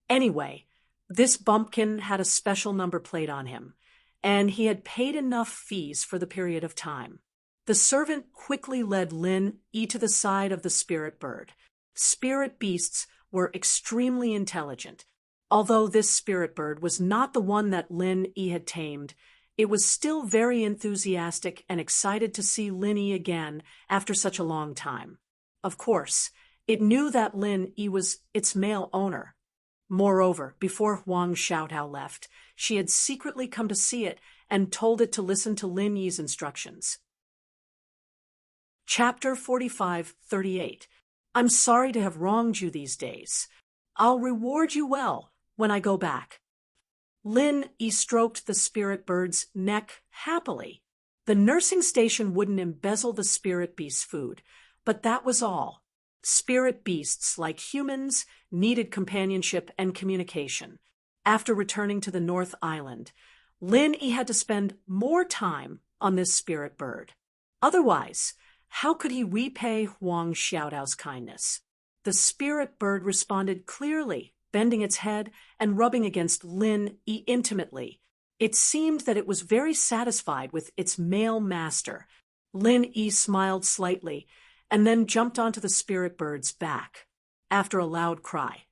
Anyway, this bumpkin had a special number plate on him, and he had paid enough fees for the period of time. The servant quickly led Lin Yi to the side of the spirit bird. Spirit beasts were extremely intelligent. Although this spirit bird was not the one that Lin Yi had tamed, it was still very enthusiastic and excited to see Lin Yi again after such a long time. Of course, it knew that Lin Yi was its male owner. Moreover, before Huang Xiaotao left, she had secretly come to see it and told it to listen to Lin Yi's instructions. Chapter 45-38. I'm sorry to have wronged you these days. I'll reward you well when I go back. Lin Yi stroked the spirit bird's neck happily. The nursing station wouldn't embezzle the spirit beast's food, but that was all. Spirit beasts, like humans, needed companionship and communication. After returning to the North Island, Lin Yi had to spend more time on this spirit bird. Otherwise, how could he repay Huang Xiaodao's kindness? The spirit bird responded clearly, bending its head and rubbing against Lin Yi intimately. It seemed that it was very satisfied with its male master. Lin Yi smiled slightly and then jumped onto the spirit bird's back. After a loud cry,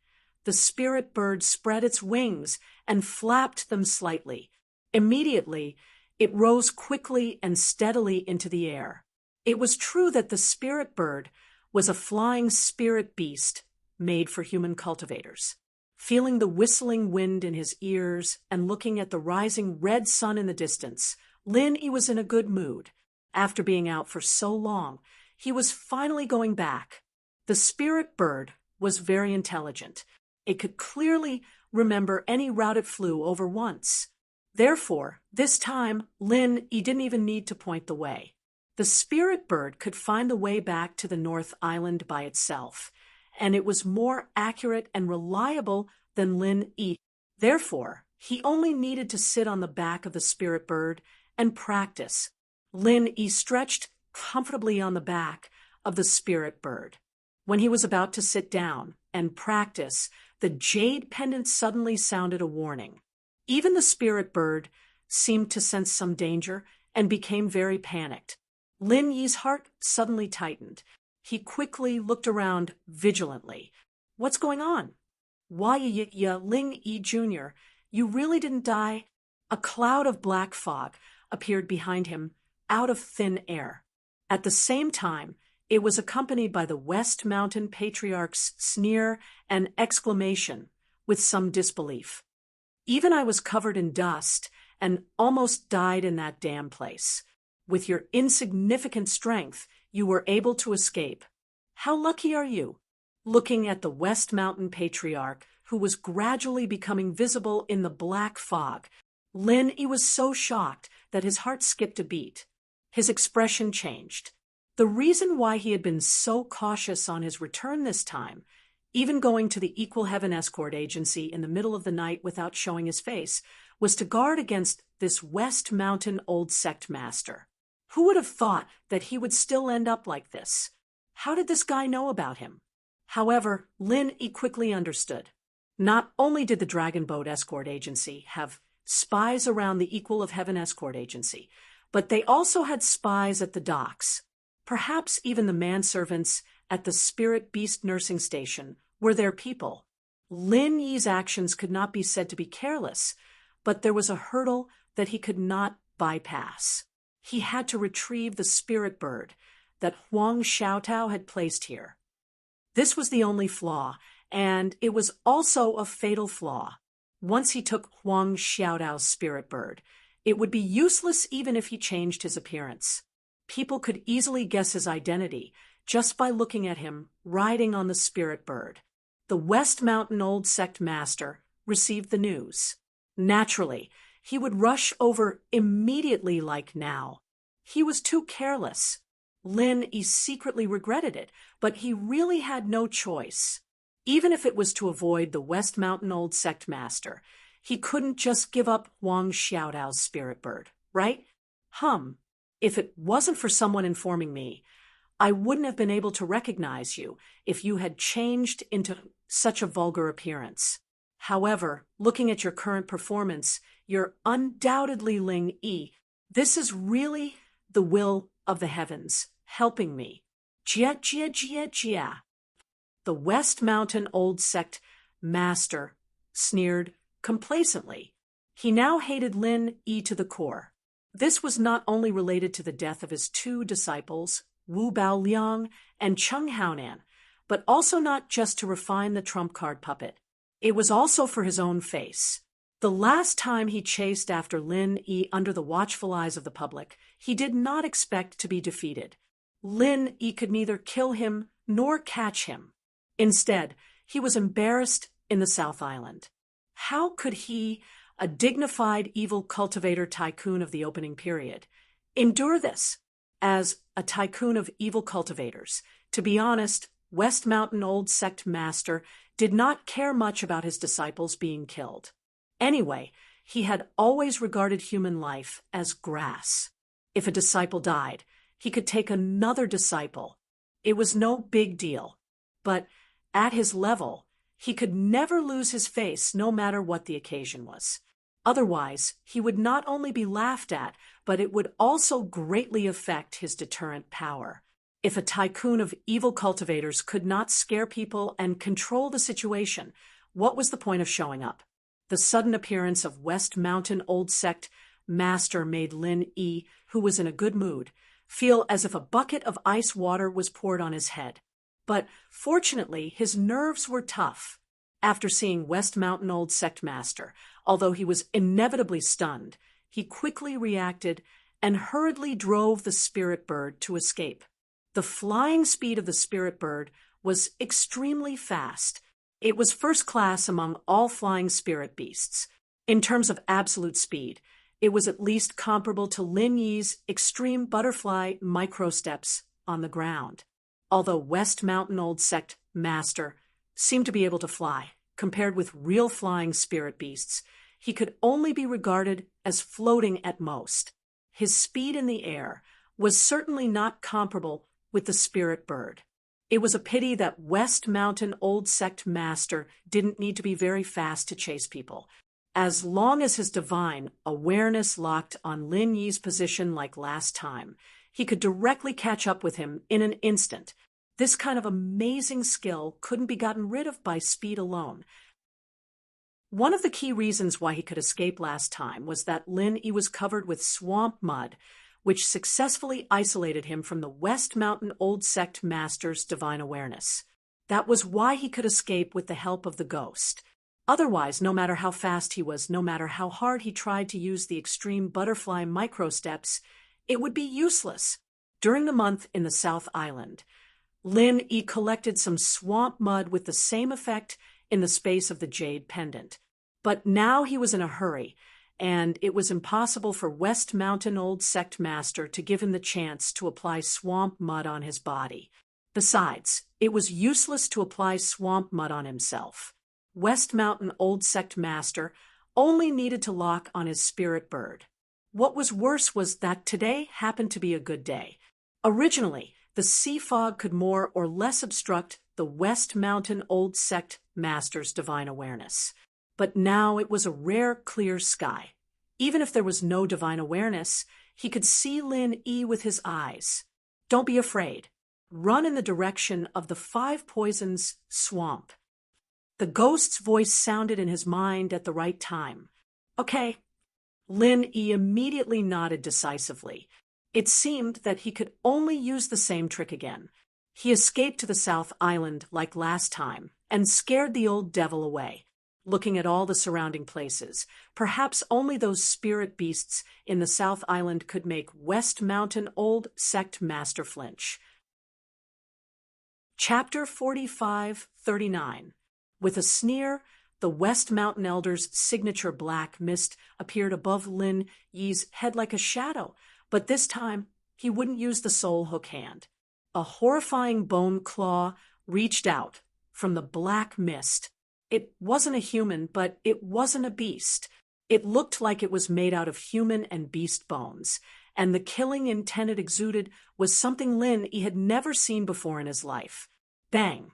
the spirit bird spread its wings and flapped them slightly. Immediately, it rose quickly and steadily into the air. It was true that the spirit bird was a flying spirit beast made for human cultivators. Feeling the whistling wind in his ears and looking at the rising red sun in the distance, Lin Yi was in a good mood. After being out for so long, he was finally going back. The spirit bird was very intelligent. It could clearly remember any route it flew over once. Therefore, this time, Lin Yi didn't even need to point the way. The spirit bird could find the way back to the North Island by itself, and it was more accurate and reliable than Lin Yi. Therefore, he only needed to sit on the back of the spirit bird and practice. Lin Yi stretched comfortably on the back of the spirit bird. When he was about to sit down and practice, the jade pendant suddenly sounded a warning. Even the spirit bird seemed to sense some danger and became very panicked. Lin Yi's heart suddenly tightened. He quickly looked around vigilantly. What's going on? Why, Ling Yi Jr., you really didn't die? A cloud of black fog appeared behind him out of thin air. At the same time, it was accompanied by the West Mountain Patriarch's sneer and exclamation with some disbelief. Even I was covered in dust and almost died in that damn place. With your insignificant strength, you were able to escape. How lucky are you? Looking at the West Mountain Patriarch, who was gradually becoming visible in the black fog, Lin Yi was so shocked that his heart skipped a beat. His expression changed. The reason why he had been so cautious on his return this time, even going to the Equal Heaven Escort Agency in the middle of the night without showing his face, was to guard against this West Mountain old sect master. Who would have thought that he would still end up like this? How did this guy know about him? However, Lin Yi quickly understood. Not only did the Dragon Boat Escort Agency have spies around the Equal of Heaven Escort Agency, but they also had spies at the docks. Perhaps even the manservants at the Spirit Beast Nursing Station were their people. Lin Yi's actions could not be said to be careless, but there was a hurdle that he could not bypass. He had to retrieve the spirit bird that Huang Xiaotao had placed here. This was the only flaw, and it was also a fatal flaw. Once he took Huang Xiaodao's spirit bird, it would be useless even if he changed his appearance. People could easily guess his identity just by looking at him riding on the spirit bird. The West Mountain Old Sect Master received the news. Naturally, he would rush over immediately like now. He was too careless. Lin Yi secretly regretted it, but he really had no choice. Even if it was to avoid the West Mountain Old Sect Master, he couldn't just give up Huang Xiaodao's spirit bird, right? If it wasn't for someone informing me, I wouldn't have been able to recognize you if you had changed into such a vulgar appearance. However, looking at your current performance, you're undoubtedly Ling Yi. This is really the will of the heavens, helping me. Jia, jia, jia, jia. The West Mountain Old Sect Master sneered complacently. He now hated Lin Yi to the core. This was not only related to the death of his two disciples, Wu Baoliang and Cheng Haonan, but also not just to refine the trump card puppet. It was also for his own face. The last time he chased after Lin Yi under the watchful eyes of the public, he did not expect to be defeated. Lin Yi could neither kill him nor catch him. Instead, he was embarrassed in the South Island. How could he, a dignified evil cultivator tycoon of the opening period, endure this? As a tycoon of evil cultivators, to be honest, West Mountain Old Sect Master did not care much about his disciples being killed. Anyway, he had always regarded human life as grass. If a disciple died, he could take another disciple. It was no big deal. But at his level, he could never lose his face no matter what the occasion was. Otherwise, he would not only be laughed at, but it would also greatly affect his deterrent power. If a tycoon of evil cultivators could not scare people and control the situation, what was the point of showing up? The sudden appearance of West Mountain Old Sect Master made Lin Yi, who was in a good mood, feel as if a bucket of ice water was poured on his head. But fortunately, his nerves were tough. After seeing West Mountain Old Sect Master, although he was inevitably stunned, he quickly reacted and hurriedly drove the spirit bird to escape. The flying speed of the spirit bird was extremely fast. It was first class among all flying spirit beasts. In terms of absolute speed, it was at least comparable to Lin Yi's extreme butterfly microsteps on the ground. Although West Mountain Old Sect Master seemed to be able to fly, compared with real flying spirit beasts, he could only be regarded as floating at most. His speed in the air was certainly not comparable with the spirit bird. It was a pity that West Mountain Old Sect Master didn't need to be very fast to chase people. As long as his divine awareness locked on Lin Yi's position like last time, he could directly catch up with him in an instant. This kind of amazing skill couldn't be gotten rid of by speed alone. One of the key reasons why he could escape last time was that Lin Yi was covered with swamp mud, which successfully isolated him from the West Mountain Old Sect Master's divine awareness. That was why he could escape with the help of the ghost. Otherwise, no matter how fast he was, no matter how hard he tried to use the extreme butterfly microsteps, it would be useless. During the month in the South Island, Lin Yi collected some swamp mud with the same effect in the space of the jade pendant. But now he was in a hurry, and it was impossible for West Mountain Old Sect Master to give him the chance to apply swamp mud on his body. Besides, it was useless to apply swamp mud on himself. West Mountain Old Sect Master only needed to lock on his spirit bird. What was worse was that today happened to be a good day. Originally, the sea fog could more or less obstruct the West Mountain Old Sect Master's divine awareness. But now it was a rare, clear sky. Even if there was no divine awareness, he could see Lin Yi with his eyes. Don't be afraid. Run in the direction of the 5 Poisons swamp. The ghost's voice sounded in his mind at the right time. Okay. Lin Yi immediately nodded decisively. It seemed that he could only use the same trick again. He escaped to the South Island like last time and scared the old devil away. Looking at all the surrounding places, perhaps only those spirit beasts in the South Island could make West Mountain Old Sect Master flinch. Chapter 45-39. With a sneer, the West Mountain Elder's signature black mist appeared above Lin Yi's head like a shadow, but this time he wouldn't use the soul hook hand. A horrifying bone claw reached out from the black mist. It wasn't a human, but it wasn't a beast. It looked like it was made out of human and beast bones, and the killing intent it exuded was something Lin Yi had never seen before in his life. Bang!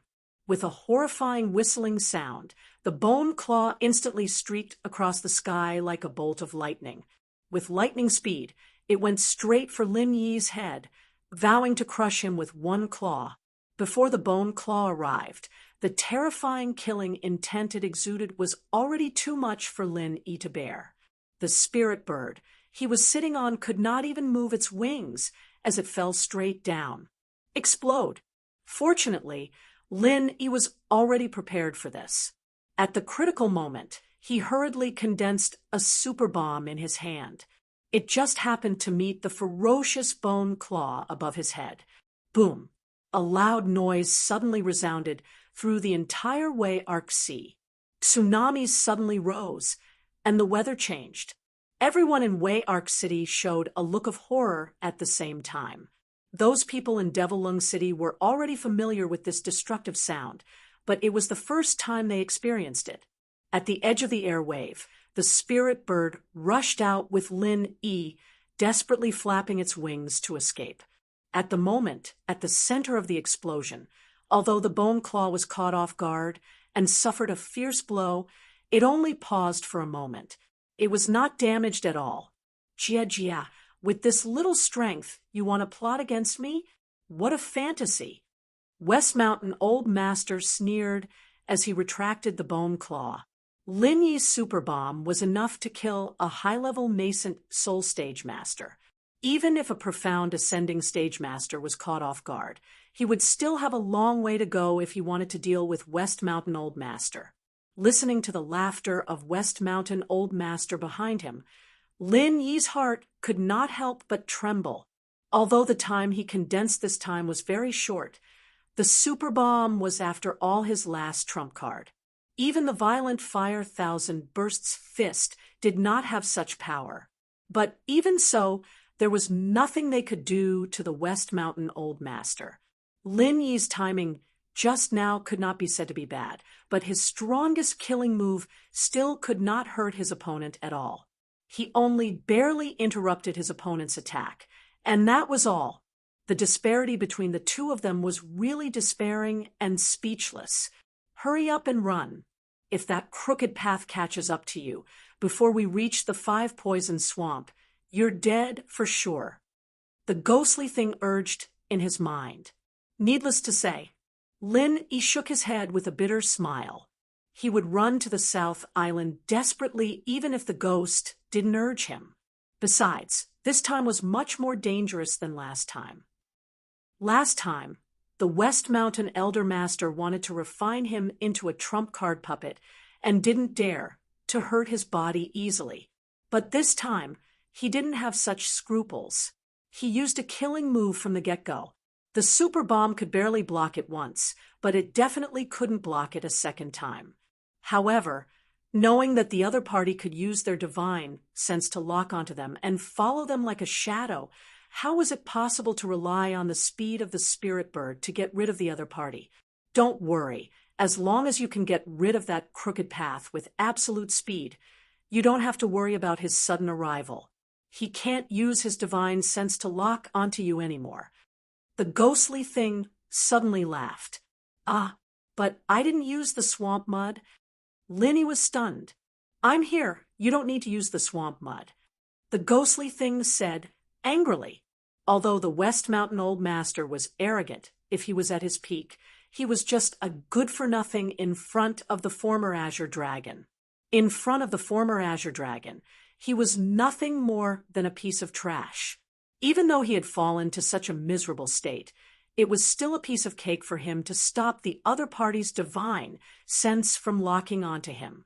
With a horrifying whistling sound, the bone claw instantly streaked across the sky like a bolt of lightning. With lightning speed, it went straight for Lin Yi's head, vowing to crush him with one claw. Before the bone claw arrived, the terrifying killing intent it exuded was already too much for Lin Yi to bear. The spirit bird he was sitting on could not even move its wings as it fell straight down. Explode! Fortunately, Lin Yi was already prepared for this. At the critical moment, he hurriedly condensed a super bomb in his hand. It just happened to meet the ferocious bone claw above his head. Boom! A loud noise suddenly resounded through the entire Wei-Arc Sea. Tsunamis suddenly rose, and the weather changed. Everyone in Wei-Arc City showed a look of horror at the same time. Those people in Devil Lung City were already familiar with this destructive sound, but it was the first time they experienced it. At the edge of the airwave, the spirit bird rushed out with Lin Yi desperately flapping its wings to escape. At the moment, at the center of the explosion, although the bone claw was caught off guard and suffered a fierce blow, it only paused for a moment. It was not damaged at all. Jia, with this little strength, you want to plot against me? What a fantasy! West Mountain Old Master sneered as he retracted the bone claw. Lin Yi's super bomb was enough to kill a high-level nascent soul stage master. Even if a profound ascending stage master was caught off guard, he would still have a long way to go if he wanted to deal with West Mountain Old Master. Listening to the laughter of West Mountain Old Master behind him, Lin Yi's heart could not help but tremble. Although the time he condensed this time was very short, the super bomb was after all his last trump card. Even the violent Fire Thousand Bursts fist did not have such power. But even so, there was nothing they could do to the West Mountain Old Master. Lin Yi's timing just now could not be said to be bad, but his strongest killing move still could not hurt his opponent at all. He only barely interrupted his opponent's attack, and that was all. The disparity between the two of them was really despairing and speechless. Hurry up and run. If that crooked path catches up to you, before we reach the 5-poison swamp, you're dead for sure. The ghostly thing urged in his mind. Needless to say, Lin Yi shook his head with a bitter smile. He would run to the South Island desperately even if the ghost didn't urge him. Besides, this time was much more dangerous than last time. Last time, the West Mountain Elder Master wanted to refine him into a trump card puppet and didn't dare to hurt his body easily. But this time, he didn't have such scruples. He used a killing move from the get-go. The super bomb could barely block it once, but it definitely couldn't block it a second time. However, knowing that the other party could use their divine sense to lock onto them and follow them like a shadow, how was it possible to rely on the speed of the spirit bird to get rid of the other party? Don't worry. As long as you can get rid of that crooked path with absolute speed, you don't have to worry about his sudden arrival. He can't use his divine sense to lock onto you anymore. The ghostly thing suddenly laughed. Ah, but I didn't use the swamp mud. Lin Yi was stunned. I'm here. You don't need to use the swamp mud. The ghostly thing said angrily. Although the West Mountain Old Master was arrogant if he was at his peak, he was just a good-for-nothing in front of the former Azure Dragon. In front of the former Azure Dragon, he was nothing more than a piece of trash. Even though he had fallen to such a miserable state, it was still a piece of cake for him to stop the other party's divine sense from locking onto him.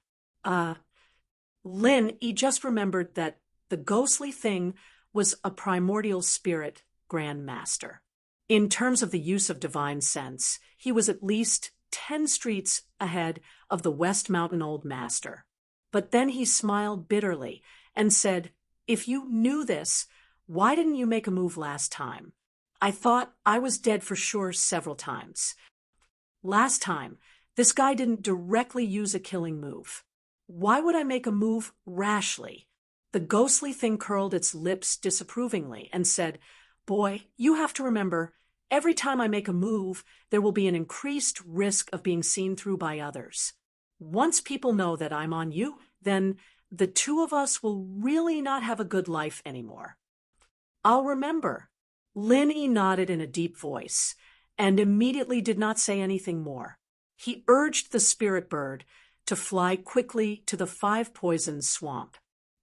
Lin Yi just remembered that the ghostly thing was a primordial spirit Grand Master. In terms of the use of divine sense, he was at least 10 streets ahead of the West Mountain Old Master. But then he smiled bitterly and said, if you knew this, why didn't you make a move last time? I thought I was dead for sure several times. Last time, this guy didn't directly use a killing move. Why would I make a move rashly? The ghostly thing curled its lips disapprovingly and said, boy, you have to remember, every time I make a move, there will be an increased risk of being seen through by others. Once people know that I'm on you, then the two of us will really not have a good life anymore. I'll remember. Lin Yi nodded in a deep voice and immediately did not say anything more. He urged the spirit bird to fly quickly to the 5-poison swamp.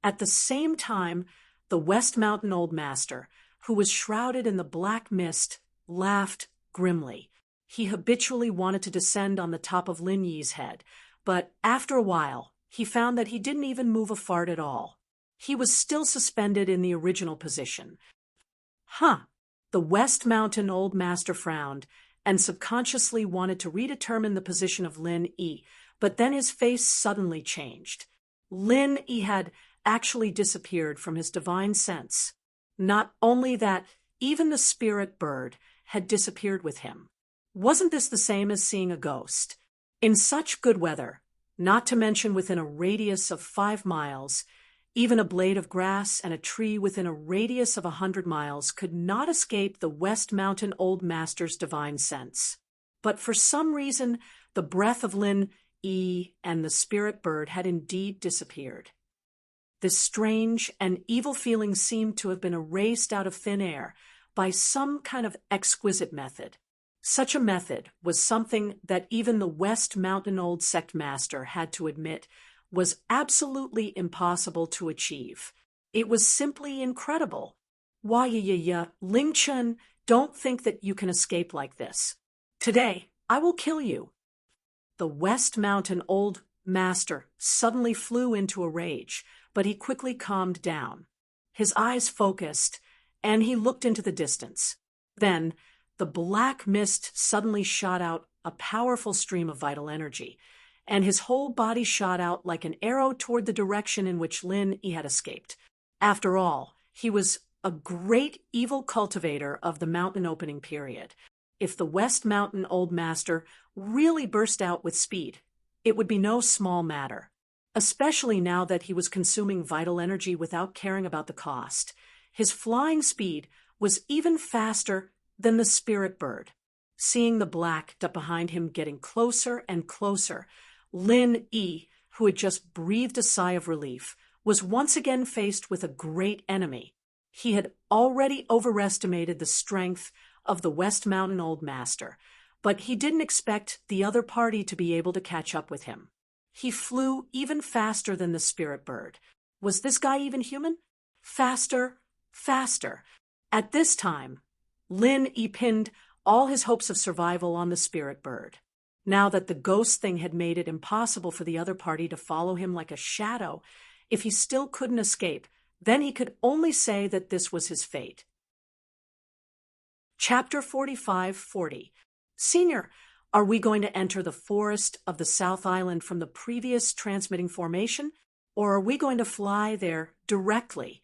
At the same time, the West Mountain Old Master, who was shrouded in the black mist, laughed grimly. He habitually wanted to descend on the top of Lin Yi's head, but after a while, he found that he didn't even move a fart at all. He was still suspended in the original position. The West Mountain Old Master frowned and subconsciously wanted to redetermine the position of Lin Yi, but then his face suddenly changed. Lin Yi had actually disappeared from his divine sense. Not only that, even the spirit bird had disappeared with him. Wasn't this the same as seeing a ghost? In such good weather, not to mention within a radius of 5 miles, Even a blade of grass and a tree within a radius of 100 miles could not escape the West Mountain Old Master's divine sense. But for some reason, the breath of Lin Yi and the spirit bird had indeed disappeared. This strange and evil feeling seemed to have been erased out of thin air by some kind of exquisite method. Such a method was something that even the West Mountain Old Sect Master had to admit was absolutely impossible to achieve. It was simply incredible. Why, Ling Chun, don't think that you can escape like this. Today, I will kill you. The West Mountain Old Master suddenly flew into a rage, but he quickly calmed down. His eyes focused, and he looked into the distance. Then, the black mist suddenly shot out a powerful stream of vital energy, and his whole body shot out like an arrow toward the direction in which Lin Yi had escaped. After all, he was a great evil cultivator of the mountain opening period. If the West Mountain Old Master really burst out with speed, it would be no small matter, especially now that he was consuming vital energy without caring about the cost. His flying speed was even faster than the spirit bird. Seeing the black dot behind him getting closer and closer, Lin Yi, who had just breathed a sigh of relief, was once again faced with a great enemy. He had already overestimated the strength of the West Mountain Old Master, but he didn't expect the other party to be able to catch up with him. He flew even faster than the spirit bird. Was this guy even human? Faster, faster. At this time, Lin Yi pinned all his hopes of survival on the spirit bird. Now that the ghost thing had made it impossible for the other party to follow him like a shadow, if he still couldn't escape, then he could only say that this was his fate. Chapter 45-40. Senior, are we going to enter the forest of the South Island from the previous transmitting formation, or are we going to fly there directly?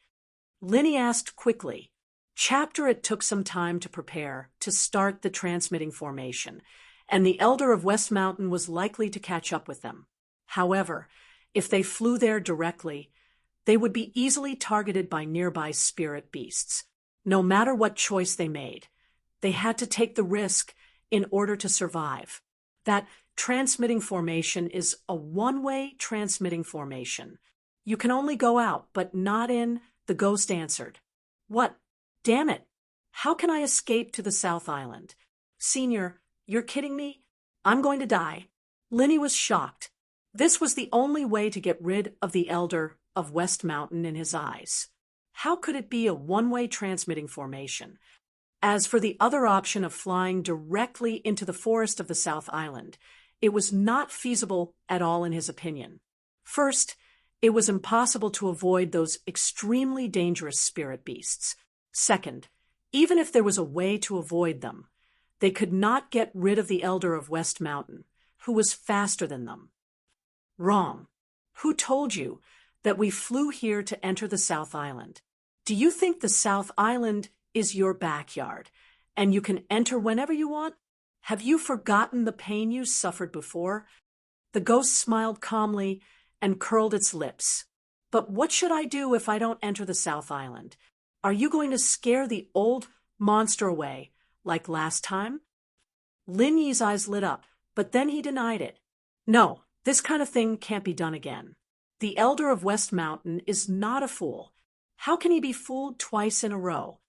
Linny asked quickly. Chapter it took some time to prepare to start the transmitting formation, and the Elder of West Mountain was likely to catch up with them. However, if they flew there directly, they would be easily targeted by nearby spirit beasts. No matter what choice they made, they had to take the risk in order to survive. That transmitting formation is a one-way transmitting formation. You can only go out, but not in, the ghost answered. What? Damn it! How can I escape to the South Island? Senior, you're kidding me? I'm going to die. Linny was shocked. This was the only way to get rid of the Elder of West Mountain in his eyes. How could it be a one-way transmitting formation? As for the other option of flying directly into the forest of the South Island, it was not feasible at all in his opinion. First, it was impossible to avoid those extremely dangerous spirit beasts. Second, even if there was a way to avoid them, they could not get rid of the Elder of West Mountain, who was faster than them. Wrong. Who told you that we flew here to enter the South Island? Do you think the South Island is your backyard, and you can enter whenever you want? Have you forgotten the pain you suffered before? The ghost smiled calmly and curled its lips. But what should I do if I don't enter the South Island? Are you going to scare the old monster away, like last time? Lin Yi's eyes lit up, but then he denied it. No, this kind of thing can't be done again. The Elder of West Mountain is not a fool. How can he be fooled twice in a row?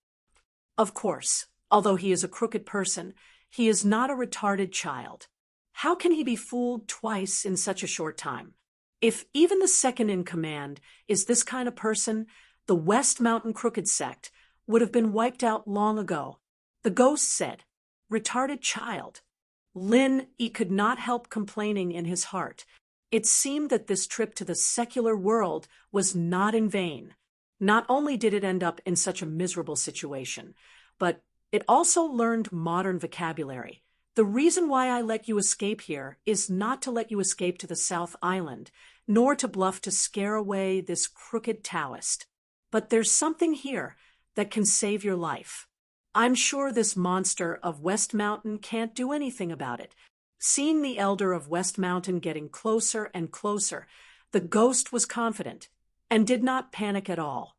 Of course, although he is a crooked person, he is not a retarded child. How can he be fooled twice in such a short time? If even the second in command is this kind of person, the West Mountain Crooked Sect would have been wiped out long ago. The ghost said, retarded child. Lin Yi could not help complaining in his heart. It seemed that this trip to the secular world was not in vain. Not only did it end up in such a miserable situation, but it also learned modern vocabulary. The reason why I let you escape here is not to let you escape to the South Island, nor to bluff to scare away this crooked Taoist. But there's something here that can save your life. I'm sure this monster of West Mountain can't do anything about it. Seeing the Elder of West Mountain getting closer and closer, the ghost was confident. and did not panic at all.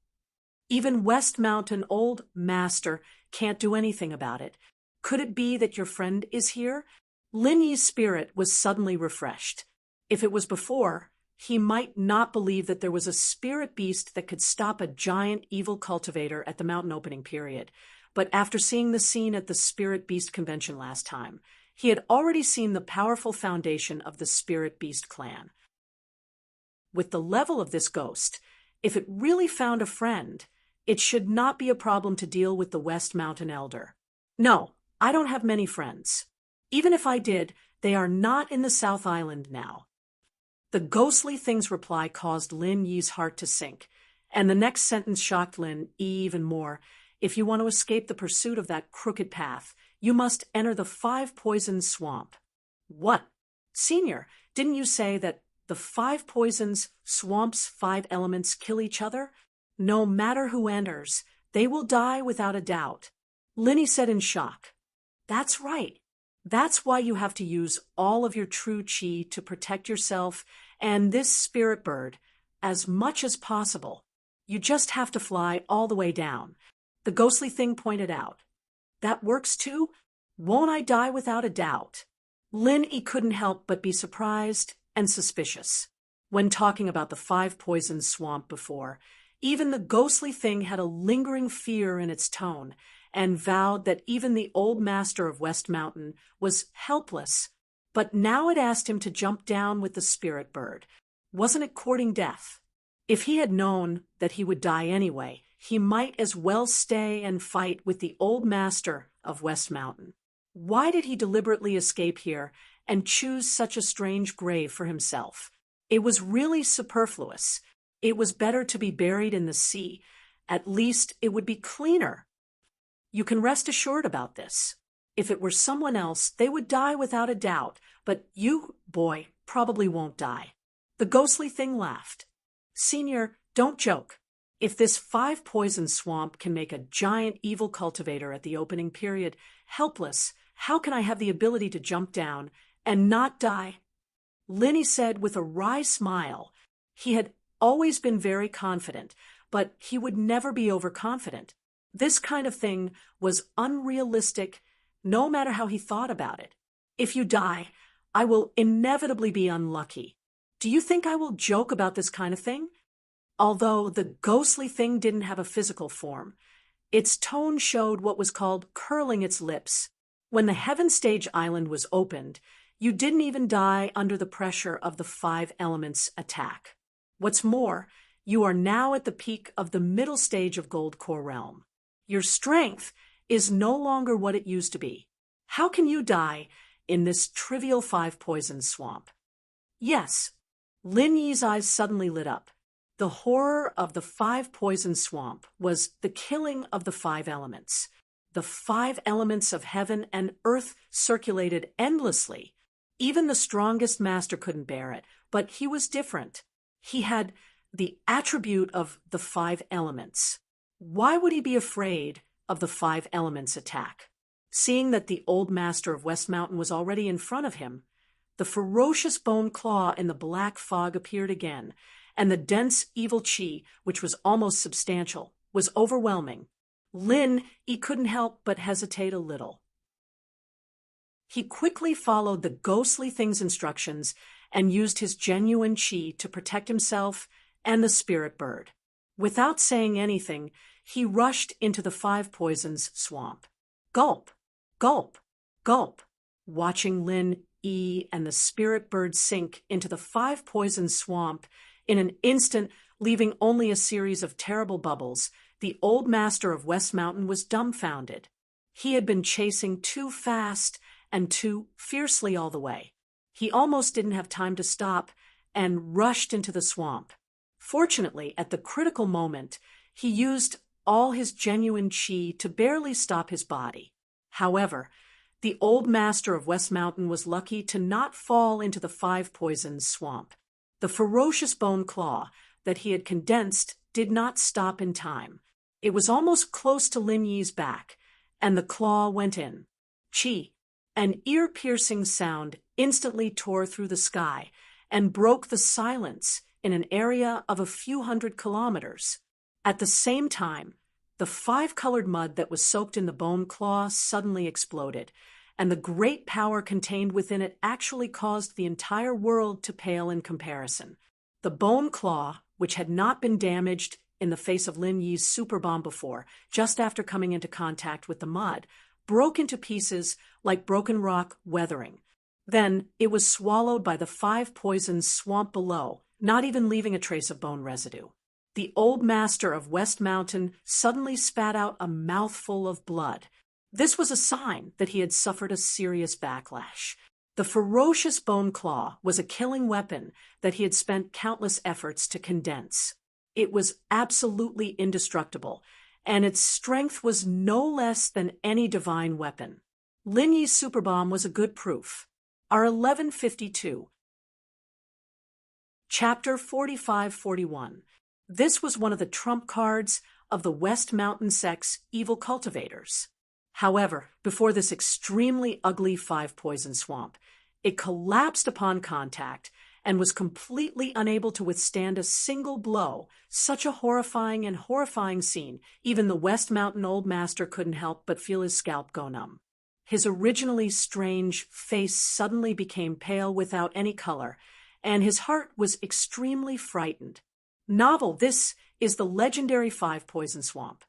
Even West Mountain Old Master can't do anything about it. Could it be that your friend is here? Lin Yi's spirit was suddenly refreshed. If it was before, he might not believe that there was a spirit beast that could stop a giant evil cultivator at the mountain opening period. But after seeing the scene at the Spirit Beast convention last time, he had already seen the powerful foundation of the Spirit Beast clan. With the level of this ghost, if it really found a friend, it should not be a problem to deal with the West Mountain Elder. No, I don't have many friends. Even if I did, they are not in the South Island now. The ghostly thing's reply caused Lin Yi's heart to sink, and the next sentence shocked Lin Yi even more. If you want to escape the pursuit of that crooked path, you must enter the 5 Poisons swamp. What? Senior, didn't you say that the 5 Poisons swamp's 5 elements kill each other? No matter who enters, they will die without a doubt. Linny said in shock. That's right. That's why you have to use all of your true chi to protect yourself and this spirit bird as much as possible. You just have to fly all the way down. The ghostly thing pointed out. That works too? Won't I die without a doubt? Lin Yi couldn't help but be surprised and suspicious. When talking about the 5 Poisons swamp before, even the ghostly thing had a lingering fear in its tone and vowed that even the old master of West Mountain was helpless. But now it asked him to jump down with the spirit bird. Wasn't it courting death? If he had known that he would die anyway, he might as well stay and fight with the old master of West Mountain. Why did he deliberately escape here and choose such a strange grave for himself? It was really superfluous. It was better to be buried in the sea. At least it would be cleaner. You can rest assured about this. If it were someone else, they would die without a doubt, but you, boy, probably won't die. The ghostly thing laughed. Senior, don't joke. If this 5 Poison swamp can make a giant evil cultivator at the opening period helpless, how can I have the ability to jump down and not die? Linny said with a wry smile. He had always been very confident, but he would never be overconfident. This kind of thing was unrealistic, no matter how he thought about it. If you die, I will inevitably be unlucky. Do you think I will joke about this kind of thing? Although the ghostly thing didn't have a physical form, its tone showed what was called curling its lips. When the Heaven Stage Island was opened, you didn't even die under the pressure of the 5 elements attack. What's more, you are now at the peak of the middle stage of Gold Core Realm. Your strength is no longer what it used to be. How can you die in this trivial 5 Poison swamp? Yes. Lin Yi's eyes suddenly lit up. The horror of the 5 Poison swamp was the killing of the 5 elements. The 5 elements of heaven and earth circulated endlessly. Even the strongest master couldn't bear it, but he was different. He had the attribute of the 5 elements. Why would he be afraid of the 5 elements attack? Seeing that the old master of West Mountain was already in front of him, the ferocious bone claw in the black fog appeared again, and the dense evil chi, which was almost substantial, was overwhelming. Lin Yi couldn't help but hesitate a little. He quickly followed the ghostly thing's instructions and used his genuine chi to protect himself and the spirit bird. Without saying anything, he rushed into the 5 Poisons swamp. Gulp, gulp, gulp. Watching Lin Yi and the spirit bird sink into the 5 Poisons swamp in an instant, leaving only a series of terrible bubbles, the old master of West Mountain was dumbfounded. He had been chasing too fast and too fiercely all the way. He almost didn't have time to stop and rushed into the swamp. Fortunately, at the critical moment, he used all his genuine chi to barely stop his body. However, the old master of West Mountain was lucky to not fall into the 5 Poisons swamp. The ferocious bone claw that he had condensed did not stop in time. It was almost close to Lin Yi's back, and the claw went in. Chi, an ear-piercing sound, instantly tore through the sky and broke the silence in an area of a few hundred kilometers. At the same time, the five-colored mud that was soaked in the bone claw suddenly exploded, and the great power contained within it actually caused the entire world to pale in comparison. The bone claw, which had not been damaged in the face of Lin Yi's super bomb before, just after coming into contact with the mud, broke into pieces like broken rock weathering. Then it was swallowed by the five poisons swamp below, not even leaving a trace of bone residue. The old master of West Mountain suddenly spat out a mouthful of blood. This was a sign that he had suffered a serious backlash. The ferocious bone claw was a killing weapon that he had spent countless efforts to condense. It was absolutely indestructible, and its strength was no less than any divine weapon. Lin Yi's superbomb was a good proof. Our 1152. Chapter 45-41. This was one of the trump cards of the West Mountain sect's evil cultivators. However, before this extremely ugly five-poison swamp, it collapsed upon contact and was completely unable to withstand a single blow. Such a horrifying scene, even the West Mountain Old Master couldn't help but feel his scalp go numb. His originally strange face suddenly became pale without any color, and his heart was extremely frightened. Novel, this is the legendary five-poison swamp.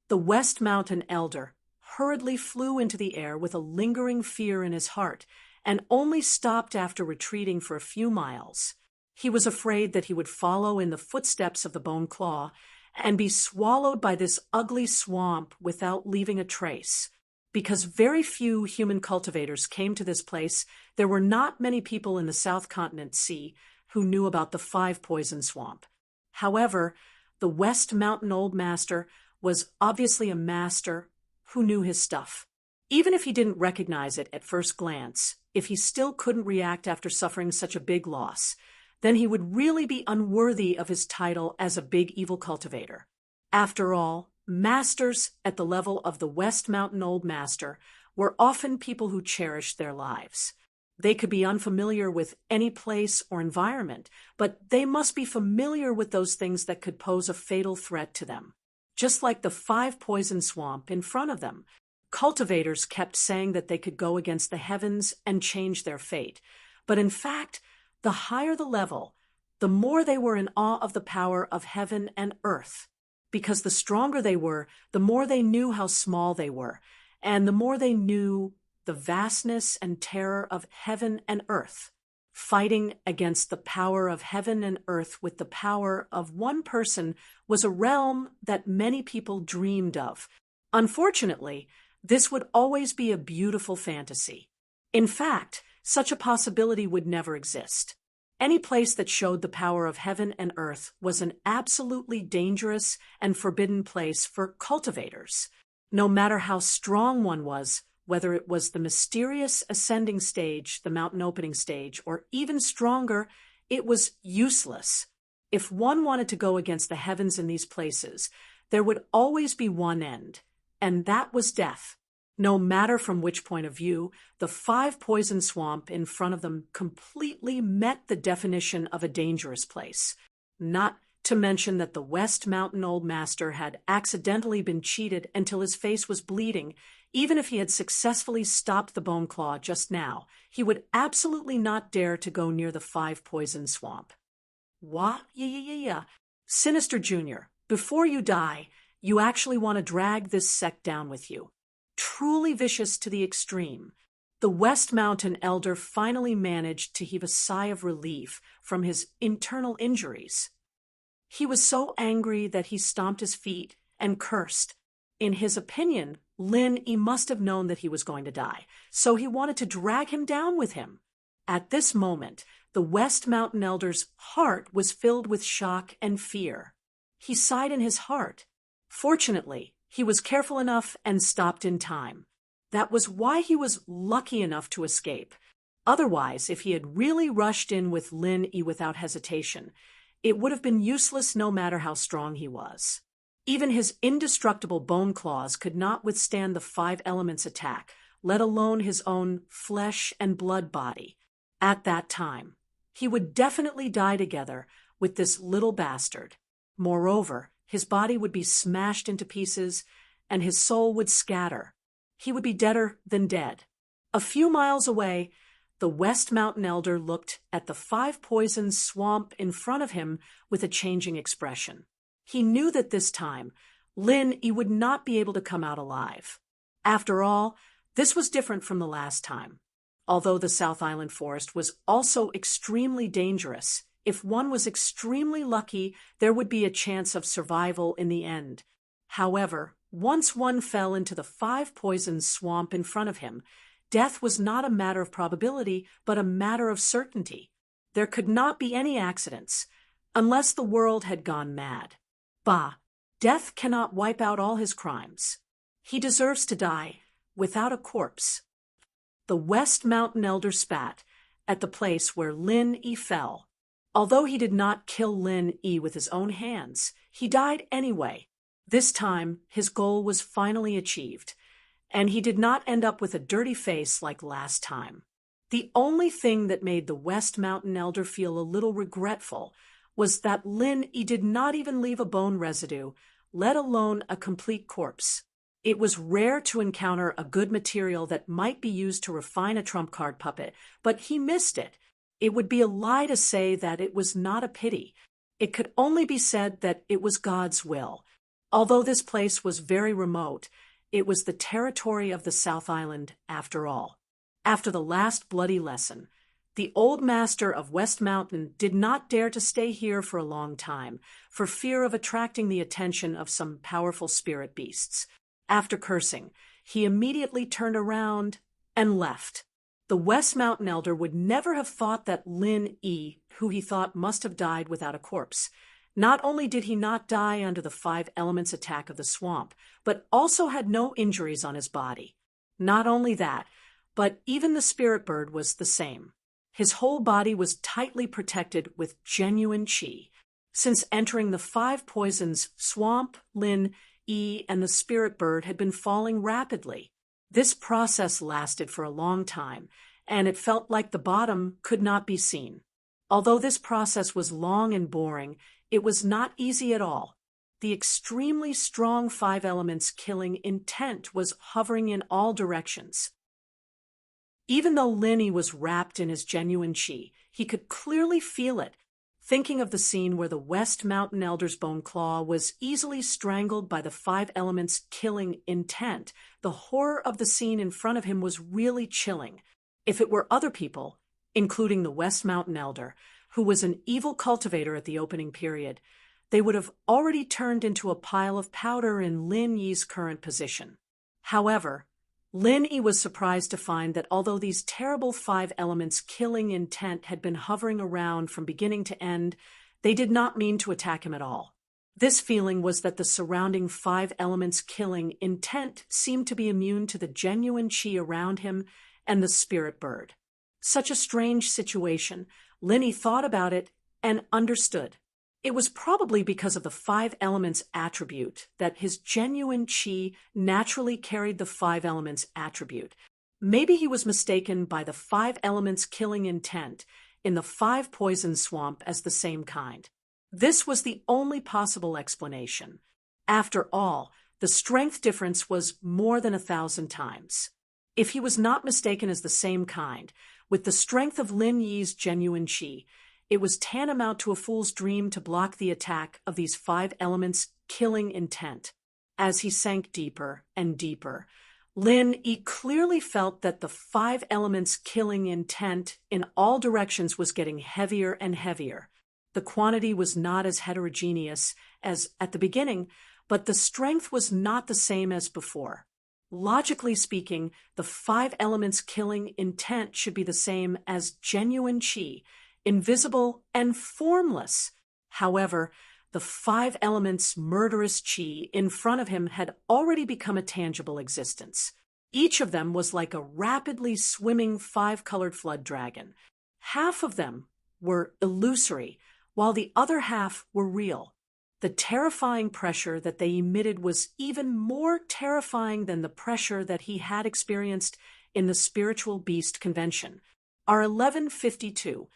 The West Mountain Elder hurriedly flew into the air with a lingering fear in his heart, and only stopped after retreating for a few miles. He was afraid that he would follow in the footsteps of the bone claw and be swallowed by this ugly swamp without leaving a trace. Because very few human cultivators came to this place, there were not many people in the South Continent Sea who knew about the five-poison swamp. However, the West Mountain Old Master was obviously a master who knew his stuff. Even if he didn't recognize it at first glance, if he still couldn't react after suffering such a big loss, then he would really be unworthy of his title as a big evil cultivator. After all, masters at the level of the West Mountain Old Master were often people who cherished their lives. They could be unfamiliar with any place or environment, but they must be familiar with those things that could pose a fatal threat to them. Just like the five-poison swamp in front of them, cultivators kept saying that they could go against the heavens and change their fate. But in fact, the higher the level, the more they were in awe of the power of heaven and earth. Because the stronger they were, the more they knew how small they were, and the more they knew the vastness and terror of heaven and earth. Fighting against the power of heaven and earth with the power of one person was a realm that many people dreamed of. Unfortunately, this would always be a beautiful fantasy. In fact, such a possibility would never exist. Any place that showed the power of heaven and earth was an absolutely dangerous and forbidden place for cultivators. No matter how strong one was, whether it was the mysterious ascending stage, the mountain opening stage, or even stronger, it was useless. If one wanted to go against the heavens in these places, there would always be one end, and that was death. No matter from which point of view, the five-poison swamp in front of them completely met the definition of a dangerous place. Not to mention that the West Mountain Old Master had accidentally been cheated until his face was bleeding. Even if he had successfully stopped the bone claw just now, he would absolutely not dare to go near the five-poison swamp. What? Yeah. Sinister Jr., before you die, you actually want to drag this sect down with you. Truly vicious to the extreme. The West Mountain Elder finally managed to heave a sigh of relief from his internal injuries. He was so angry that he stomped his feet and cursed. In his opinion, Lin Yi must have known that he was going to die, so he wanted to drag him down with him. At this moment, the West Mountain Elder's heart was filled with shock and fear. He sighed in his heart. Fortunately, he was careful enough and stopped in time. That was why he was lucky enough to escape. Otherwise, if he had really rushed in with Lin Yi without hesitation, it would have been useless no matter how strong he was. Even his indestructible bone claws could not withstand the five elements' attack, let alone his own flesh and blood body. At that time, he would definitely die together with this little bastard. Moreover, his body would be smashed into pieces, and his soul would scatter. He would be deader than dead. A few miles away, the West Mountain Elder looked at the Five Poisons swamp in front of him with a changing expression. He knew that this time, Lin-Yi would not be able to come out alive. After all, this was different from the last time. Although the South Island Forest was also extremely dangerous, if one was extremely lucky, there would be a chance of survival in the end. However, once one fell into the Five Poisons swamp in front of him, death was not a matter of probability, but a matter of certainty. There could not be any accidents, unless the world had gone mad. Bah, death cannot wipe out all his crimes. He deserves to die without a corpse. The West Mountain Elder spat at the place where Lin-Yi fell. Although he did not kill Lin-Yi with his own hands, he died anyway. This time, his goal was finally achieved, and he did not end up with a dirty face like last time. The only thing that made the West Mountain Elder feel a little regretful was that Lin-Yi did not even leave a bone residue, let alone a complete corpse. It was rare to encounter a good material that might be used to refine a trump card puppet, but he missed it. It would be a lie to say that it was not a pity. It could only be said that it was God's will. Although this place was very remote, it was the territory of the South Island after all. After the last bloody lesson, the old master of West Mountain did not dare to stay here for a long time, for fear of attracting the attention of some powerful spirit beasts. After cursing, he immediately turned around and left. The West Mountain Elder would never have thought that Lin-Yi, who he thought must have died without a corpse. Not only did he not die under the Five Elements attack of the swamp, but also had no injuries on his body. Not only that, but even the spirit bird was the same. His whole body was tightly protected with genuine qi. Since entering the Five Poisons swamp, Lin-Yi and the spirit bird had been falling rapidly. This process lasted for a long time, and it felt like the bottom could not be seen. Although this process was long and boring, it was not easy at all. The extremely strong Five Elements killing intent was hovering in all directions. Even though Lin-Yi was wrapped in his genuine qi, he could clearly feel it. Thinking of the scene where the West Mountain Elder's bone claw was easily strangled by the Five Elements killing intent, the horror of the scene in front of him was really chilling. If it were other people, including the West Mountain Elder, who was an evil cultivator at the opening period, they would have already turned into a pile of powder in Lin-Yi's current position. However, Lin-Yi was surprised to find that although these terrible Five Elements killing intent had been hovering around from beginning to end, they did not mean to attack him at all. This feeling was that the surrounding Five Elements killing intent seemed to be immune to the genuine qi around him and the spirit bird. Such a strange situation. Lin-Yi thought about it and understood. It was probably because of the Five Elements attribute that his genuine qi naturally carried the Five Elements attribute. Maybe he was mistaken by the Five Elements killing intent in the Five Poisons swamp as the same kind. This was the only possible explanation. After all, the strength difference was more than 1,000 times. If he was not mistaken as the same kind, with the strength of Lin-Yi's genuine qi, it was tantamount to a fool's dream to block the attack of these Five Elements killing intent. As he sank deeper and deeper, Lin-Yi clearly felt that the Five Elements killing intent in all directions was getting heavier and heavier. The quantity was not as heterogeneous as at the beginning, but the strength was not the same as before. Logically speaking, the Five Elements killing intent should be the same as genuine qi, invisible and formless. However, the Five Elements' murderous qi in front of him had already become a tangible existence. Each of them was like a rapidly swimming five-colored flood dragon. Half of them were illusory, while the other half were real. The terrifying pressure that they emitted was even more terrifying than the pressure that he had experienced in the Spiritual Beast Convention. R1152.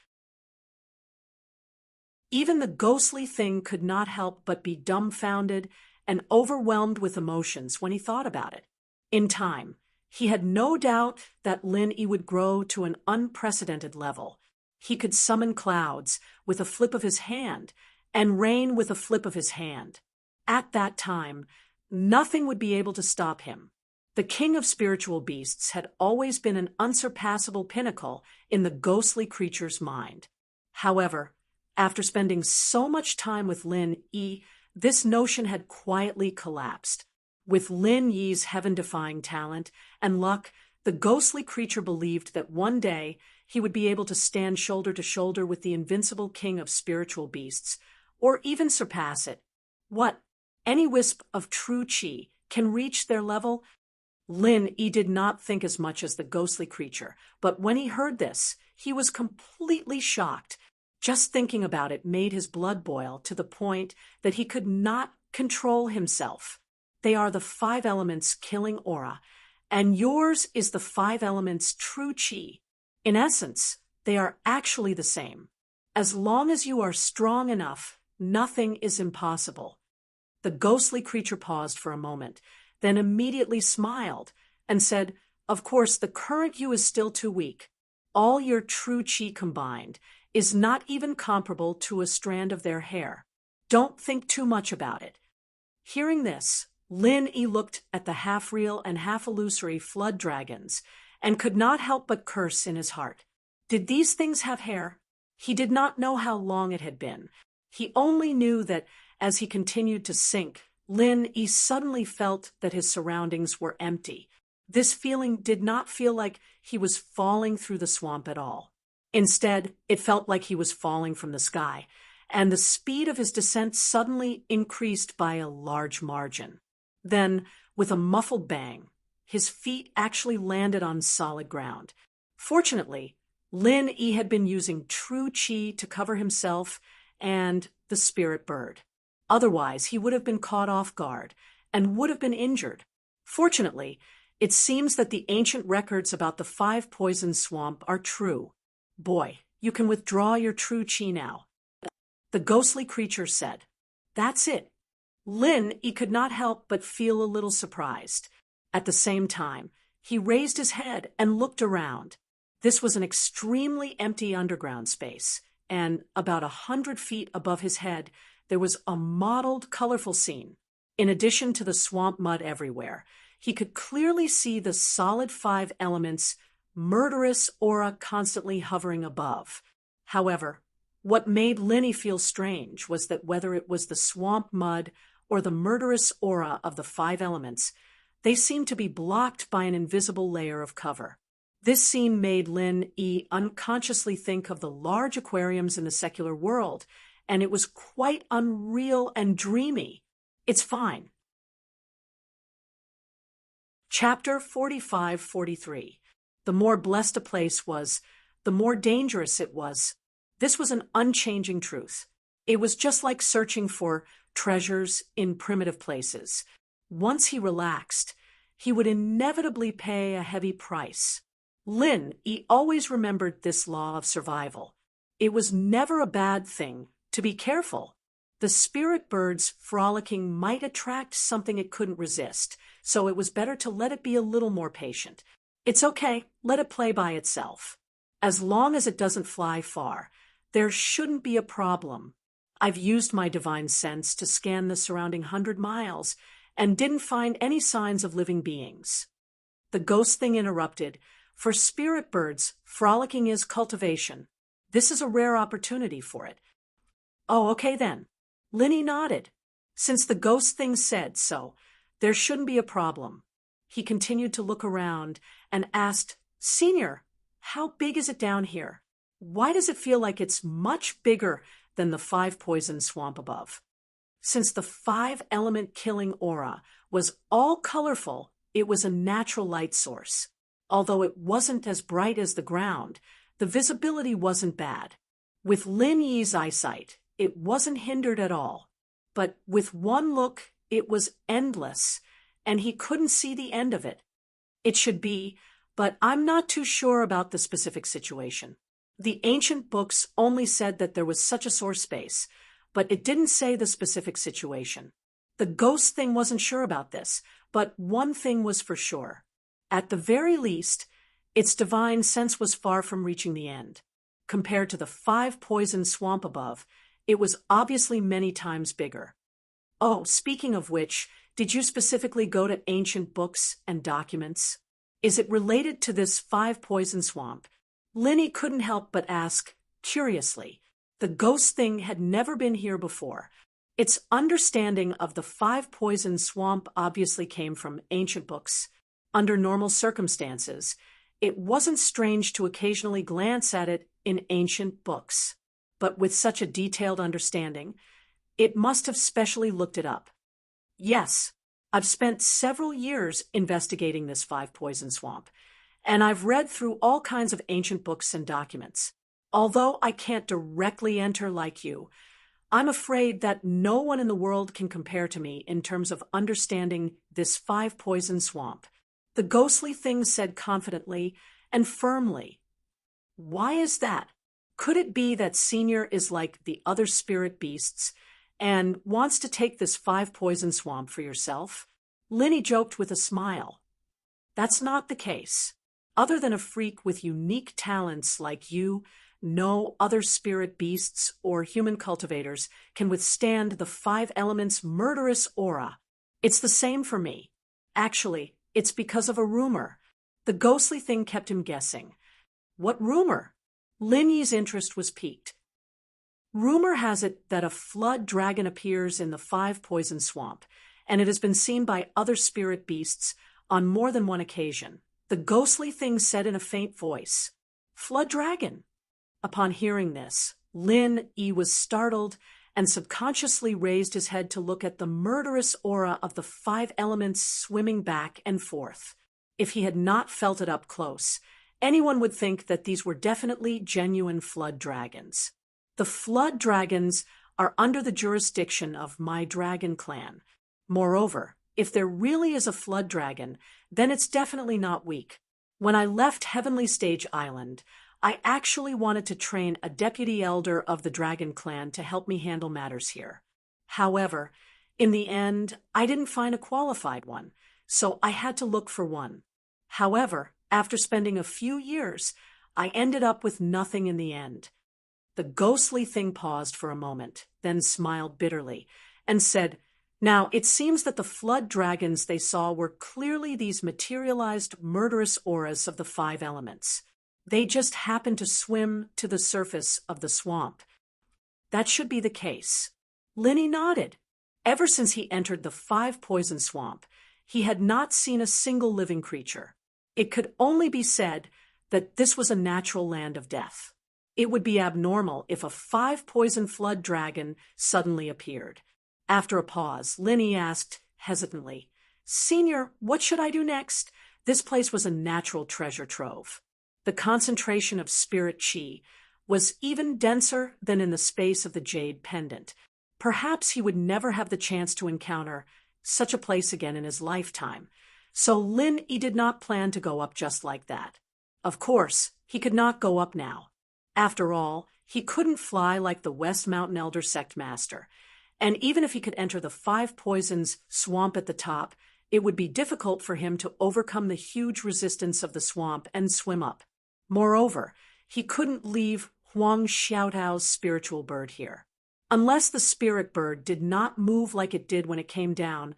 Even the ghostly thing could not help but be dumbfounded and overwhelmed with emotions when he thought about it. In time, he had no doubt that Lin-Yi would grow to an unprecedented level. He could summon clouds with a flip of his hand and rain with a flip of his hand. At that time, nothing would be able to stop him. The king of spiritual beasts had always been an unsurpassable pinnacle in the ghostly creature's mind. However, after spending so much time with Lin-Yi, this notion had quietly collapsed. With Lin-Yi's heaven-defying talent and luck, the ghostly creature believed that one day he would be able to stand shoulder to shoulder with the invincible king of spiritual beasts, or even surpass it. What? Any wisp of true qi can reach their level? Lin-Yi did not think as much as the ghostly creature, but when he heard this, he was completely shocked. Just thinking about it made his blood boil to the point that he could not control himself. They are the 5 elements killing aura, and yours is the 5 elements true qi. In essence, they are actually the same. As long as you are strong enough, nothing is impossible. The ghostly creature paused for a moment, then immediately smiled and said, "Of course, the current you is still too weak. All your true qi combined is not even comparable to a strand of their hair. Don't think too much about it." Hearing this, Lin-Yi looked at the half-real and half-illusory flood dragons and could not help but curse in his heart. Did these things have hair? He did not know how long it had been. He only knew that as he continued to sink, Lin-Yi suddenly felt that his surroundings were empty. This feeling did not feel like he was falling through the swamp at all. Instead, it felt like he was falling from the sky, and the speed of his descent suddenly increased by a large margin. Then, with a muffled bang, his feet actually landed on solid ground. Fortunately, Lin-Yi had been using true qi to cover himself and the spirit bird. Otherwise, he would have been caught off guard and would have been injured. Fortunately, it seems that the ancient records about the 5 poison swamp are true. Boy, you can withdraw your true qi now. The ghostly creature said. That's it. Lin-Yi could not help but feel a little surprised. At the same time, he raised his head and looked around. This was an extremely empty underground space, and about 100 feet above his head, there was a mottled, colorful scene. In addition to the swamp mud everywhere, he could clearly see the solid 5 elements' murderous aura constantly hovering above. However, what made Lin-Yi feel strange was that whether it was the swamp mud or the murderous aura of the 5 elements, they seemed to be blocked by an invisible layer of cover. This scene made Lin-Yi unconsciously think of the large aquariums in the secular world, and it was quite unreal and dreamy. It's fine. Chapter 45-43. The more blessed a place was, the more dangerous it was. This was an unchanging truth. It was just like searching for treasures in primitive places. Once he relaxed, he would inevitably pay a heavy price. Lin-Yi always remembered this law of survival. It was never a bad thing to be careful. The spirit bird's frolicking might attract something it couldn't resist, so it was better to let it be a little more patient. It's okay, let it play by itself. As long as it doesn't fly far, there shouldn't be a problem. I've used my divine sense to scan the surrounding 100 miles and didn't find any signs of living beings. The ghost thing interrupted. For spirit birds, frolicking is cultivation. This is a rare opportunity for it. Oh, okay then. Lin-Yi nodded. Since the ghost thing said so, there shouldn't be a problem. He continued to look around and asked, "Senior, how big is it down here? Why does it feel like it's much bigger than the 5 poison swamp above?" Since the 5-element killing aura was all colorful, it was a natural light source. Although it wasn't as bright as the ground, the visibility wasn't bad. With Lin-Yi's eyesight, it wasn't hindered at all. But with one look, it was endless, and he couldn't see the end of it. It should be, but I'm not too sure about the specific situation. The ancient books only said that there was such a sore space, but it didn't say the specific situation. The ghost thing wasn't sure about this, but one thing was for sure. At the very least, its divine sense was far from reaching the end. Compared to the 5-poison swamp above, it was obviously many times bigger. Oh, speaking of which, did you specifically go to ancient books and documents? Is it related to this 5-poison swamp? Linny couldn't help but ask, curiously. The ghost thing had never been here before. Its understanding of the 5-poison swamp obviously came from ancient books. Under normal circumstances, it wasn't strange to occasionally glance at it in ancient books. But with such a detailed understanding, it must have specially looked it up. Yes, I've spent several years investigating this 5-poison swamp, and I've read through all kinds of ancient books and documents. Although I can't directly enter like you, I'm afraid that no one in the world can compare to me in terms of understanding this 5-poison swamp. The ghostly thing said confidently and firmly. Why is that? Could it be that Senior is like the other spirit beasts and wants to take this 5-poison swamp for yourself? Linny joked with a smile. That's not the case. Other than a freak with unique talents like you, no other spirit beasts or human cultivators can withstand the 5 elements' murderous aura. It's the same for me. Actually, it's because of a rumor. The ghostly thing kept him guessing. What rumor? Linny's interest was piqued. Rumor has it that a flood dragon appears in the 5-poison swamp, and it has been seen by other spirit beasts on more than one occasion. The ghostly thing said in a faint voice, "Flood dragon." Upon hearing this, Lin-Yi was startled and subconsciously raised his head to look at the murderous aura of the 5 elements swimming back and forth. If he had not felt it up close, anyone would think that these were definitely genuine flood dragons. The flood dragons are under the jurisdiction of my dragon clan. Moreover, if there really is a flood dragon, then it's definitely not weak. When I left Heavenly Stage Island, I actually wanted to train a deputy elder of the dragon clan to help me handle matters here. However, in the end, I didn't find a qualified one, so I had to look for one. However, after spending a few years, I ended up with nothing in the end. The ghostly thing paused for a moment, then smiled bitterly, and said, "Now, it seems that the flood dragons they saw were clearly these materialized murderous auras of the 5 elements. They just happened to swim to the surface of the swamp." That should be the case. Linny nodded. Ever since he entered the 5-poison swamp, he had not seen a single living creature. It could only be said that this was a natural land of death. It would be abnormal if a 5-poison flood dragon suddenly appeared. After a pause, Linny asked hesitantly, "Senior, what should I do next?" This place was a natural treasure trove. The concentration of spirit chi was even denser than in the space of the jade pendant. Perhaps he would never have the chance to encounter such a place again in his lifetime. So Lin-Yi did not plan to go up just like that. Of course, he could not go up now. After all, he couldn't fly like the West Mountain Elder Sect Master. And even if he could enter the 5 poisons swamp at the top, it would be difficult for him to overcome the huge resistance of the swamp and swim up. Moreover, he couldn't leave Huang Xiaotao's spiritual bird here. Unless the spirit bird did not move like it did when it came down,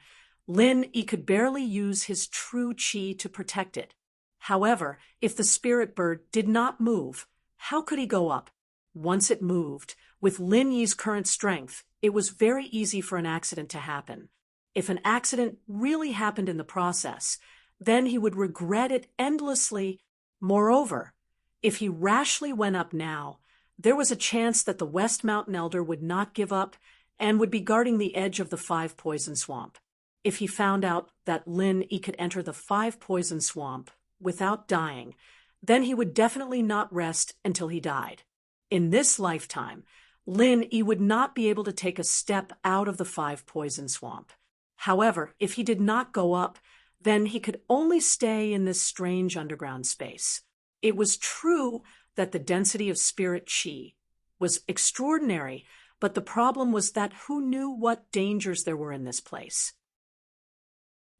Lin-Yi could barely use his true qi to protect it. However, if the spirit bird did not move, how could he go up? Once it moved, with Lin-Yi's current strength, it was very easy for an accident to happen. If an accident really happened in the process, then he would regret it endlessly. Moreover, if he rashly went up now, there was a chance that the West Mountain Elder would not give up and would be guarding the edge of the 5-poison swamp. If he found out that Lin-Yi could enter the 5-poison swamp without dying, then he would definitely not rest until he died. In this lifetime, Lin-Yi would not be able to take a step out of the 5-poison swamp. However, if he did not go up, then he could only stay in this strange underground space. It was true that the density of spirit chi was extraordinary, but the problem was that who knew what dangers there were in this place?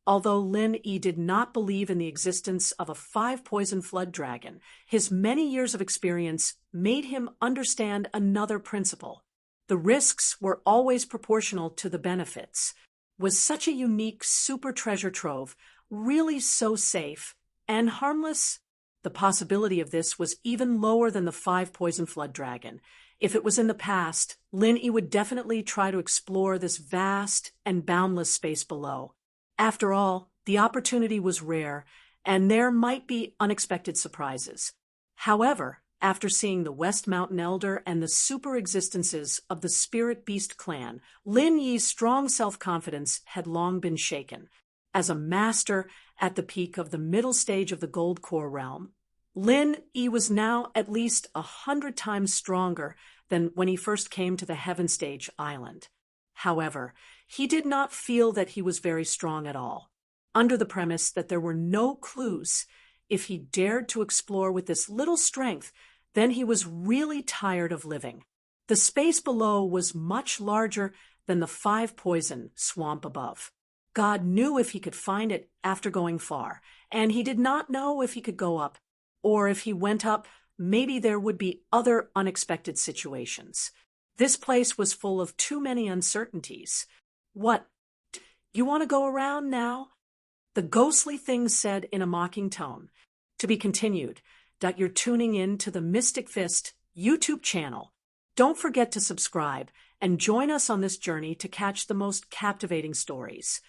Although Lin Yi did not believe in the existence of a five-poison flood dragon, his many years of experience made him understand another principle. The risks were always proportional to the benefits. Was such a unique super treasure trove really so safe and harmless? The possibility of this was even lower than the five-poison flood dragon. If it was in the past, Lin Yi would definitely try to explore this vast and boundless space below. After all, the opportunity was rare, and there might be unexpected surprises. However, after seeing the West Mountain Elder and the super existences of the Spirit Beast clan, Lin Yi's strong self-confidence had long been shaken. As a master at the peak of the middle stage of the Gold Core realm, Lin Yi was now at least 100 times stronger than when he first came to the Heaven Stage Island. However, he did not feel that he was very strong at all. Under the premise that there were no clues, if he dared to explore with this little strength, then he was really tired of living. The space below was much larger than the five-poison swamp above. God knew if he could find it after going far, and he did not know if he could go up, or if he went up, maybe there would be other unexpected situations. This place was full of too many uncertainties. What? You want to go around now? The ghostly thing said in a mocking tone. To be continued. You're tuning in to the Mystic Fist YouTube channel. Don't forget to subscribe and join us on this journey to catch the most captivating stories.